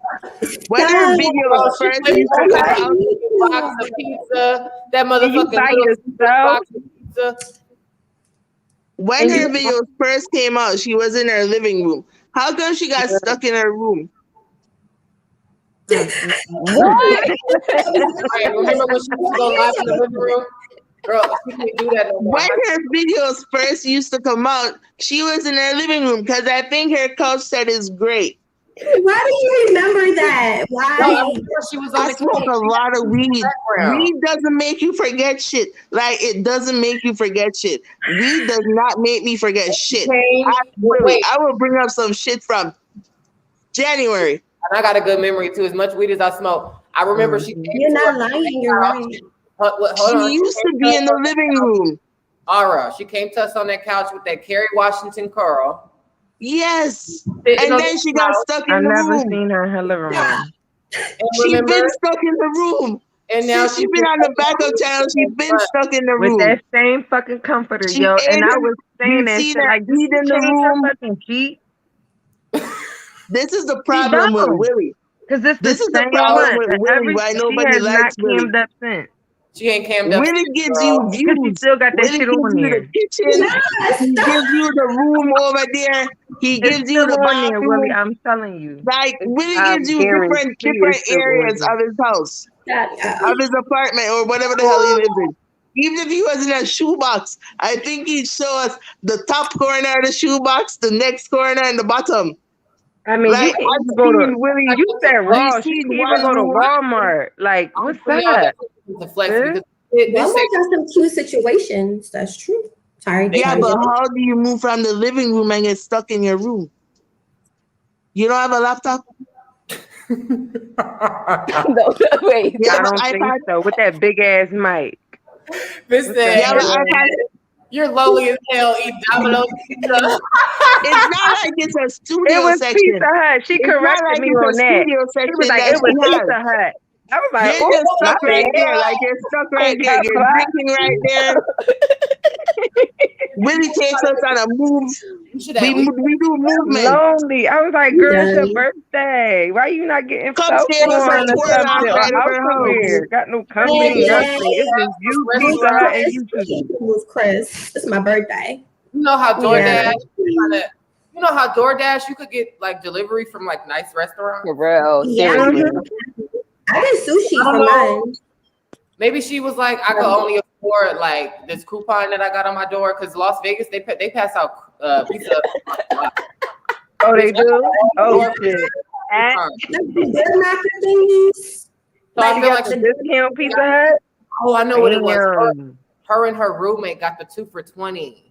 when her video first used to come out, box of pizza, that motherfucking box of pizza. When her videos first came out, she was in her living room. How come she got stuck in her room? What? Remember when she was going live in the living room? Girl, she can't do that no more. When her videos first used to come out, she was in her living room because I think her couch set is great. Why do you remember that? Why? No, she was on I smoke a lot of weed. Weed doesn't make you forget shit. Like, it doesn't make you forget shit. Weed does not make me forget shit. I will bring up some shit from January. And I got a good memory too. As much weed as I smoke, I remember she. You're not lying. You're right. She used to be in the living room. Aura, she came to us on that couch with that Kerry Washington curl. Yes, and then she got stuck in the room. I never seen her in her living room. She's been stuck in the room. And now she's been on the backup channel. She's been stuck in the room. With that same fucking comforter, yo. And I was saying that shit like, you in the room. Fucking cheat. This is the problem with Willie. Because this is the problem with Willie. Why nobody likes Willie. Cammed up since. She ain't cammed up. Willie gives you views. She still got that shit on there. The kitchen. He gives you the room over there. He gives you the bathroom. Willie, I'm telling you. Like, Willie gives you different areas of his house, of his apartment, or whatever the hell he lives in. Even if he was in a shoebox, I think he'd show us the top corner of the shoebox, the next corner, and the bottom. I mean, like, you go to Willie. You said raw. You can even go to Walmart. Like, what's that? The flex Walmart got some cute situations. That's true. Sorry. Yeah, but how do you move from the living room and get stuck in your room? You don't have a laptop? No, wait. I don't think so. With that big ass mic. You're lowly as hell. Eat Domino's pizza. It's not like it's a studio section. It was Pizza Hut. She corrected me on that. She was like, it was Pizza Hut. I was like, you're just stuck right there. Like, you're stuck right there. You're drinking right there. Willie takes us on a move. We do movement. Lonely. I was like, girl, it's your birthday. Why you not getting Come stay with us career? Got no company, nothing. It's just you, Pizza Hut, and you two. With Chris. It's my birthday. You know how DoorDash, you know how DoorDash, you could get like delivery from like nice restaurants? For real. Yeah. I get sushi for mine. Maybe she was like, I could only afford like this coupon that I got on my door because Las Vegas they pass out pizza. Oh, they do? Oh shit! They're not the things. So I feel like the discount Pizza Hut. Oh, I know what it was. Her and her roommate got the 2 for $20.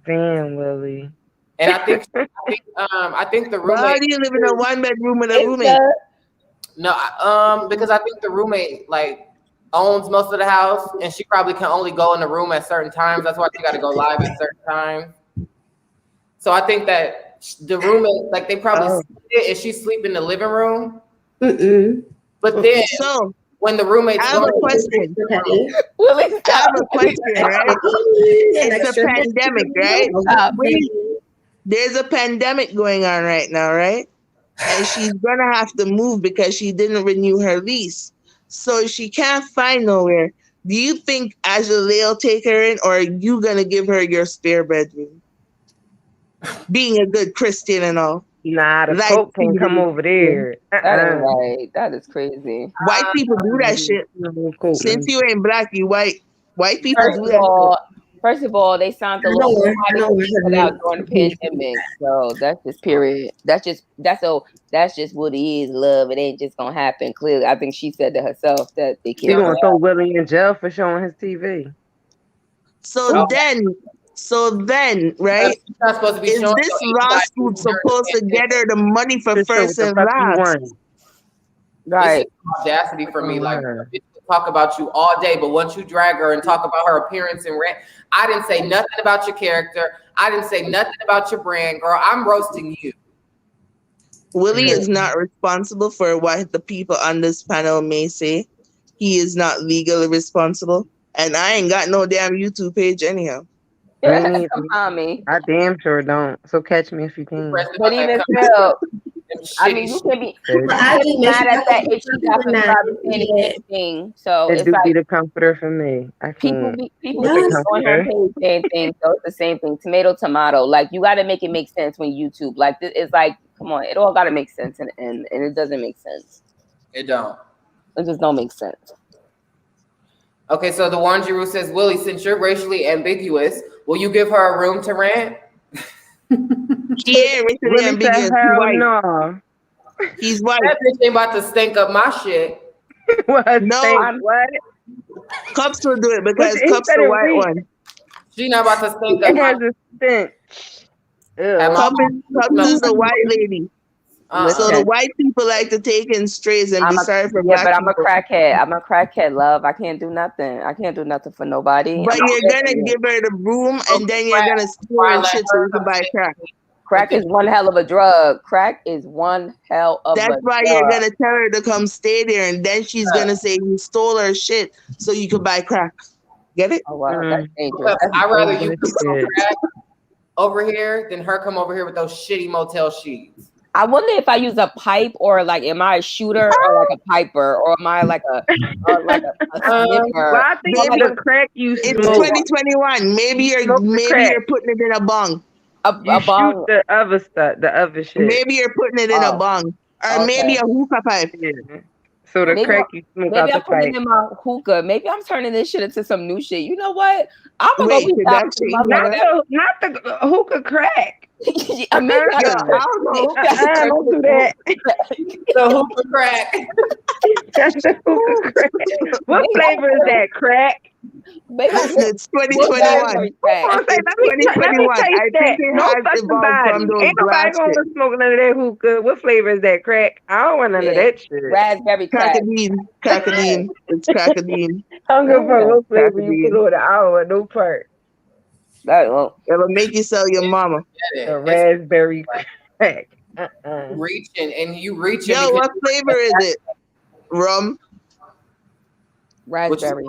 Damn, Willie. And I think the roommate. Why do you live in a 1-bedroom with a roommate? No, because I think the roommate like owns most of the house, and she probably can only go in the room at certain times. That's why she got to go live at certain times. So I think that the roommate, like, they probably sit and she sleep in the living room. But then, when the roommate's I have a question. Right? It's a pandemic, right? There's a pandemic going on right now, right? And she's gonna have to move because she didn't renew her lease. So she can't find nowhere. Do you think Angela will take her in, or are you gonna give her your spare bedroom? Being a good Christian and all. Nah, the Like, Pope can come over there. That ain't right. That is crazy. White people do that shit. Since you ain't black, you white. White people First do of that all, First of all, they sound a little I know put out during the pandemic. So that's just period. That's just what it is, love. It ain't just gonna happen. Clearly, I think she said to herself that they can't. She gonna throw Willie in jail for showing his TV. So then, right? Not supposed to be is showing this your lawsuit supposed to get her the money for first and last? Right. This is audacity for me. Like, bitch will talk about you all day, but once you drag her and talk about her appearance and rant, I didn't say nothing about your character. I didn't say nothing about your brand, girl. I'm roasting you. Willie is not responsible for what the people on this panel may say. He is not legally responsible. And I ain't got no damn YouTube page anyhow. I damn sure don't. So catch me if you can. But even still, I mean, you can be mad at that if she got subscribers saying the same thing. So it it's do like be the comforter for me. I can't. people on her page saying things. So it's the same thing. Tomato. Like you got to make it make sense when YouTube. Like it's like, come on, it all got to make sense, and it doesn't make sense. It don't. It just don't make sense. Okay, so the one Giroux says, Willie, since you're racially ambiguous, will you give her a room to rant? He ain't racially ambiguous. He's white. No. He's white. That bitch ain't about to stink up my shit. No. What? Cups will do it because Cups the white one. She not about to stink up it has a stench. Cups is the white lady. So the white people like to take in strays and be sorry for black but I'm people. a crackhead. I'm a crackhead, love. I can't do nothing. I can't do nothing for nobody. But you're gonna give her the broom and then you're gonna steal her shit so you can buy crack. Crack is one hell of a drug. Crack is one hell of a drug. That's why you're gonna tell her to come stay there, and then she's gonna say you stole her shit so you could buy crack. Get it? Oh wow, that's dangerous. I'd rather you come crack over here than her come over here with those shitty motel sheets. I wonder if I use a pipe or like, am I a shooter or like a piper or am I like a sniffer? I think the crack you smoke. It's 2021. Maybe you're putting it in a bong. A bong. Shoot the other stuff, the other shit. Maybe you're putting it in a bong, or maybe a hookah pipe. Yeah. So the crack you smoke out the pipe. Maybe I'm putting it in my hookah. Maybe I'm turning this shit into some new shit. You know what? I'm gonna go be not the hookah crack. I mean, I don't do that. The hookah crack. That's the hookah crack. What flavor is that crack? It's 2021. 2021. I think it has evolved from those ain't nobody gonna smoke none of that hookah. What flavor is that crack? I don't want none of that shit. Raspberry crack. Crackadine. It's crackadine. I don't give a fuck what flavor you put on the hour, no part. It'll make you sell your mama. The raspberry crack. Reaching and you reaching. Yo, what flavor is it? Rum. Raspberry.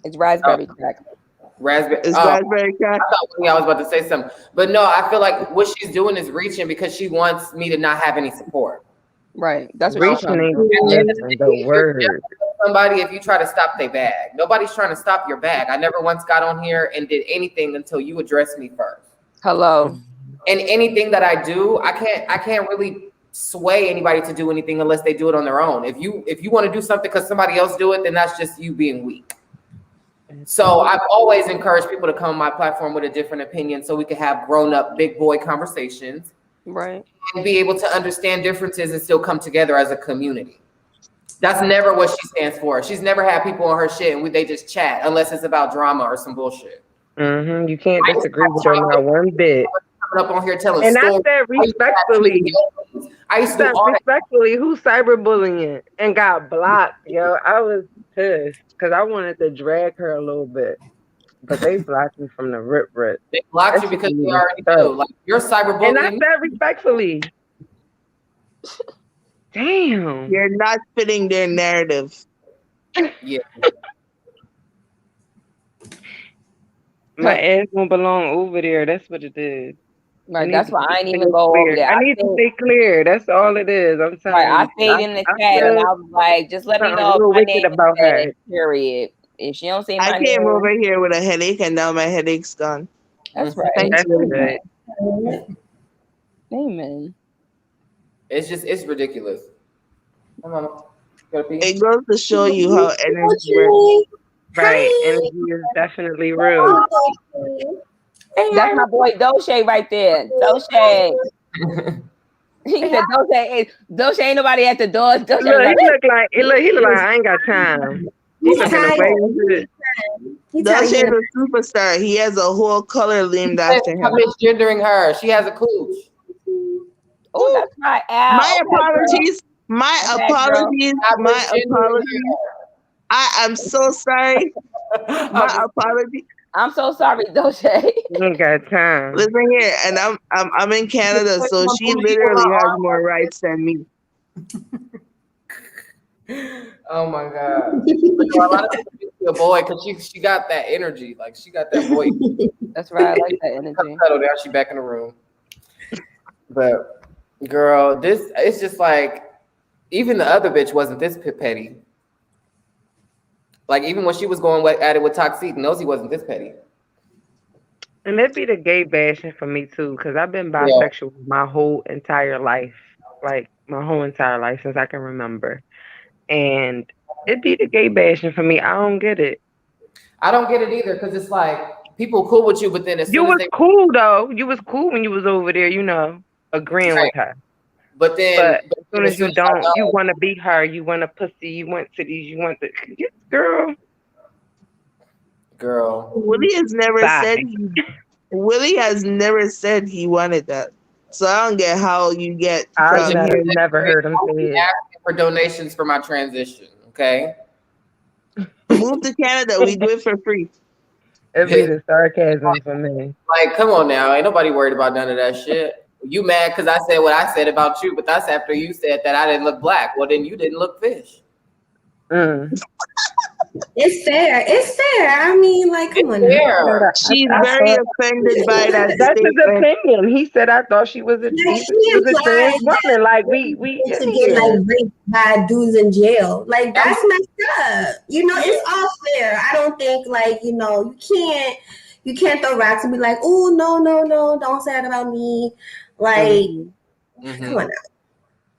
It's raspberry crack. Raspberry. It's raspberry crack. I was about to say something, but no, I feel like what she's doing is reaching because she wants me to not have any support. Right. That's what reaching. The word. Somebody, if you try to stop their bag, nobody's trying to stop your bag. I never once got on here and did anything until you addressed me first. Hello. And anything that I do, I can't really sway anybody to do anything unless they do it on their own. If you want to do something because somebody else do it, then that's just you being weak. So I've always encouraged people to come on my platform with a different opinion so we can have grown up big boy conversations. Right. And be able to understand differences and still come together as a community. That's never what she stands for. She's never had people on her shit and they just chat unless it's about drama or some bullshit. Mm-hmm. You can't disagree with her not one bit. Coming up on here telling and stories. I said respectfully. I used to respectfully who's cyberbullying and got blocked. Yo, I was pissed because I wanted to drag her a little bit, but they blocked me from the rip. They blocked you because they already know. Like you're cyberbullying. And I said respectfully. Damn. You're not fitting their narrative. Yeah. My ass won't belong over there. That's what it is. Right, that's why I ain't even go over there. I need to stay clear. That's all it is. I'm telling you. I stayed in the chat and I was like, just let me know if my name about her. Period. If she don't say my name. I came over here with a headache and now my headache's gone. That's right. Thanks. That's good. Amen. It's ridiculous. Come on. It goes to show you how energy works. Right. Energy is definitely real. That's my boy Doche right there. Doche. He said Doche ain't nobody at the door. Doche he look like I ain't got time. He's looking away into it. Doche is a superstar. He has a whole color named after him. I'm misgendering her. She has a cooch. Oh, that's my Al. My apologies. My apologies. I am so sorry. My apologies. I'm so sorry, Doche. You ain't got time. Listen here, and I'm in Canada, so she literally has more rights than me. Oh my God. A lot of people think she's a boy because she got that energy. Like she got that voice. That's right. I like that energy. Settle down, she back in the room. But girl, it's just like even the other bitch wasn't this petty. Like even when she was going at it with Toxic, Nosy wasn't this petty. And it'd be the gay bashing for me too, because I've been bisexual my whole entire life. Like my whole entire life since I can remember. And it'd be the gay bashing for me. I don't get it. I don't get it either, because it's like people cool with you, but then as you was cool though. You was cool when you was over there, agreeing with her. But then as soon as you don't, you want to be her. You want a pussy. You want titties. You want the girl. Willie has never said. Willie has never said he wanted that. So I don't get how you get. I've never heard him say it. Asking for donations for my transition. Okay. Move to Canada. We do it for free. It'd be the sarcasm for me. Like, come on now. Ain't nobody worried about none of that shit. You mad because I said what I said about you, but that's after you said that I didn't look black. Well, then you didn't look fish. It's fair. It's fair. I mean, like, come on. She's very offended by that. That's his opinion. He said, "I thought she was a trans woman." Like we to get like raped by dudes in jail. Like that's messed up. It's all fair. I don't think you can't throw rocks and be like, "Oh no, don't say that about me." Like, come on now.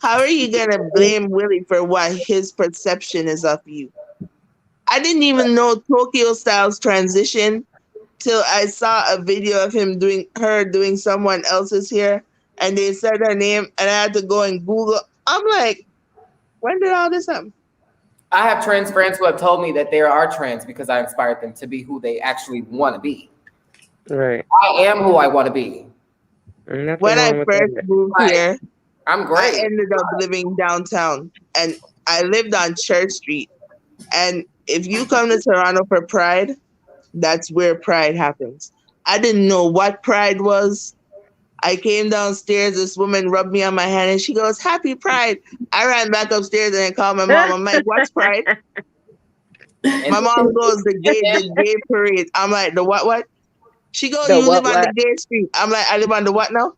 How are you gonna blame Willie for what his perception is of you? I didn't even know Tokyo Styles transition till I saw a video of him doing someone else's hair, and they said her name, and I had to go and Google. I'm like, when did all this happen? I have trans friends who have told me that they are trans because I inspired them to be who they actually want to be. Right. I am who I want to be. When I first moved here, I'm great. I ended up living downtown, and I lived on Church Street. And if you come to Toronto for Pride, that's where Pride happens. I didn't know what Pride was. I came downstairs, this woman rubbed me on my hand and she goes, "Happy Pride." I ran back upstairs and I called my mom. I'm like, "What's Pride?" My mom goes, the gay parade. I'm like, "The what? She goes, "You live on the gay street." I'm like, "I live on the what now?"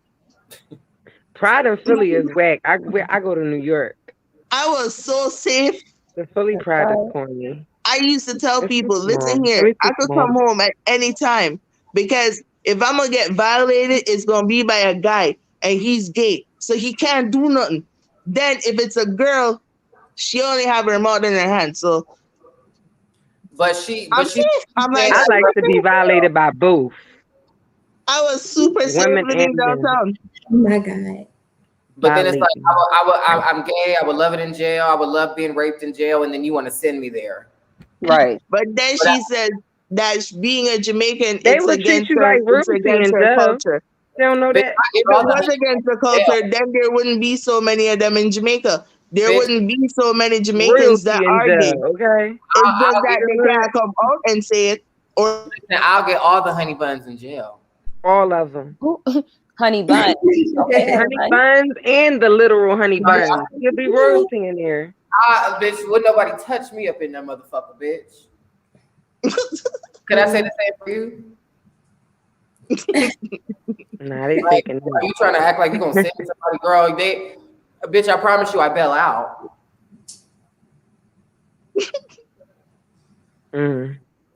Pride in Philly is whack. I go to New York. I was so safe. The Philly Pride is corny. I used to tell people, listen here, I could come home at any time because if I'm going to get violated, it's going to be by a guy and he's gay. So he can't do nothing. Then if it's a girl, she only have her mouth in her hand. So, I like to be violated by both. I was super safe living downtown. Oh my God. But then it's like, I'm gay. I would love it in jail. I would love being raped in jail. And then you want to send me there. Right. But then she said that being a Jamaican, they would treat you like royalty in jail. Culture. They don't know that. If it was against the culture, then there wouldn't be so many of them in Jamaica. There wouldn't be so many Jamaicans that are gay. Okay. It's just that they can't come out and say it. Or I'll get all the honey buns in jail. All of them. Honey buns. Okay. Honey buns and the literal honey buns. You'll be royalty in there. Bitch, would nobody touch me up in that motherfucker, bitch? Can I say the same for you? Nah, they thinking. Are you trying to act like you gonna send somebody, girl? Bitch, I promise you, I bail out.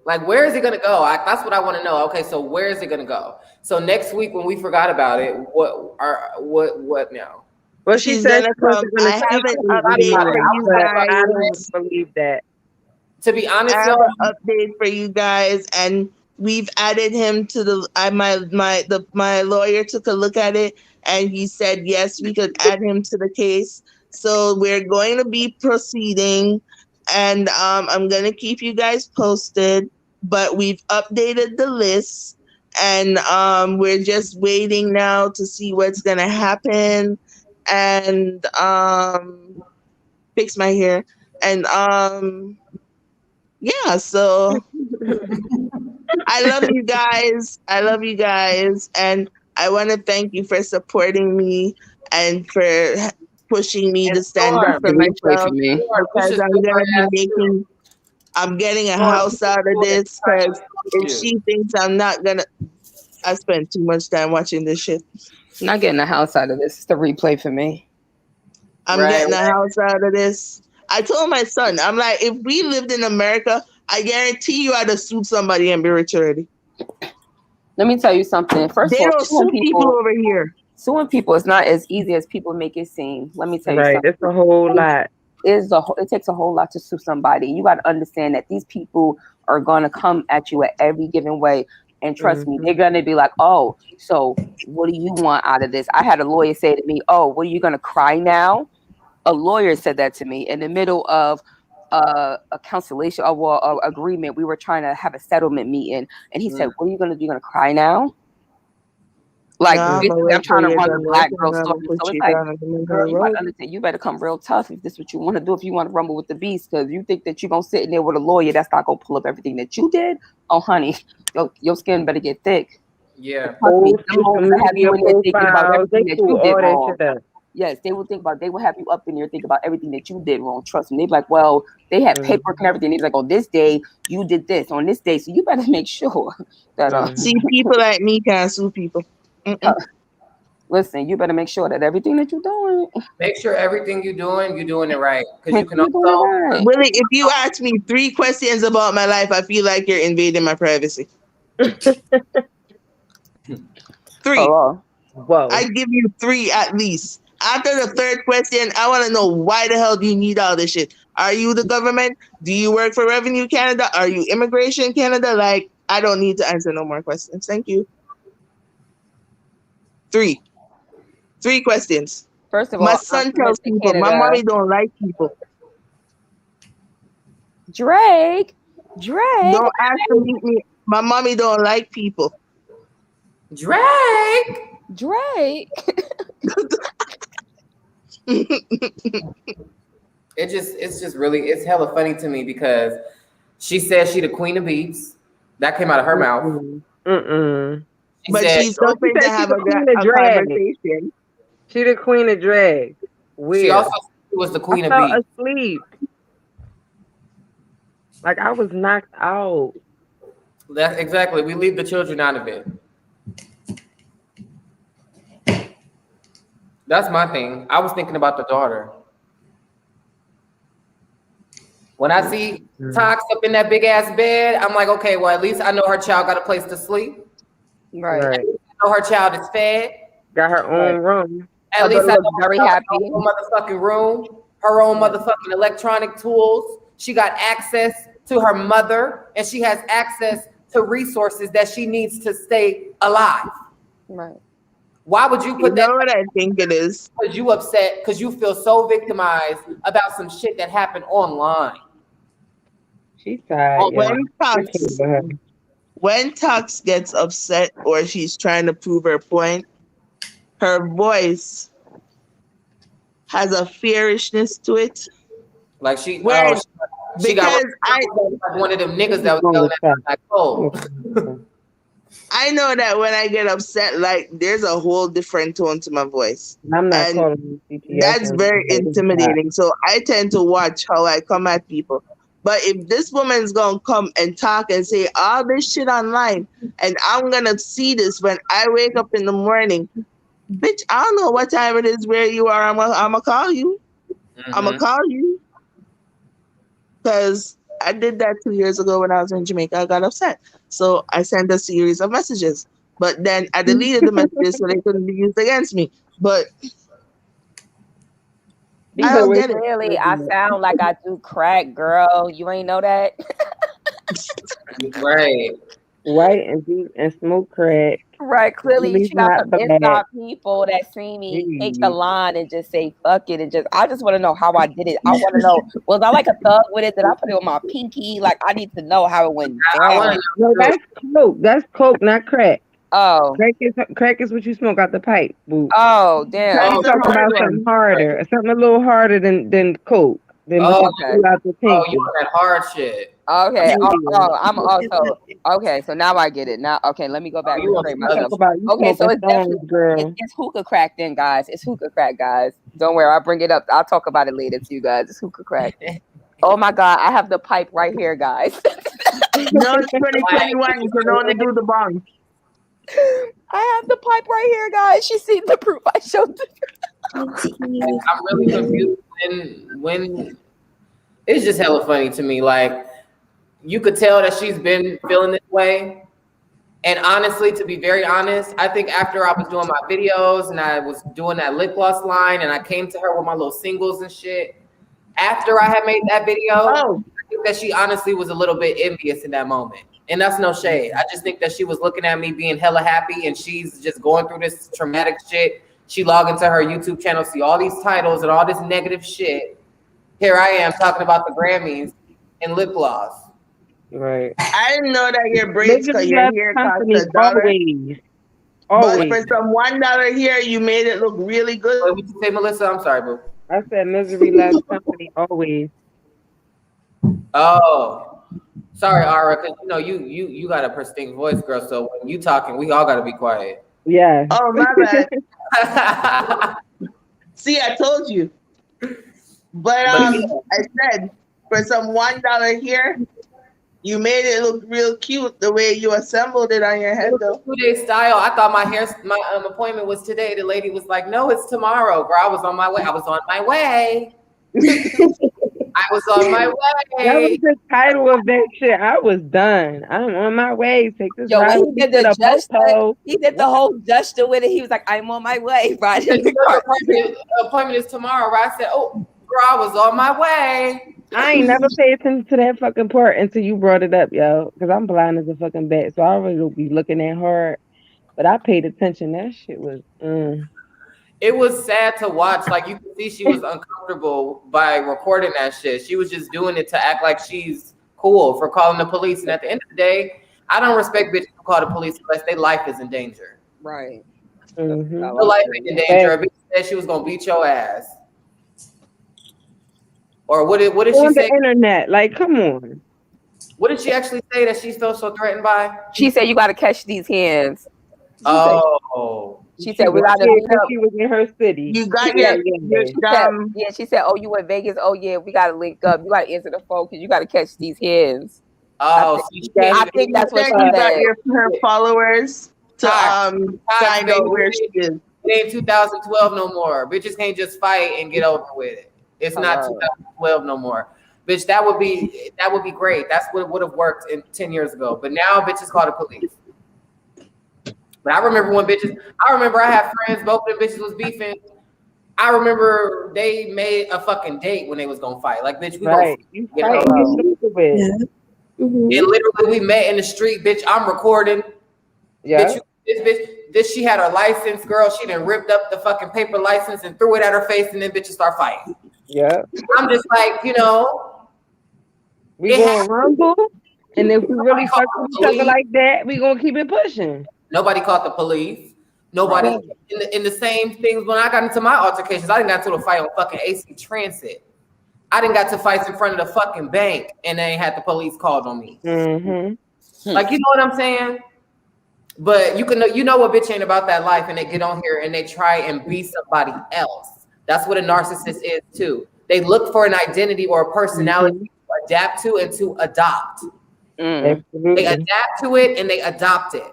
Like, where is it gonna go? That's what I want to know. Okay, so where is it gonna go? So next week when we forgot about it, what now? Well, she She's said gonna she wasn't come. going I to have say an anything, update for you but I guys. don't believe that. To be honest, I have y'all, an update for you guys, and we've added him to the. My lawyer took a look at it, and he said yes, we could add him to the case. So we're going to be proceeding, and I'm gonna keep you guys posted. But we've updated the list, and we're just waiting now to see what's gonna happen, and fix my hair, and yeah, so I love you guys. I love you guys. And I want to thank you for supporting me and for pushing me to stand up for Please pray for myself, me. because I'm getting a house out of this, because if she thinks I'm not gonna, I spent too much time watching this shit. Not getting a house out of this. It's the replay for me. I'm getting a house out of this. I told my son, I'm like, if we lived in America, I guarantee you I'd have sued somebody and be rich already. Let me tell you something. First They of all, don't sue people over here. Suing people is not as easy as people make it seem. Let me tell you something. It's a whole lot. It takes a whole lot to sue somebody. You got to understand that these people are going to come at you at every given way. And trust me, they're going to be like, oh, so what do you want out of this? I had a lawyer say to me, oh, what are you going to cry now? A lawyer said that to me in the middle of a cancellation of a agreement. We were trying to have a settlement meeting. And he said, what are you going to do? You're going to cry now? Like, basically, I'm trying to run the black girl story. So it's like, girl, you gotta understand, you better come real tough if this is what you want to do, if you want to rumble with the beast, because you think that you're going to sit in there with a lawyer that's not going to pull up everything that you did. Oh, honey, your skin better get thick. Yeah. Yes, they will think about, they will have you up in there think about everything that you did wrong. Trust me. They're like, well, they had paperwork and everything. They're like, on this day, you did this. On this day. So you better make sure that... See, people like me can't sue people. Listen, you better make sure that everything that you're doing. Make sure everything you're doing it right. Because you can also... Willie, if you ask me 3 questions about my life, I feel like you're invading my privacy. 3. Whoa. I give you 3 at least. After the 3rd question, I want to know, why the hell do you need all this shit? Are you the government? Do you work for Revenue Canada? Are you Immigration Canada? Like, I don't need to answer no more questions. Thank you. 3 questions. First of all, my son tells people, my mommy don't like people. Drake. Don't ask to meet me. My mommy don't like people. Drake. It's just really, it's hella funny to me because she says she the queen of beats. That came out of her mouth. But she's open to have a conversation. She the queen of drag. She also was the queen of beats. Asleep. Like, I was knocked out. That's exactly. We leave the children out of it. That's my thing. I was thinking about the daughter. When I see Tox up in that big ass bed, I'm like, okay, well, at least I know her child got a place to sleep. Right. I know her child is fed. Got her own room. At least I know very happy. Her own motherfucking room, her own motherfucking electronic tools. She got access to her mother, and she has access to resources that she needs to stay alive. Right. Why would you put that? You know what I think it is? Because you upset, because you feel so victimized about some shit that happened online. She's tired. When Tox gets upset or she's trying to prove her point, her voice has a fearishness to it. Like she got one of them niggas that was yelling at like, oh. I know that when I get upset, like, there's a whole different tone to my voice. I'm not calling CPS. That's very intimidating. So I tend to watch how I come at people. But if this woman's gonna come and talk and say all this shit online, and I'm gonna see this when I wake up in the morning, bitch, I don't know what time it is where you are. I'm gonna call you. I'm gonna call you. Because I did that 2 years ago when I was in Jamaica. I got upset. So I sent a series of messages. But then I deleted the messages so they couldn't be used against me. But I Because don't get it. clearly I sound like I do crack, girl. You ain't know that? Right. White and smoke crack. Right, clearly Really she got not some bad. inside people that see me take the line and just say fuck it, and just I just want to know how I did it. I want to know, was I like a thug with it? Did I put it on my pinky? Like I need to know how it went down. No, that's coke. That's coke, not crack. Oh, Crack is what you smoke out the pipe. Boo. oh, damn. I'm talking about something harder, something a little harder than coke. Than what you do out the pinky. Oh, you want that hard shit. Okay. I'm also okay. So now I get it. Now, okay. Let me go back and train myself. Okay, so it's definitely it's hookah crack, then, guys. It's hookah crack, guys. Don't worry, I'll bring it up. I'll talk about it later to you guys. It's hookah crack. Oh my God, I have the pipe right here, guys. No, it's 2021. You can only do the bong. I have the pipe right here, guys. She seen the proof I showed. I'm really confused when it's just hella funny to me. Like, you could tell that she's been feeling this way. And honestly, to be very honest, I think after I was doing my videos and I was doing that lip gloss line and I came to her with my little singles and shit, after I had made that video, I think that she honestly was a little bit envious in that moment. And that's no shade. I just think that she was looking at me being hella happy and she's just going through this traumatic shit. She logged into her YouTube channel, see all these titles and all this negative shit. Here I am talking about the Grammys and lip gloss. Right. I didn't know that your braids cut your hair cost $1. Always. But for some $1 here, you made it look really good. What did you say, Melissa? I'm sorry, boo. I said misery loves company always. Oh, sorry, Ara, because you got a pristine voice, girl. So when you talking, we all got to be quiet. Yeah. Oh, my bad. See, I told you. But I said for some $1 here, you made it look real cute the way you assembled it on your head, though. 2-day style. I thought my appointment was today. The lady was like, "No, it's tomorrow." Girl, I was on my way. I was on my way. That was the title of that shit. I was done. I'm on my way. Take this. Yo, when he did the gesture, he did the whole gesture with it. He was like, "I'm on my way." Right. Appointment is tomorrow. Right? I said, "Oh, girl, I was on my way." I ain't never paid attention to that fucking part until you brought it up, yo. Because I'm blind as a fucking bat, so I already be looking at hard. But I paid attention. That shit was. It was sad to watch. Like, you could see she was uncomfortable by recording that shit. She was just doing it to act like she's cool for calling the police. And at the end of the day, I don't respect bitches who call the police unless their life is in danger. Right. Mm-hmm. Her life is in danger. A bitch said she was gonna beat your ass. Or what did she say? On the internet, like, come on. What did she actually say that she felt so threatened by? She said, "You got to catch these hands." She said, "We got to meet up." She was in her city. You got She said, "Oh, you in Vegas? Oh yeah, we got to link up. You got to answer the phone because you got to catch these hands." Oh, I think that's what she said. Got her followers to find out where she is. It ain't 2012 no more. Bitches can't just fight and get over with it. It's not 2012 no more. Bitch, that would be great. That's what would have worked 10 years ago. But now bitches call the police. But I remember I had friends, both of them bitches was beefing. I remember they made a fucking date when they was gonna fight. Like, bitch, we gonna get it. And literally we met in the street, bitch. I'm recording. Yeah. Bitch, she had her license, girl. She done ripped up the fucking paper license and threw it at her face, and then bitches start fighting. Yeah. I'm just like, we gonna rumble, and if we really fuck with each other like that, we gonna keep it pushing. Nobody called the police. Nobody in the same things. When I got into my altercations, I didn't got to a fight on fucking AC Transit. I didn't got to fights in front of the fucking bank, and they ain't had the police called on me. Mm-hmm. Like, you know what I'm saying? But you know what bitch ain't about that life, and they get on here and they try and be somebody else. That's what a narcissist is too. They look for an identity or a personality to adapt to and to adopt. They adapt to it and they adopt it.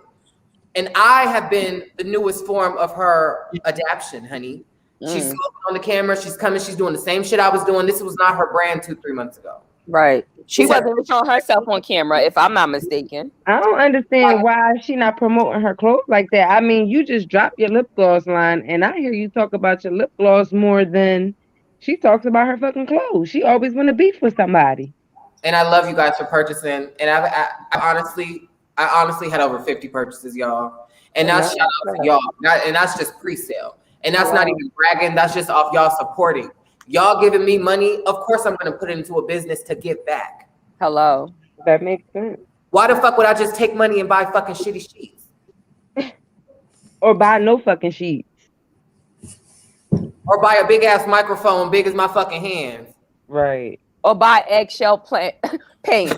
And I have been the newest form of her adaptation, honey. She's smoking on the camera. She's coming. She's doing the same shit I was doing. This was not her brand 2-3 months ago. Right. She wasn't even showing herself on camera, if I'm not mistaken. I don't understand why she not promoting her clothes like that. I mean, you just dropped your lip gloss line, and I hear you talk about your lip gloss more than she talks about her fucking clothes. She always want to beef with somebody. And I love you guys for purchasing. And I honestly had over 50 purchases, y'all. And that's shout out to y'all. And that's just pre-sale. And that's not even bragging. That's just off y'all supporting. Y'all giving me money. Of course, I'm going to put it into a business to give back. Hello. That makes sense. Why the fuck would I just take money and buy fucking shitty sheets? Or buy no fucking sheets. Or buy a big ass microphone big as my fucking hands. Right. Or buy eggshell paint.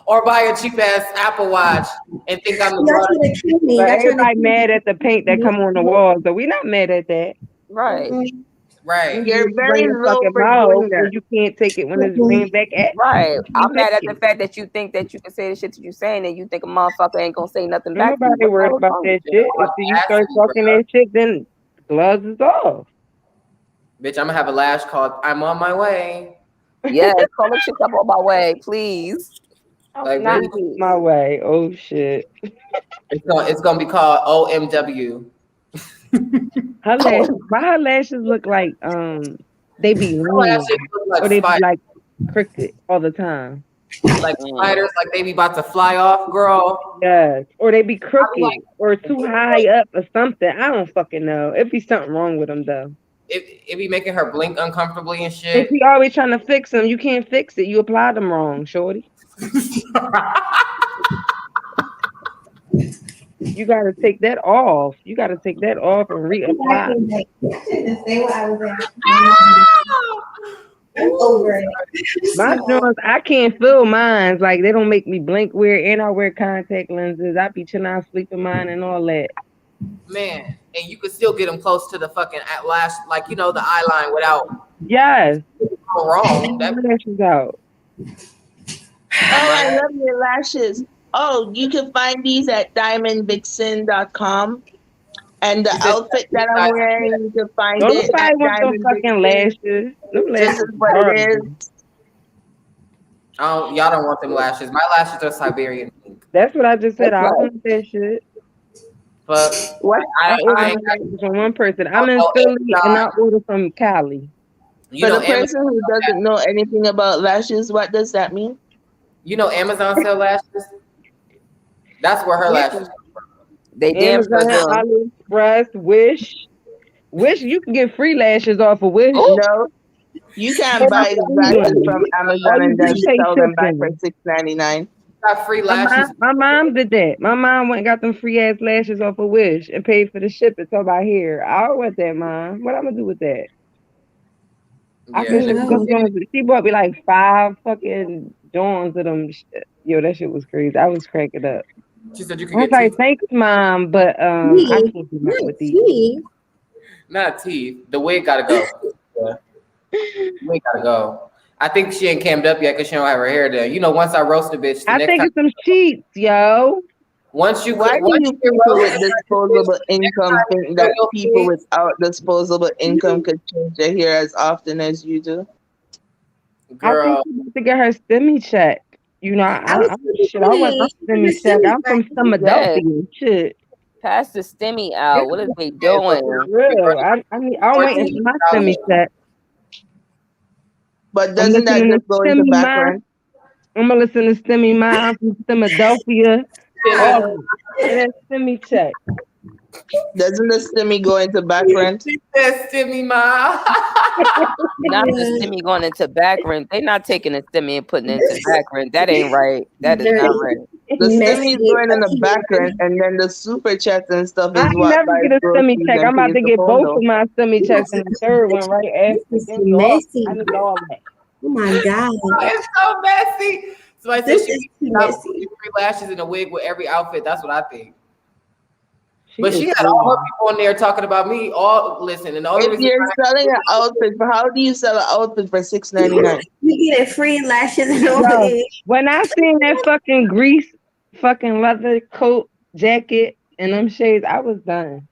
Or buy a cheap ass Apple Watch and think I'm the But everybody mad at the paint that come on the walls, so we not mad at that. Right. Right. You're very low for doing that. You can't take it when it's being back at. Right. I'm mad at the fact that you think that you can say the shit that you saying and you think a motherfucker ain't gonna say nothing back. Nobody worried about that shit. If you start talking that shit, then gloves is off. Bitch, I'm gonna have a lash called I'm on my way. Yes, call the shit up on my way, please. Like not really? My way. Oh shit. It's gonna be called OMW. Why her lashes look like they be lean, or they be like crooked all the time, like spiders, like they be about to fly off, girl. Yes, or they be crooked or too high up or something. I don't fucking know. It be something wrong with them though. It be making her blink uncomfortably and shit. If you always trying to fix them, you can't fix it. You apply them wrong, shorty. You gotta take that off. You gotta take that off and reapply. My joints, I can't feel mine. Like they don't make me blink weird, and I wear contact lenses. I be chilling out, sleeping mine, and all that. Man, and you could still get them close to the fucking lash, like the eye line without. Yes. Go wrong. That lashes out. Oh, I love your lashes. Oh, you can find these at diamondvixen.com. And the outfit that I'm wearing, you can find it at Diamond fucking lashes. This is what it is. Oh, y'all don't want them lashes. My lashes are Siberian pink. That's what I just said. I don't want that shit. But what? I ordered from one person. I'm in Philly and I order from Cali. For the person who doesn't know anything about lashes, what does that mean? You know Amazon sell lashes? That's where her lashes come from. They Amazon, AliExpress, Wish. Wish, you can get free lashes off of Wish. No. You can't buy lashes from Amazon and then sell them back for $6.99. Got free lashes. My mom did that. My mom went and got them free ass lashes off of Wish and paid for the shipping. So about here, I don't want that, mom. What I'm gonna do with that? Yeah. She bought me like 5 fucking Dawns of them. Yo, that shit was crazy. I was cracking up. She said you I could was get like, teeth. thanks, mom, but I can't do nothing with these. Not teeth. The wig gotta go. Yeah. The wig gotta go. I think she ain't cammed up yet because she don't have her hair done. Once I roast a bitch, I think it's some sheets, yo. Why do you people with disposable income think that people without disposable income could change their hair as often as you do? Girl. I think she needs to get her stimmy check. I want my stimmy check. I'm from Philadelphia. Shit. Pass the stimmy out. What are they doing? Real. I'm waiting for my stimmy check. But doesn't that just go into background? I'm gonna listen to Stimmy Ma from Philadelphia. And that Stimmy check. Doesn't the Stimmy go into back rent? She said Stimmy Ma. Not the Stimmy going into back rent. They're not taking the Stimmy and putting it into back rent. That ain't right. That is not right. The Stimmy is going in the back rent, and then the super chats and stuff is I never get a Stimmy check. I'm about to get both of my Stimmy checks and the third one right after. Messy. I need all that. Oh my God. It's so messy. So I said This she is needs messy. 3 lashes and a wig with every outfit. That's what I think. But she had all her people on there talking about me. If you're selling an outfit, how do you sell an outfit for $6.99? You get free lashes and all that. When I seen that fucking grease, fucking leather coat, jacket, and them shades, I was done.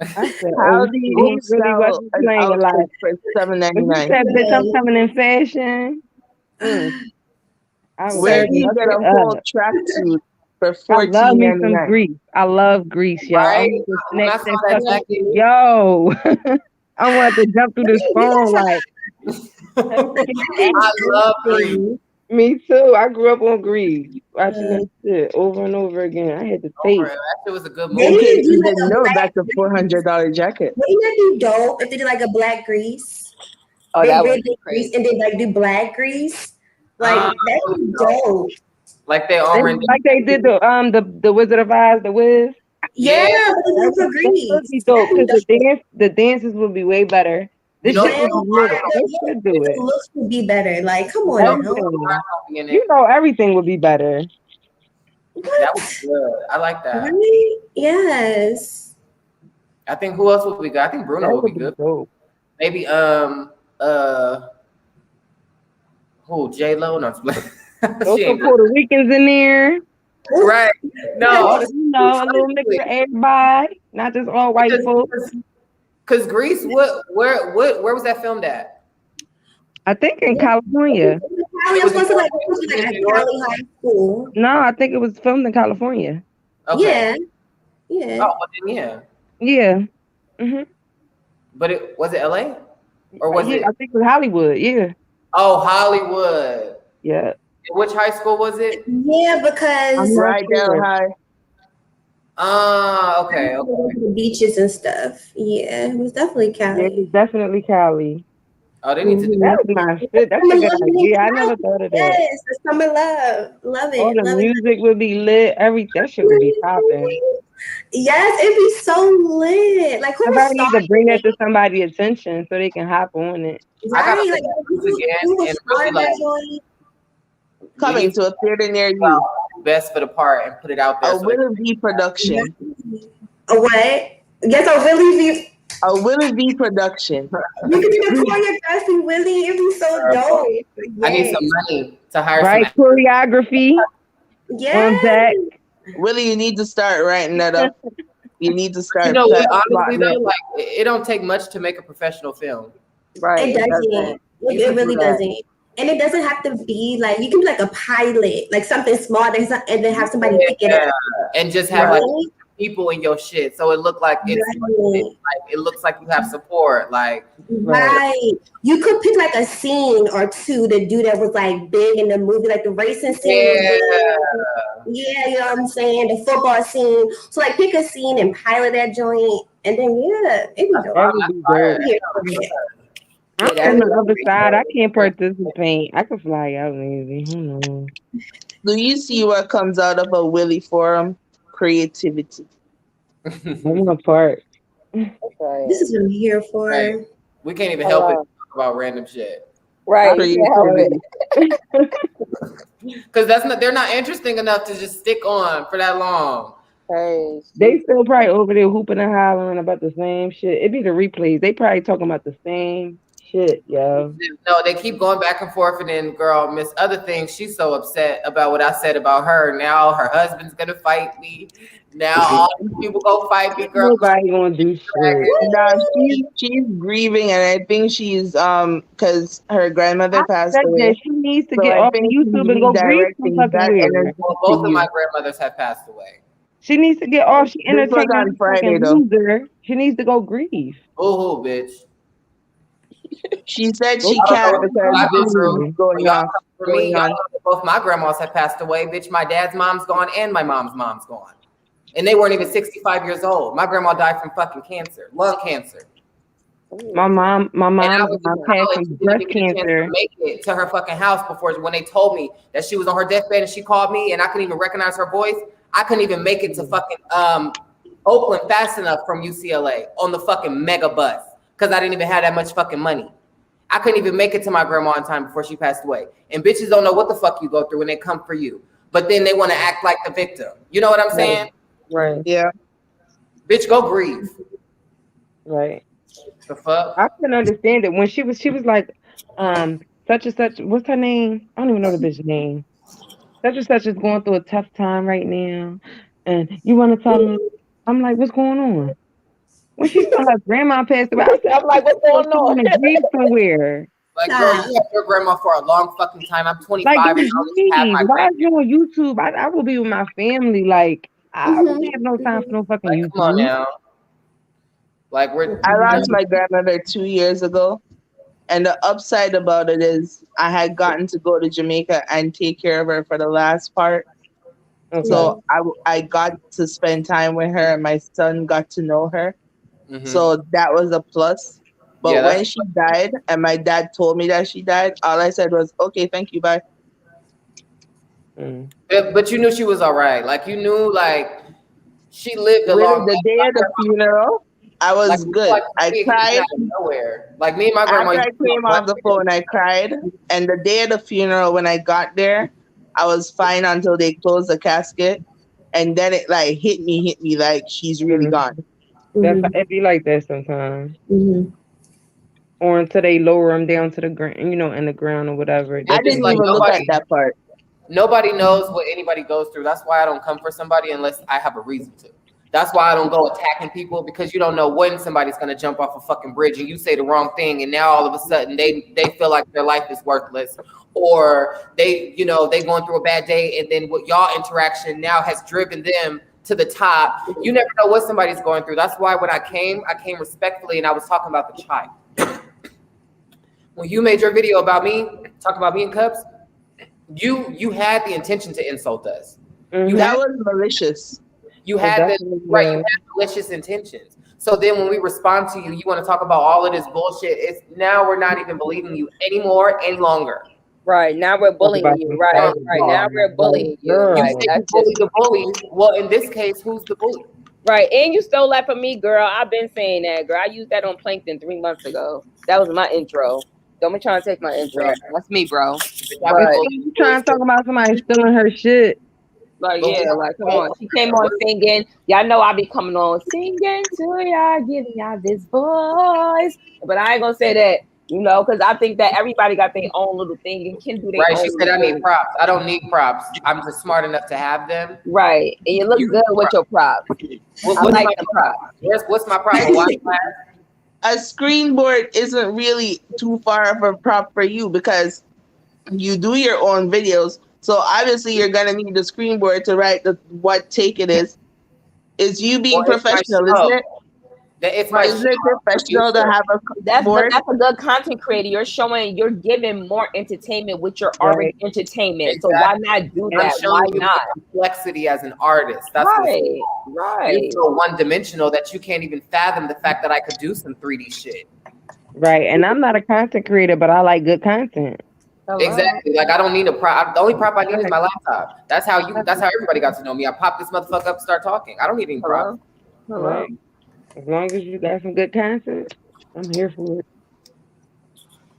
I said, How oh, do he you really sell wasn't an playing a lot. outfit for When you $7.99? said, bitch, I'm coming in fashion. I was Where Sir, do you get a whole tracksuit for I love me some $14.99? grease. I love grease, y'all. I Right? want to When I snatch saw that that fucking jacket, yo. I want to jump through this phone like I love Grease. me too. I grew up on grease, watching that shit over and over again. I had to Oh, tape. bro, that shit was a good They In movie. need to case do you like didn't a know, black. that's a $400 jacket. Wouldn't that be dope if they did like a black grease? Oh, They that rid would the be grease crazy. and then like do black grease. Like Ah, that'd be dope. like they on Randy. Like they did the Wizard of Oz, the Wiz. Yeah, Yeah, but they do for That would grease. be dope That'd because be dope. the dances would be way better. you This know, shit Yeah, would be lit. They should do the it. looks would be better. Like, come on now. Everything. in You it. know, everything would be better. That was What? good. I like that. Right? Yes. I think who else would be good? I think Bruno That would be would be good. dope. Maybe who J Lo? No, Throw she some ain't Puerto Ricans in there. right. No, You know, a little mix for everybody, not just all white folks. Because Greece, where was that filmed at? I think in California. Cali, I'm supposed to like, at Cali High School. No, I think it was filmed in California. Okay. Yeah. Yeah. Oh, well, then, yeah. Yeah. Mm-hmm. But was it LA? Or was it? I think it was Hollywood. Yeah. Oh, Hollywood. Yeah. Which high school was it? Yeah, because Right down high. Okay. the beaches and stuff. Yeah, it was definitely Yeah, Cali. it was definitely Cali. Oh, they need to do That was my shit. That's a good idea. I never thought of that. Yes, the summer love. Love it. All the love music would be lit. That shit would be popping. it. Yes, it'd be so lit. Like who Somebody need to started bring that it? to somebody's attention so they can hop on it. I gotta Right? look Like at who this again was and really started like that joint? Coming to a theater near you. best for the part and put it out there. A Willie V production. A what? Yes, a Willie V. A Willie V production. You could do the choreographing, Willie. It'd be so dope. I need some money to hire Right? some. Choreography Yes. on deck. Willie, you need to start writing that up. You need to start. You know what? Honestly, plotting though, it. like it don't take much to make a professional film. Right. It doesn't. It really doesn't. And it doesn't have to be like you can be like a pilot, like something small, and then have somebody pick it up. And just have Right? like people in your shit, so it look like it's Right. like it looks like you have support. Like Right. You could pick like a scene or two to do that was like big in the movie, like the racing scene. Was big. Yeah, you know what I'm saying? The football scene. So like pick a scene and pilot that joint, and then it'd be dope. That would be dope. I'm on the other side. I can't participate. I could fly out maybe. Who knows? Do you see what comes out of a Willie forum? Creativity. I'm a part. This is what I'm here for. Right. We can't even help it talk about random shit. Right. You can't help it. Because they're not interesting enough to just stick on for that long. Hey. They still probably over there hooping and hollering about the same shit. It'd be the replays. They probably talking about the same shit, yo. No, they keep going back and forth, and then girl, Miss Other Things, she's so upset about what I said about her. Now her husband's gonna fight me. Now all these people go fight me, girl. Nobody gonna do shit. Now she's grieving, and I think she's because her grandmother passed away. She needs to So get I off think YouTube and go grieve some redirecting fucking that weird. energy Well, to both of you. my grandmothers have passed away. She needs to get off. She This was entertaining on a Friday, fucking though. loser. She needs to go grieve. Ooh, bitch. She said she I don't can't know because what I've been this through. is going Y'all on. come for me, y'all know that both my grandmas have passed away. Bitch, my dad's mom's gone and my mom's gone. And they weren't even 65 years old. My grandma died from fucking cancer, lung cancer. My mom And I was passed in from college, she breast didn't get a chance cancer. to make it to her fucking house before when they told me that she was on her deathbed and she called me and I couldn't even recognize her voice. I couldn't even make it to fucking Oakland fast enough from UCLA on the fucking mega bus because I didn't even have that much fucking money. I couldn't even make it to my grandma in time before she passed away. And bitches don't know what the fuck you go through when they come for you. But then they want to act like the victim. You know what I'm saying? Right. Yeah. Bitch, go grieve. Right. The fuck? I couldn't understand it when she was like, such and such. What's her name? I don't even know the bitch's name. Such and such is going through a tough time right now, and you want to tell me? I'm like, what's going on? When she saw her grandma passed away, I said, I'm like, what's going on? in grief somewhere. Like, girl, you had your grandma for a long fucking time. I'm 25 Like, and I only have my why grandma. is you on YouTube? I will be with my family. Like, I don't have no time for no fucking Like, YouTube. come on now. Like, I lost my grandmother 2 years ago. And the upside about it is I had gotten to go to Jamaica and take care of her for the last part. Okay. So I got to spend time with her and my son got to know her. Mm-hmm. So that was a plus. But Yeah, when she died and my dad told me that she died, all I said was, okay, thank you, bye. But you knew she was all right. Like, you knew, like, she lived a long The day of the funeral, I was like, good. like, I cried. out of nowhere. Like, me and my grandma. After I came off the phone, I cried. And the day of the funeral, when I got there, I was fine until they closed the casket. And then it like hit me like she's really gone. It be like that sometimes. Or until they lower them down to the ground, in the ground or whatever. I didn't even look at that part. Nobody knows what anybody goes through. That's why I don't come for somebody unless I have a reason to. That's why I don't go attacking people, because you don't know when somebody's gonna jump off a fucking bridge and you say the wrong thing, and now all of a sudden they feel like their life is worthless, or they going through a bad day, and then what y'all interaction now has driven them to the top. You never know what somebody's going through. That's why when I came respectfully, and I was talking about the child. When you made your video about me, talking about me and Cups, you had the intention to insult us. That was malicious. You had you had malicious intentions. So then when we respond to you, you want to talk about all of this bullshit. It's now we're not even believing you anymore, any longer. Right, now we're bullying you. Right, now we're bullying you. You bully the bully. Well, in this case, who's the bully? Right, and you stole that from me, girl. I've been saying that, girl. I used that on Plankton 3 months ago. That was my intro. Don't be trying to take my intro. That's me, bro. You trying to talk about somebody stealing her shit. Like, yeah, like, come on. She came on singing. Y'all know I be coming on singing to y'all, giving y'all this voice. But I ain't gonna say that, because I think that everybody got their own little thing and can do their own. Right, she said I need props. I don't need props. I'm just smart enough to have them. Right, and you look good with your props. I like the props. What's my problem? A screen board isn't really too far of a prop for you because you do your own videos. So obviously you're gonna need the screen board to write what take it is. Is you being professional, isn't it? Isn't it professional to have a board? That's a good content creator. You're giving more entertainment with your already entertainment. Exactly. So why not do that? Why not? Complexity as an artist. That's right. You're so one-dimensional that you can't even fathom the fact that I could do some 3D shit. Right, and I'm not a content creator, but I like good content. Exactly. Like I don't need a prop. The only prop I need is my laptop. That's how everybody got to know me. I pop this motherfucker up and start talking. I don't need any props. Right. As long as you got some good content, I'm here for it.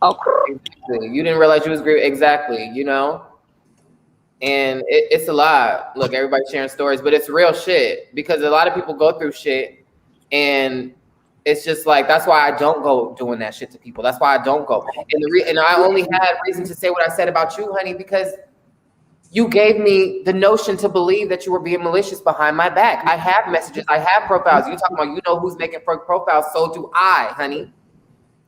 Okay. You didn't realize you was great. Exactly. And it's a lot. Look, everybody's sharing stories, but it's real shit because a lot of people go through shit, and it's just like, that's why I don't go doing that shit to people. That's why I don't go. And I only had reason to say what I said about you, honey, because you gave me the notion to believe that you were being malicious behind my back. I have messages. I have profiles. You talking about, who's making profiles. So do I, honey.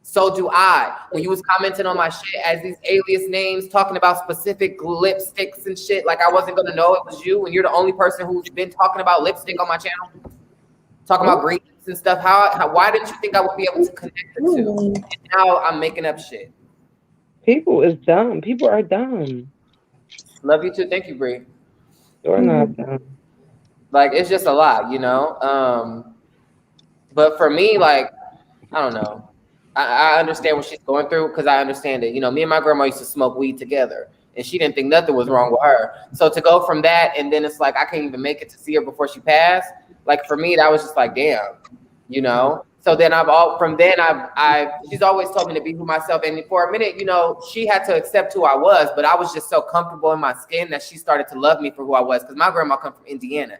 So do I. When you was commenting on my shit as these alias names, talking about specific lipsticks and shit, like I wasn't going to know it was you. And you're the only person who's been talking about lipstick on my channel. Talking about green and stuff. Why didn't you think I would be able to connect the two? And now I'm making up shit. People is dumb. People are dumb. Love you too. Thank you, Bree. You're not dumb. Like, it's just a lot, But for me, like, I don't know. I understand what she's going through because I understand it. Me and my grandma used to smoke weed together, and she didn't think nothing was wrong with her. So to go from that, and then it's like I can't even make it to see her before she passed. Like for me, that was just like, damn, So then she's always told me to be who myself. And for a minute, she had to accept who I was, but I was just so comfortable in my skin that she started to love me for who I was. Because my grandma come from Indiana.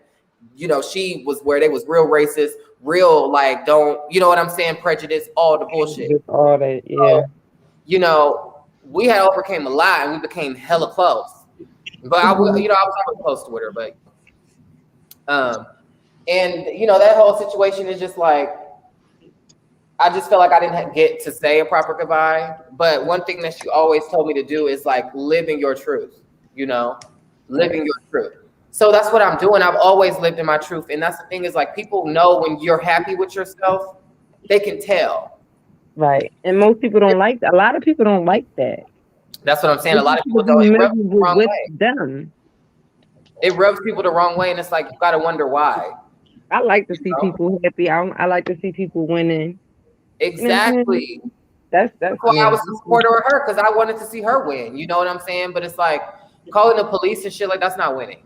She was where they was real racist, real like what I'm saying, prejudice, all the bullshit. Just all that, yeah. So, we had overcame a lot and we became hella close. But I was close to her, but and that whole situation is just like, I just feel like I didn't get to say a proper goodbye. But one thing that she always told me to do is like living your truth, you know, living your truth. So that's what I'm doing. I've always lived in my truth. And that's the thing is like people know when you're happy with yourself, they can tell. Right. And most people don't like that. A lot of people don't like that. That's what I'm saying. A lot of people don't. It rubs people the wrong way. Them. It rubs people the wrong way. And it's like, you got to wonder why. I like to see people happy. I like to see people winning. Exactly. That's why I was a supporter of her, because I wanted to see her win. You know what I'm saying? But it's like calling the police and shit, like that's not winning.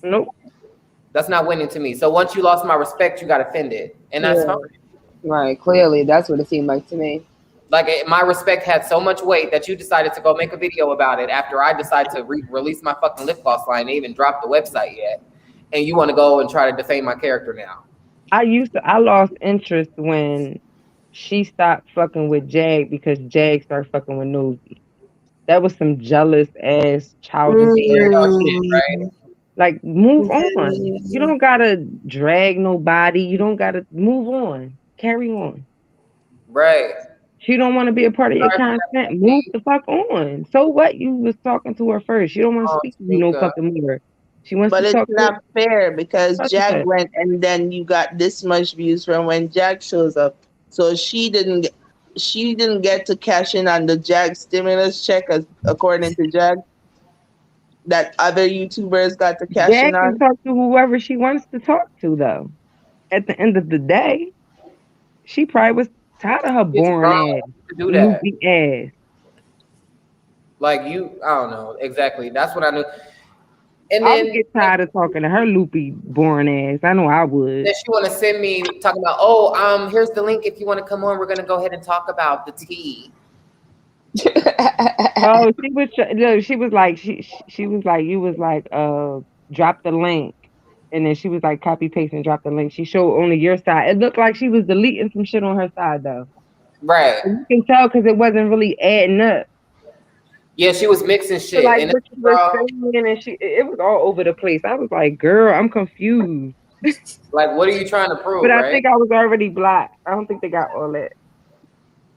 Nope. That's not winning to me. So once you lost my respect, you got offended. And that's fine. Right. Clearly, that's what it seemed like to me. Like my respect had so much weight that you decided to go make a video about it after I decided to release my fucking lip gloss line. They even dropped the website yet. And you want to go and try to defame my character now. I lost interest when she stopped fucking with Jag because Jag started fucking with Nosy. That was some jealous ass childish shit, right? Like, move on. You don't gotta drag nobody. You don't gotta move on. Carry on. Right. She don't want to be a part of your content. Move the fuck on. So what? You was talking to her first. You don't want to speak to you no fucking more. She wants but to it's talk not fair because Jag went and then you got this much views from when Jag shows up. So she didn't get to cash in on the Jag stimulus check as according to Jag. That other YouTubers got to cash in on. Can talk to whoever she wants to talk to, though. At the end of the day, she probably was tired of her boring ass, loopy ass. Like I don't know exactly. That's what I knew. And I then would get tired of talking to her loopy, boring ass. I know I would. Then she want to send me talking about, here's the link if you want to come on. We're gonna go ahead and talk about the tea. Oh, she was like, you was like, drop the link, and then she was like, copy paste and drop the link. She showed only your side. It looked like she was deleting some shit on her side though. Right. And you can tell because it wasn't really adding up. Yeah, she was mixing shit. So like, and it was all over the place. I was like, girl, I'm confused. Like, what are you trying to prove? But right? I think I was already blocked. I don't think they got all that.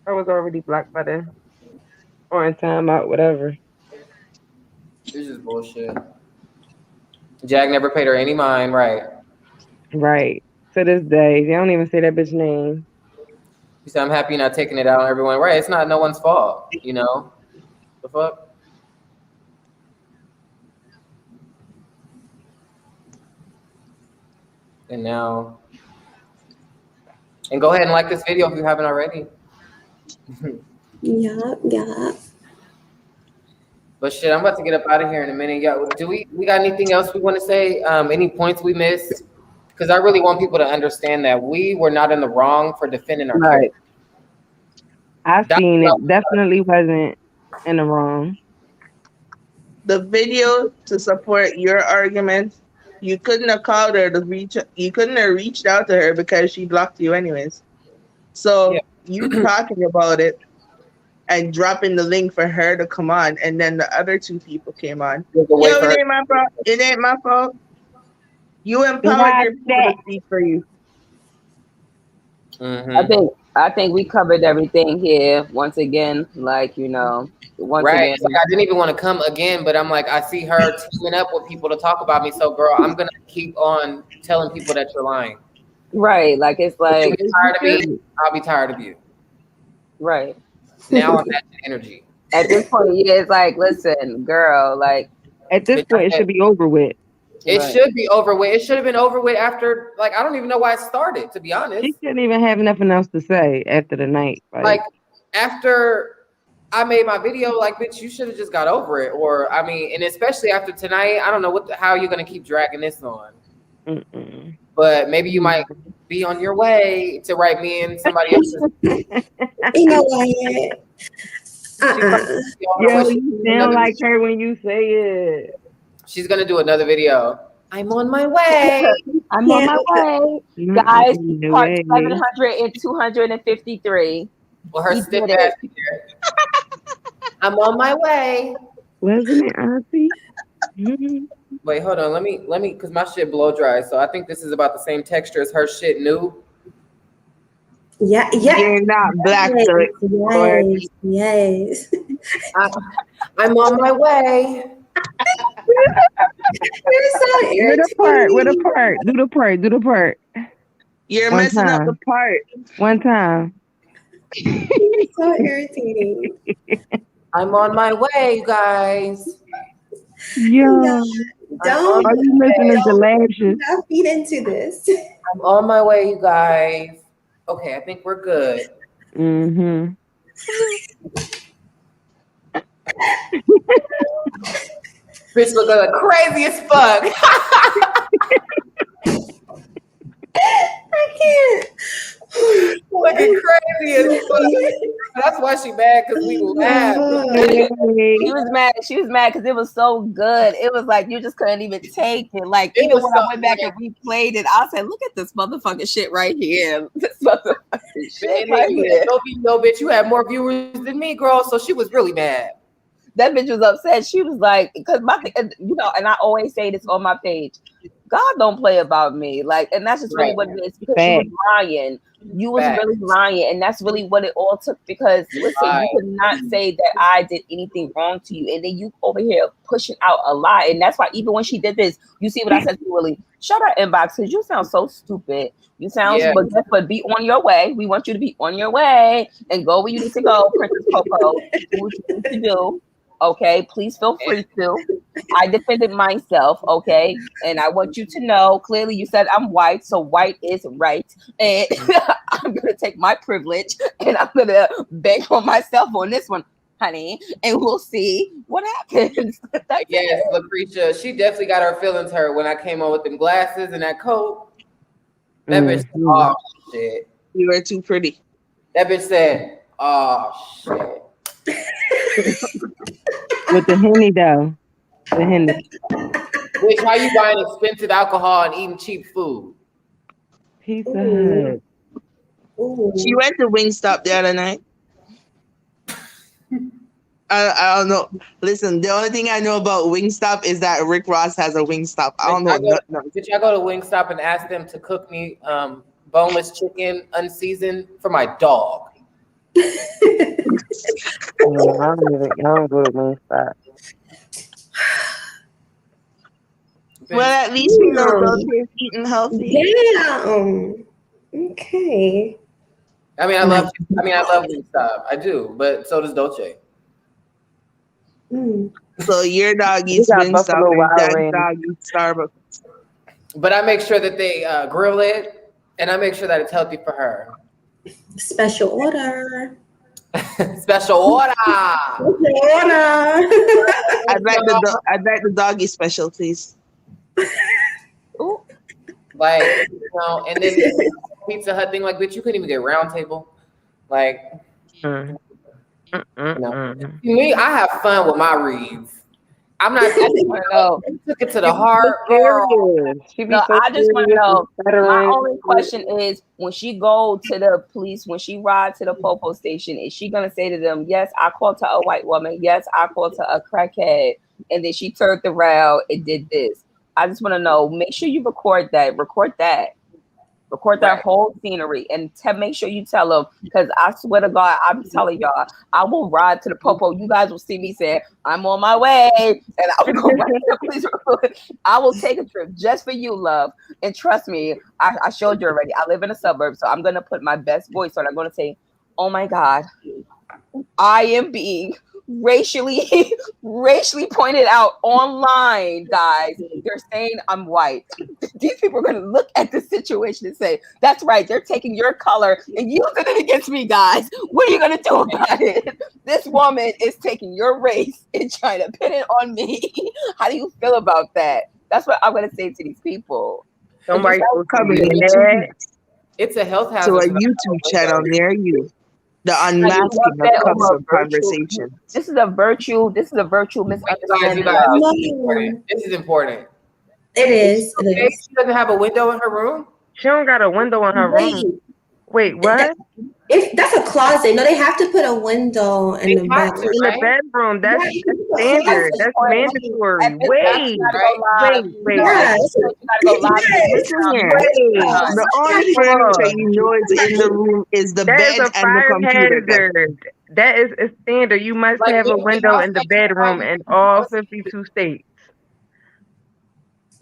I was already blocked by then. Or in timeout, whatever. This is bullshit. Jag never paid her any mind, right? Right. To this day, they don't even say that bitch name. You said, I'm happy you're not taking it out on everyone. Right, it's not no one's fault, you know? The fuck? And now, and go ahead and like this video if you haven't already. Yeah. But shit, I'm about to get up out of here in a minute. Y'all, do we got anything else we want to say? Any points we missed? Because I really want people to understand that we were not in the wrong for defending our character. I seen it. Definitely wasn't in the wrong. The video to support your argument, you couldn't have called her to reach. You couldn't have reached out to her because she blocked you anyways. So you talking about it and dropping the link for her to come on, and then the other two people came on. It ain't my fault. It ain't my fault. You empowered your people to speak for you. Mm-hmm. I think we covered everything here once again. Like, you know, again. Like, I didn't even want to come again, but I'm like, I see her teaming up with people to talk about me. So, girl, I'm gonna keep on telling people that you're lying. Right. Like, it's like, if you're tired of me, I'll be tired of you. Right. Now I'm matching energy. At this point, it's like, listen, girl, like, at this point, it should be over with. It should be over with. It should have been over with after, like, I don't even know why it started, to be honest. She didn't even have nothing else to say after the night. Like after I made my video, like, bitch, you should have just got over it. Or, I mean, and especially after tonight, I don't know how you're going to keep dragging this on. But maybe you might be on your way to write me and somebody else. You know what? Yo, you sound like her when you say it. She's gonna do another video. I'm on my way. I'm on my way. Guys, part 700 and 253. Well, her stiff ass here. I'm on my way. Wasn't it, Auntie? Wait, hold on. Let me, because my shit blow dry. So I think this is about the same texture as her shit new. Yeah, yeah. You're not black, Yes, so or yes. I'm on my way. You're so With a part, with a irritating. part. Do the part, do the part. you're One messing up the time. part. One time. You're so irritating. I'm on my way, you guys. Yeah. Don't Are you listening to lashes? don't feed into this. I'm on my way, you guys. Okay, I think we're good. Mm-hmm. Bitch look like crazy as fuck. I can't. Looking crazy as fuck. That's why she mad, because we laughed. She was mad. She was mad because it was so good. It was like you just couldn't even take it. Like It even was when so I went back good. and replayed it, I said, "Look at this motherfucking shit right here. This motherfucking shit And right then you here." no bitch, you had more viewers than me, girl. So she was really mad. That bitch was upset. She was like, because my, you know, and I always say this on my page. God don't play about me. Like, and that's just really Right. what it is, because she was lying. You was Facts. really lying, and that's really what it all took. Because listen, Right. you could not say that I did anything wrong to you, and then you over here pushing out a lie. And that's why even when she did this, you see what I said to Willie? Shut her inbox, because you sound so stupid. You sound, Yeah. but be on your way. We want you to be on your way and go where you need to go, Princess Coco. Do what you need to do. Okay, please feel free to. I defended myself, okay? And I want you to know, clearly you said I'm white, so white is right. And I'm going to take my privilege and I'm going to bank on myself on this one, honey. And we'll see what happens. That's Yes, it. Lucretia, she definitely got her feelings hurt when I came on with them glasses and that coat. That bitch said, oh shit. You were too pretty. That bitch said, oh shit. With the Henny though. The Henny. Bitch, how you buying expensive alcohol and eating cheap food? Pizza Hut. Ooh. She went to Wingstop the other night. I don't know. Listen, the only thing I know about Wingstop is that Rick Ross has a Wingstop. I don't know nothing. Did y'all go to Wingstop and ask them to cook me boneless chicken unseasoned for my dog? I don't go to Wingstop. Well, at least we know Dolce's eating healthy. Damn. Okay. I love Wingstop. I do, but so does Dolce. So your dog eats got Wingstop Buffalo and Wild that Wings. dog eats Starbucks. But I make sure that they grill it, and I make sure that it's healthy for her. Special order. Special order. Order. I'd like the doggy special, please. Ooh. Like, you know, and then Pizza Hut thing, like, bitch, you couldn't even get round table. Like, you know. Me, I have fun with my reads. I'm not No. took it to the heart, girl. No, I just want to know. My only question is, when she go to the police, when she ride to the popo station, is she gonna say to them, "Yes, I called to a white woman. Yes, I called to a crackhead," and then she turned around and did this? I just want to know. Make sure you record that. Record that whole scenery, and make sure you tell them, because I swear to God, I'm telling y'all, I will ride to the popo. You guys will see me say, "I'm on my way," and I will go right to the police. I will take a trip just for you, love. And trust me, I showed you already. I live in a suburb, so I'm gonna put my best voice on. I'm gonna say, "Oh my God, I am being racially pointed out online, guys. They're saying I'm white." These people are going to look at the situation and say, "That's right, they're taking your color and using it against me, guys. What are you going to do about it? This woman is taking your race and trying to pin it on me." How do you feel about that? That's what I'm going to say to these people. Somebody coming in It's a health to hazard. a YouTube channel near you. The unmasking of cups of conversation. This is a virtue misunderstanding. This is important. It is. She doesn't have a window in her room. She don't got a window in her room. Wait, what? If that's a closet, no, they have to put a window in the bedroom. In the bedroom, that's standard. That's mandatory. Wait. Yeah. Listen here. The only furniture you know is in the room is the That is bed a and the fire computer desk. hazard. That is a standard. You must Like, have a if window y'all in the say you bedroom find- in all 52 states.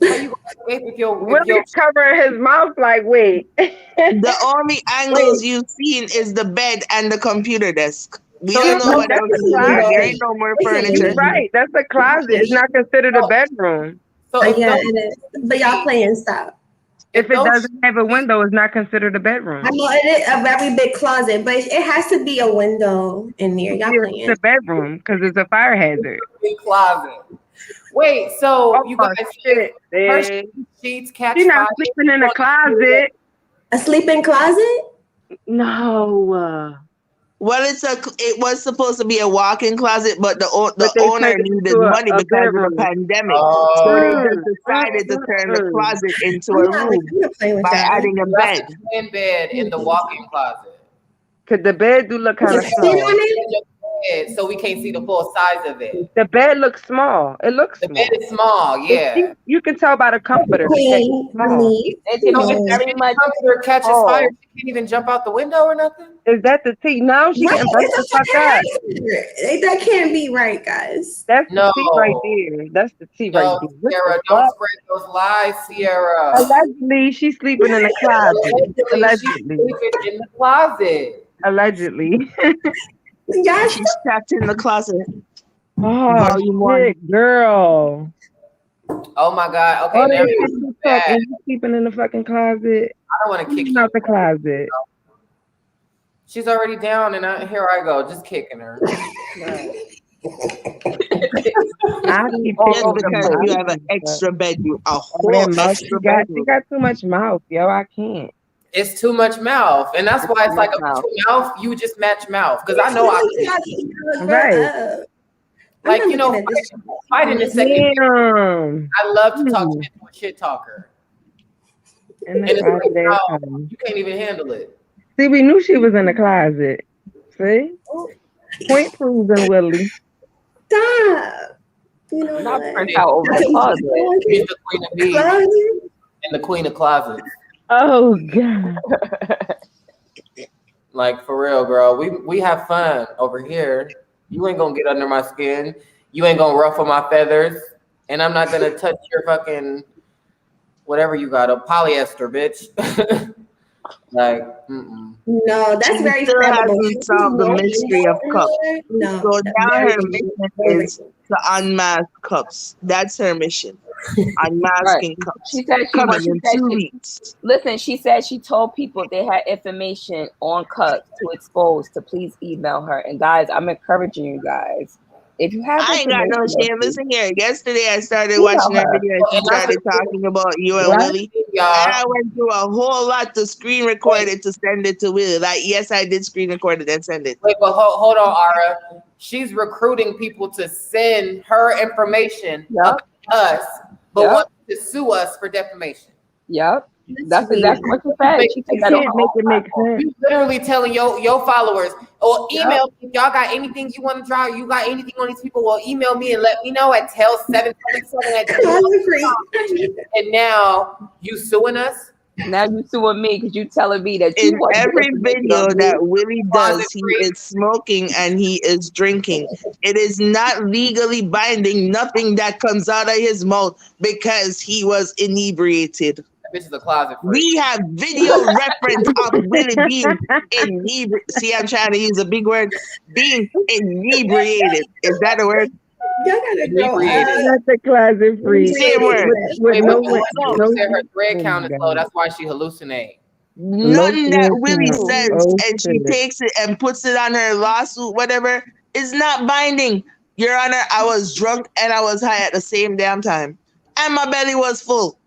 How you gonna escape if your Willie's covering his mouth like, wait. The only angles you've seen is the bed and the computer desk. We So don't know if- what else is in there. There ain't no more furniture. You're right. That's a closet. It's not considered a bedroom. so if Yeah, those- it is. But y'all playing stop. If it those- doesn't have a window, it's not considered a bedroom. I know it is a very big closet, but it has to be a window in there. Y'all It's playing. a bedroom because it's a fire hazard. big closet. Wait, so you Oh, guys shit, her babe. sheets catch She's not fire. sleeping in a closet. A sleeping closet? No. Well, it was supposed to be a walk-in closet, but the But they owner turned it needed into money a because of bedroom. the pandemic. Oh. So they just decided to turn the closet into a room I'm not playing with by that. adding a That's bed. a twin bed in the walk-in closet. Cause the bed do look kind of Is it skin small. on it? So we can't see the full size of it. The bed looks small. It looks The small. bed is small, yeah. You can tell by the comforter. Queen, Small. me. It's So if very the much. comforter catches Oh. fire, she can't even jump out the window or nothing. Is that the tea? No, she Right, can burn the it's fuck a up. hazard. That can't be right, guys. That's the No. tea right there. That's the tea right No, there. What Sierra, the don't fuck? spread those lies, Sierra. Allegedly, she's sleeping in a closet. She's Allegedly. sleeping in the closet. Allegedly. Y'all She's trapped in the closet. Oh, Volume one. shit, girl. Oh my God. Okay, All now that shit you're you bad. talking, you sleeping in the fucking closet. I don't want to kick She's you. out the closet. She's already down, and here I go, just kicking her. I keep Just picking because her. you have an extra bedroom, a Oh, whole that mouth, extra she bedroom. got too much mouth, yo. I can't. It's too much mouth, and that's why it's like a mouth. You just match mouth, because I know Right. like you know, fighting a second. Damn. I love to talk shit to a shit talker, In and the it's closet, like, that no, time. you can't even handle it. See, we knew she was in the closet. See? Point proven, Willie. Stop. You know Not what? print out over the closet. She's the queen of bees Closet? and the queen of closets. Oh, God. Like for real, girl. We have fun over here. You ain't gonna get under my skin. You ain't gonna ruffle my feathers, and I'm not gonna touch your fucking whatever you got, a polyester, bitch. Like, No, that's very Still flammable. hasn't solved the mystery of cups. No. So that's now very- her mission is to unmask cups. That's her mission. Unmasking cups. She said she Coming was. in 2 weeks. Listen, she said she told people they had information on cups to expose to please email her. And guys, I'm encouraging you guys. If you have I ain't got no information, shame. Listen here. Yesterday I started You watching know her her. video and she started talking about you and Right. Willie. And y'all. I went through a whole lot to screen record it to send it to Willie. Like, yes, I did screen record it and send it. Wait, but hold on, Ara. She's recruiting people to send her information up to us, but Yep. wants to sue us for defamation. yep, that's exactly what she said. She You said that on can't her make own it make platform. sense. You literally telling your followers, or email me if y'all got anything you want to draw, you got anything on these people, well, email me and let me know at tell777 and now you suing us? Now you suing me because you telling me that you In want every information video on me. that Willie does, he is smoking and he is drinking. It is not legally binding, nothing that comes out of his mouth because he was inebriated. That bitch is a closet freak. We have video reference of Willie being inebriated. See, I'm trying to use a big word. Being inebriated. Is that a word? Y'all gotta grow Inebriated. up. That's a closet free. Same word. Wait, no, what you no, said her thread oh count is my low. God. That's why she hallucinate. Nothing that Willie count. says Oh, and she shit. takes it and puts it on her lawsuit, whatever, is not binding. Your Honor, I was drunk and I was high at the same damn time. And my belly was full.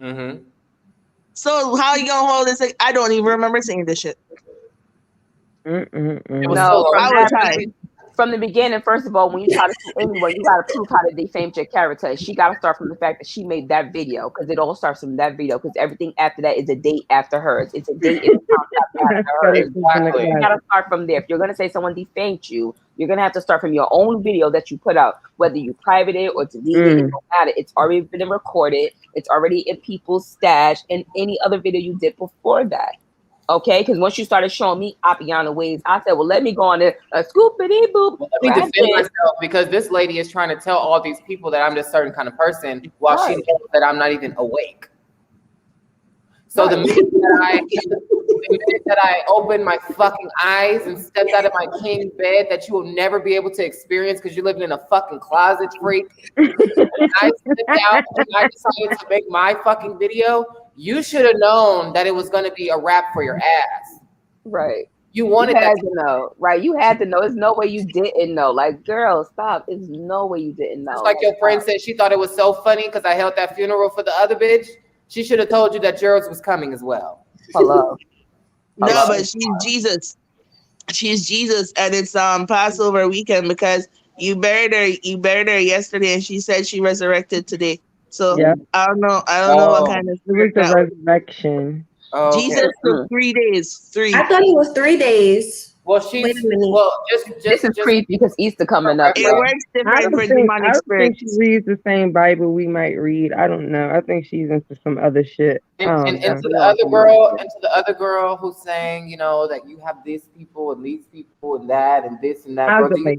Mm-hmm. So how you gonna hold this? Like, I don't even remember saying this shit. It was No, so I was high. from the beginning, first of all, when you try to sue anyone, you got to prove how to defame your character. She got to start from the fact that she made that video, because it all starts from that video, because everything after that is a date after hers. It's a date in after hers. Exactly. You got to start from there. If you're going to say someone defamed you, you're going to have to start from your own video that you put out, whether you private it or delete it. It don't matter. It's already been recorded. It's already in people's stash and any other video you did before that. Okay, because once you started showing me Appiana ways, I said, well, let me go on there, scoopity boop. Well, let me defend myself, because this lady is trying to tell all these people that I'm this certain kind of person while she knows that I'm not even awake. So the minute that I opened my fucking eyes and stepped out of my king bed that you will never be able to experience because you're living in a fucking closet, freak. I stepped out and I decided to make my fucking video. You should have known that it was going to be a wrap for your ass. Right. You wanted to know. Right. You had to know. There's no way you didn't know. Like, girl, stop. There's no way you didn't know. It's like your friend said she thought it was so funny because I held that funeral for the other bitch. She should have told you that yours was coming as well. Hello. No, but she's Jesus. She's Jesus, and it's Passover weekend because you buried her yesterday, and she said she resurrected today. So I don't know what kind of spirit that was. Resurrection. Oh, Jesus took 3 days. I thought it was 3 days. Well, she's this is creepy because Easter coming up. It works different for demonic spirits. Think she reads the same Bible we might read. I don't know. I think she's into some other shit. And to the other girl who's saying, you know, that you have these people and these people and that and this and that.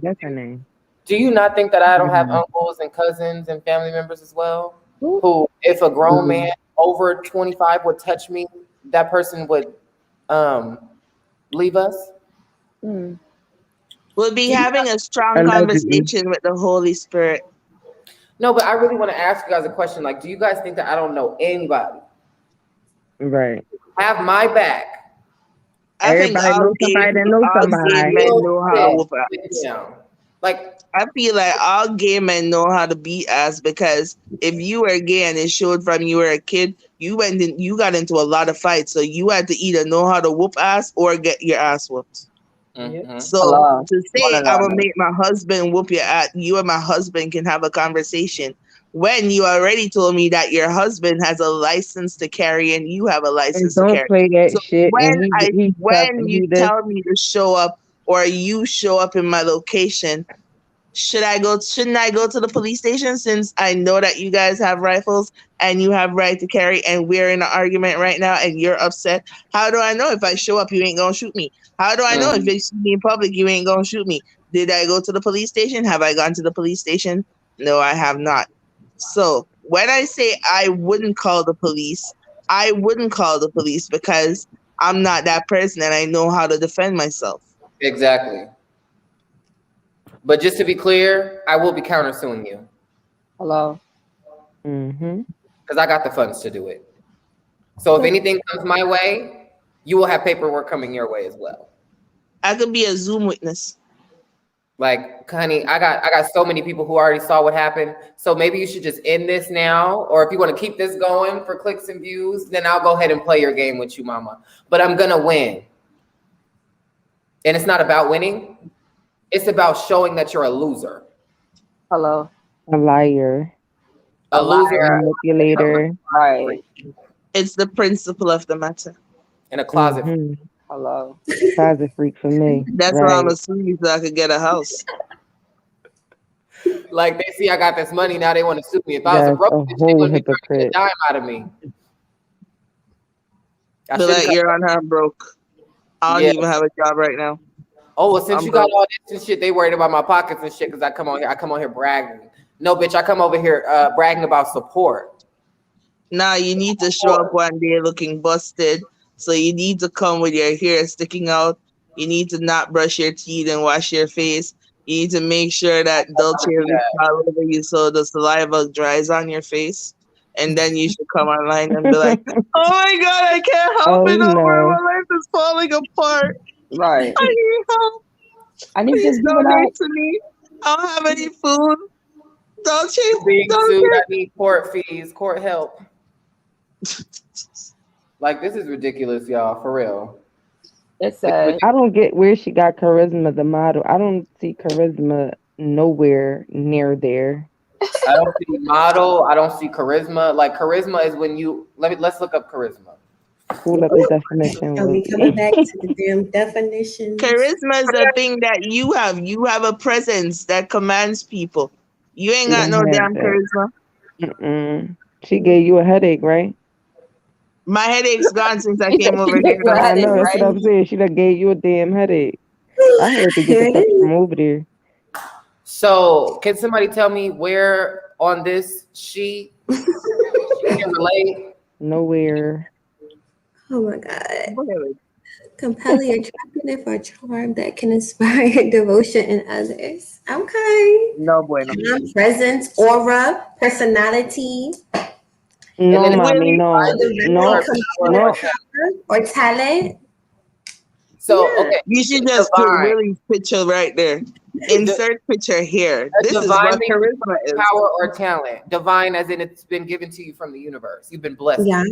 That's her name. Do you not think that I don't have uncles and cousins and family members as well? Who, if a grown man over 25 would touch me, that person would leave us? We'll be having a strong conversation with the Holy Spirit. No, but I really want to ask you guys a question. Like, do you guys think that I don't know anybody? Right. Have my back. I think all gay men know how to whoop ass. Like, I feel like all gay men know how to beat ass, because if you were gay and it showed from you were a kid, you got into a lot of fights. So you had to either know how to whoop ass or get your ass whooped. Mm-hmm. So to say I'm gonna make my husband whoop your ass, you and my husband can have a conversation when you already told me that your husband has a license to carry and you have a license to carry. Play that shit. When you tell me to show up or you show up in my location, shouldn't I go to the police station, since I know that you guys have rifles and you have right to carry and we're in an argument right now and you're upset? How do I know if I show up you ain't gonna shoot me? How do I know if you see me in public you ain't gonna shoot me? Did I go to the police station? Have I gone to the police station? No, I have not. So when I say I wouldn't call the police, I wouldn't call the police because I'm not that person and I know how to defend myself. Exactly. But just to be clear, I will be countersuing you. Hello. Because I got the funds to do it. So if anything comes my way, you will have paperwork coming your way as well. I could be a Zoom witness. Like, honey, I got so many people who already saw what happened. So maybe you should just end this now. Or if you want to keep this going for clicks and views, then I'll go ahead and play your game with you, mama. But I'm going to win. And it's not about winning. It's about showing that you're a loser. Hello. A liar. A loser. A manipulator. Right. It's the principle of the matter. In a closet. Hello. Closet freak for me. That's why I'm assuming so I could get a house. Like, they see I got this money, now they want to sue me. If I was a broke bitch, they wouldn't be trying to get a dime out of me. Feel like you're on her broke. I don't even have a job right now. Oh, well, since you got all this and shit, they worried about my pockets and shit because I come on here bragging. No, bitch, I come over here bragging about support. Nah, you need to show up one day looking busted. So you need to come with your hair sticking out. You need to not brush your teeth and wash your face. You need to make sure that Dolce is all over you so the saliva dries on your face. And then you should come online and be like, oh my God, I can't help it. No more. My life is falling apart. Right. I need help. I need Please donate to me. I don't have any food. Dolce, being sued, I need court fees, court help. Like, this is ridiculous, y'all, for real. It says I don't get where she got charisma, the model. I don't see charisma nowhere near there. I don't see model. I don't see charisma. Like charisma is when you let's look up charisma. Pull up the definition. Are we coming back to the damn definition? Charisma is the thing that you have. You have a presence that commands people. You ain't got no damn charisma. She gave you a headache, right? My headache's gone since I came over here. I know, that's what I'm saying. She done gave you a damn headache. I had to get the fuck from over there. So, can somebody tell me where on this sheet she can relate? Nowhere. Oh my God. Compelling, attractive, or charm that can inspire devotion in others. Okay. No bueno. Presence, aura, personality. No, mommy, no. Or talent. So, okay. You should just put Willie's picture right there. Insert picture here. This is what charisma is. Power or talent. Divine as in it's been given to you from the universe. You've been blessed. Yeah.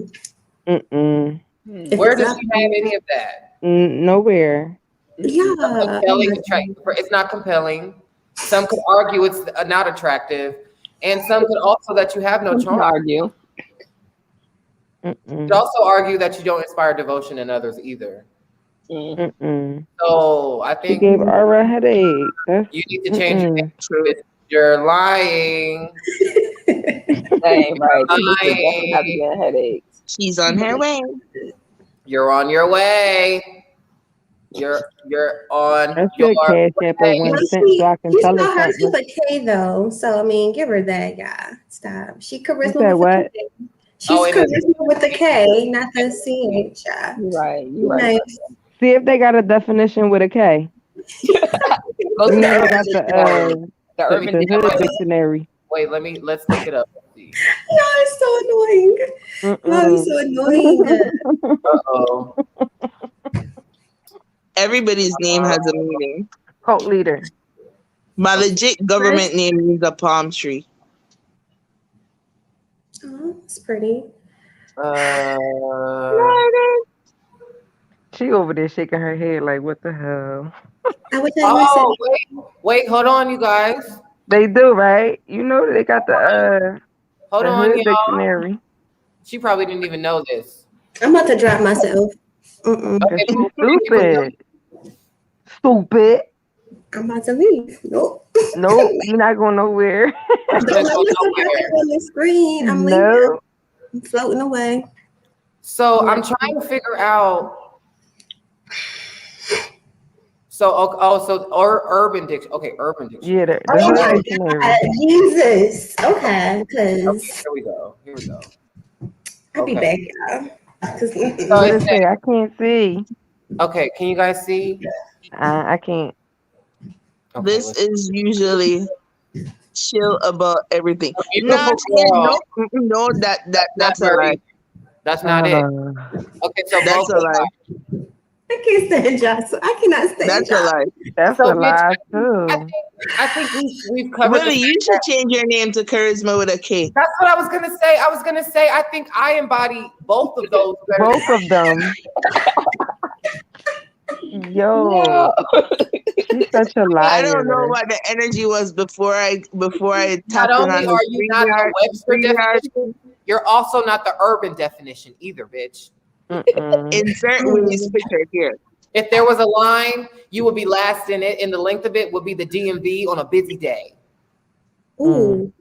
Where does she have any of that? Nowhere. Yeah. Compelling, it's not compelling. Some could argue it's not attractive. And some could also that you have no charm. Argue. Could also argue that you don't inspire devotion in others either. So I think she gave Ara a headache. You need to change your name. You're lying. Dang, right. Lying. Headache. She's on her way. You're on your way. You're on That's your cash app of 1 cent so I can tell her something. She's a K though, so I mean, give her that, yeah. Stop. She charisma. What? She's charisma with a K, not the CH. Right. You right. Nice. See if they got a definition with a K. Go to They got the Urban Dictionary. Wait, let's look it up. Y'all are so annoying. Y'all are so annoying. Uh-oh. Everybody's name has a meaning. Cult leader. My legit government name means a palm tree. Oh, it's pretty. She over there shaking her head like, what the hell? Wait, hold on, you guys. They do, right? You know they got the hold the on, hood y'all. Dictionary. She probably didn't even know this. I'm about to drop myself. Okay, Stupid. Stupid. I'm about to leave. Nope. Nope, you're not going nowhere. Don't let me on the screen. I'm leaving. I'm floating away. So I'm trying to figure out. Urban Dictionary. Okay, Urban Dictionary. Yeah, Jesus. Okay, because here we go. I'll be back, y'all. I can't see. Okay, can you guys see? I can't. Okay, this is usually chill about everything. No, that's a lie. That's not it. Okay, so that's a lie. I can't stand Josh. I cannot stand That's Josh. a lie. That's a lie too. I think we've covered. Really, you should change your name to Charisma with a K. That's what I was gonna say. I think I embody both of those. Both of them. Yo, she's such a liar. I don't know what the energy was before I tapped in on the you not the Webster definition, you're also not the urban definition either, bitch. Insert Willie's picture here. If there was a line, you would be last in it, and the length of it would be the DMV on a busy day. Ooh.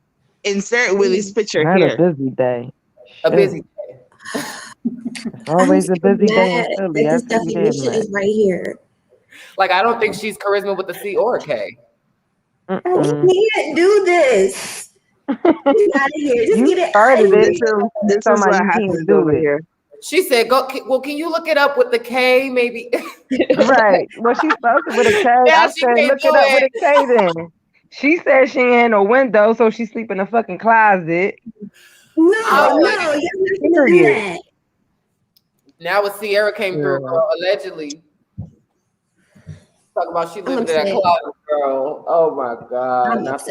Insert Willie's picture Not here. a busy day. A busy day. It's always a busy day in Philly. This definition is right here. Like, I don't think she's charisma with a C or a K. We can't do this. Get out of here. Just get it started out of it. here. This is what happens over here. She said, "Well, can you look it up with the K, maybe?" Right. Well, she spelled it with a K. I said, look it up with a K then. She said she ain't no window, so she sleep in a fucking closet. No, you're not doing that. Now when Sierra came through, girl, allegedly. Talk about she lived in that closet, girl. Oh my God. Not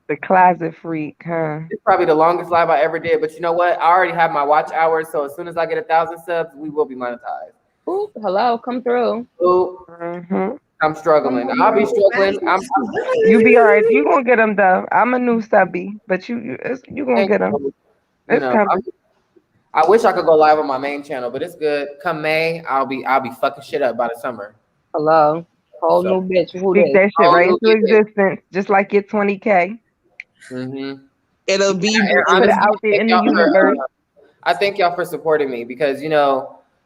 the closet freak, huh? It's probably the longest live I ever did. But you know what? I already have my watch hours. So as soon as I get 1,000 subs, we will be monetized. Ooh, hello, come through. Ooh, Mm-hmm. I'm struggling. I'll be struggling. You be all right. You gonna get them though. I'm a new subby, but you gonna get them. You It's know, coming. I wish I could go live on my main channel, but it's good. Come May, I'll be fucking shit up by the summer. Hello, whole So, new bitch. Who Speak this? that shit Oh, right you'll into get it. existence, just like your 20K. Mm-hmm. It'll be And Put it honestly, out there in the y'all universe. I thank y'all for supporting me because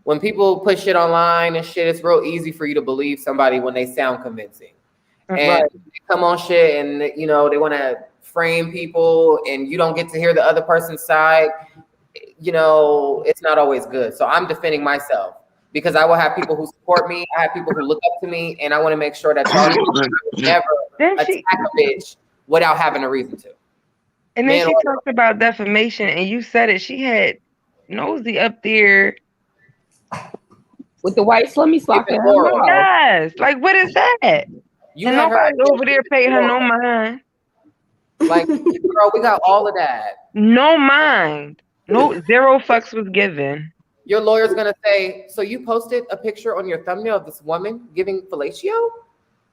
when people put shit online and shit, it's real easy for you to believe somebody when they sound convincing. And Right. they come on shit and they want to frame people and you don't get to hear the other person's side. It's not always good. So I'm defending myself because I will have people who support me. I have people who look up to me, and I want to make sure that y'all never attack a bitch without having a reason to. And then she talked about defamation, and you said it. She had Nosy up there with the white slummy sock in her mouth. Yes, like what is that? And nobody over there paid her no mind. Like, girl, we got all of that. No mind. No, zero fucks was given. Your lawyer's gonna say, so you posted a picture on your thumbnail of this woman giving fellatio?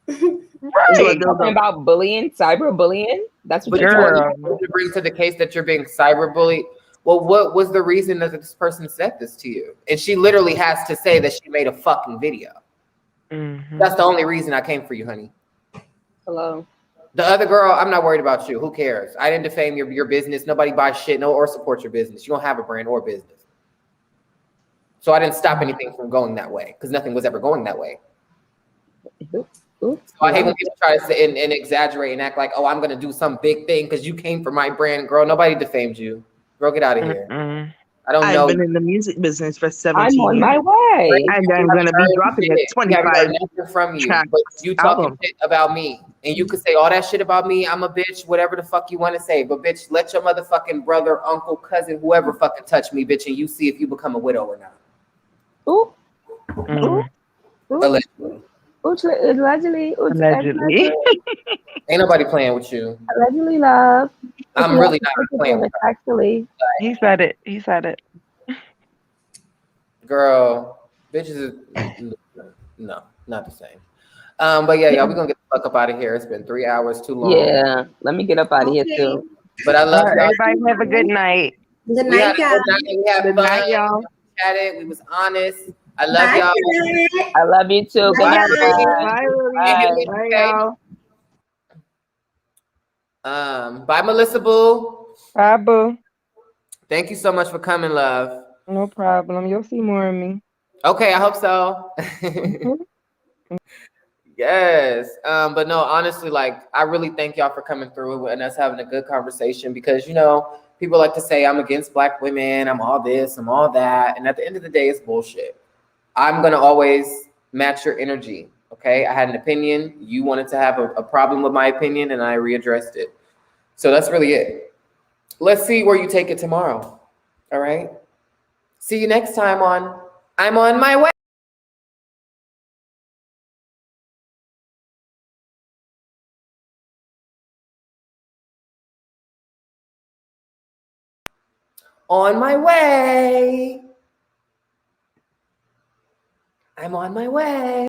Right. Talking about bullying, cyberbullying. That's what you're to bring to the case that you're being cyberbullied. Well, what was the reason that this person said this to you? And she literally has to say that she made a fucking video. Mm-hmm. That's the only reason I came for you, honey. Hello. The other girl, I'm not worried about you. Who cares? I didn't defame your business. Nobody buys shit, or support your business. You don't have a brand or business. So I didn't stop anything from going that way because nothing was ever going that way. So I hate when people try to say and exaggerate and act like, oh, I'm gonna do some big thing because you came for my brand, girl. Nobody defamed you. Girl, get out of here. I don't know. I've been in the music business for 17 years. I'm on my way. And I'm gonna be dropping a 25 from you, track but you talking album. shit about me. And you could say all that shit about me. I'm a bitch, whatever the fuck you want to say. But bitch, let your motherfucking brother, uncle, cousin, whoever fucking touch me, bitch, and you see if you become a widow or not. Ooh. Allegedly. Allegedly. Ain't nobody playing with you. Allegedly, love. I'm really not playing with you. Actually. He said it. He said it. Girl, bitches is no, not the same. But yeah, y'all, we're gonna get the fuck up out of here. It's been 3 hours too long. Yeah, let me get up out of here too. But I love y'all. Everybody have a good night. Good night, y'all. We had Good fun. night, y'all. We chatted. We was honest. I love Bye, y'all. Janet. I love you too. Good Bye, night. Bye, Bye, y'all. Bye, Melissa Boo. Bye, boo. Thank you so much for coming, love. No problem. You'll see more of me. Okay, I hope so. Yes. But no, honestly, like I really thank y'all for coming through and us having a good conversation because people like to say I'm against Black women, I'm all this, I'm all that. And at the end of the day, it's bullshit. I'm gonna always match your energy. Okay. I had an opinion. You wanted to have a problem with my opinion and I readdressed it. So that's really it. Let's see where you take it tomorrow. All right. See you next time on I'm on my way. On my way. I'm on my way.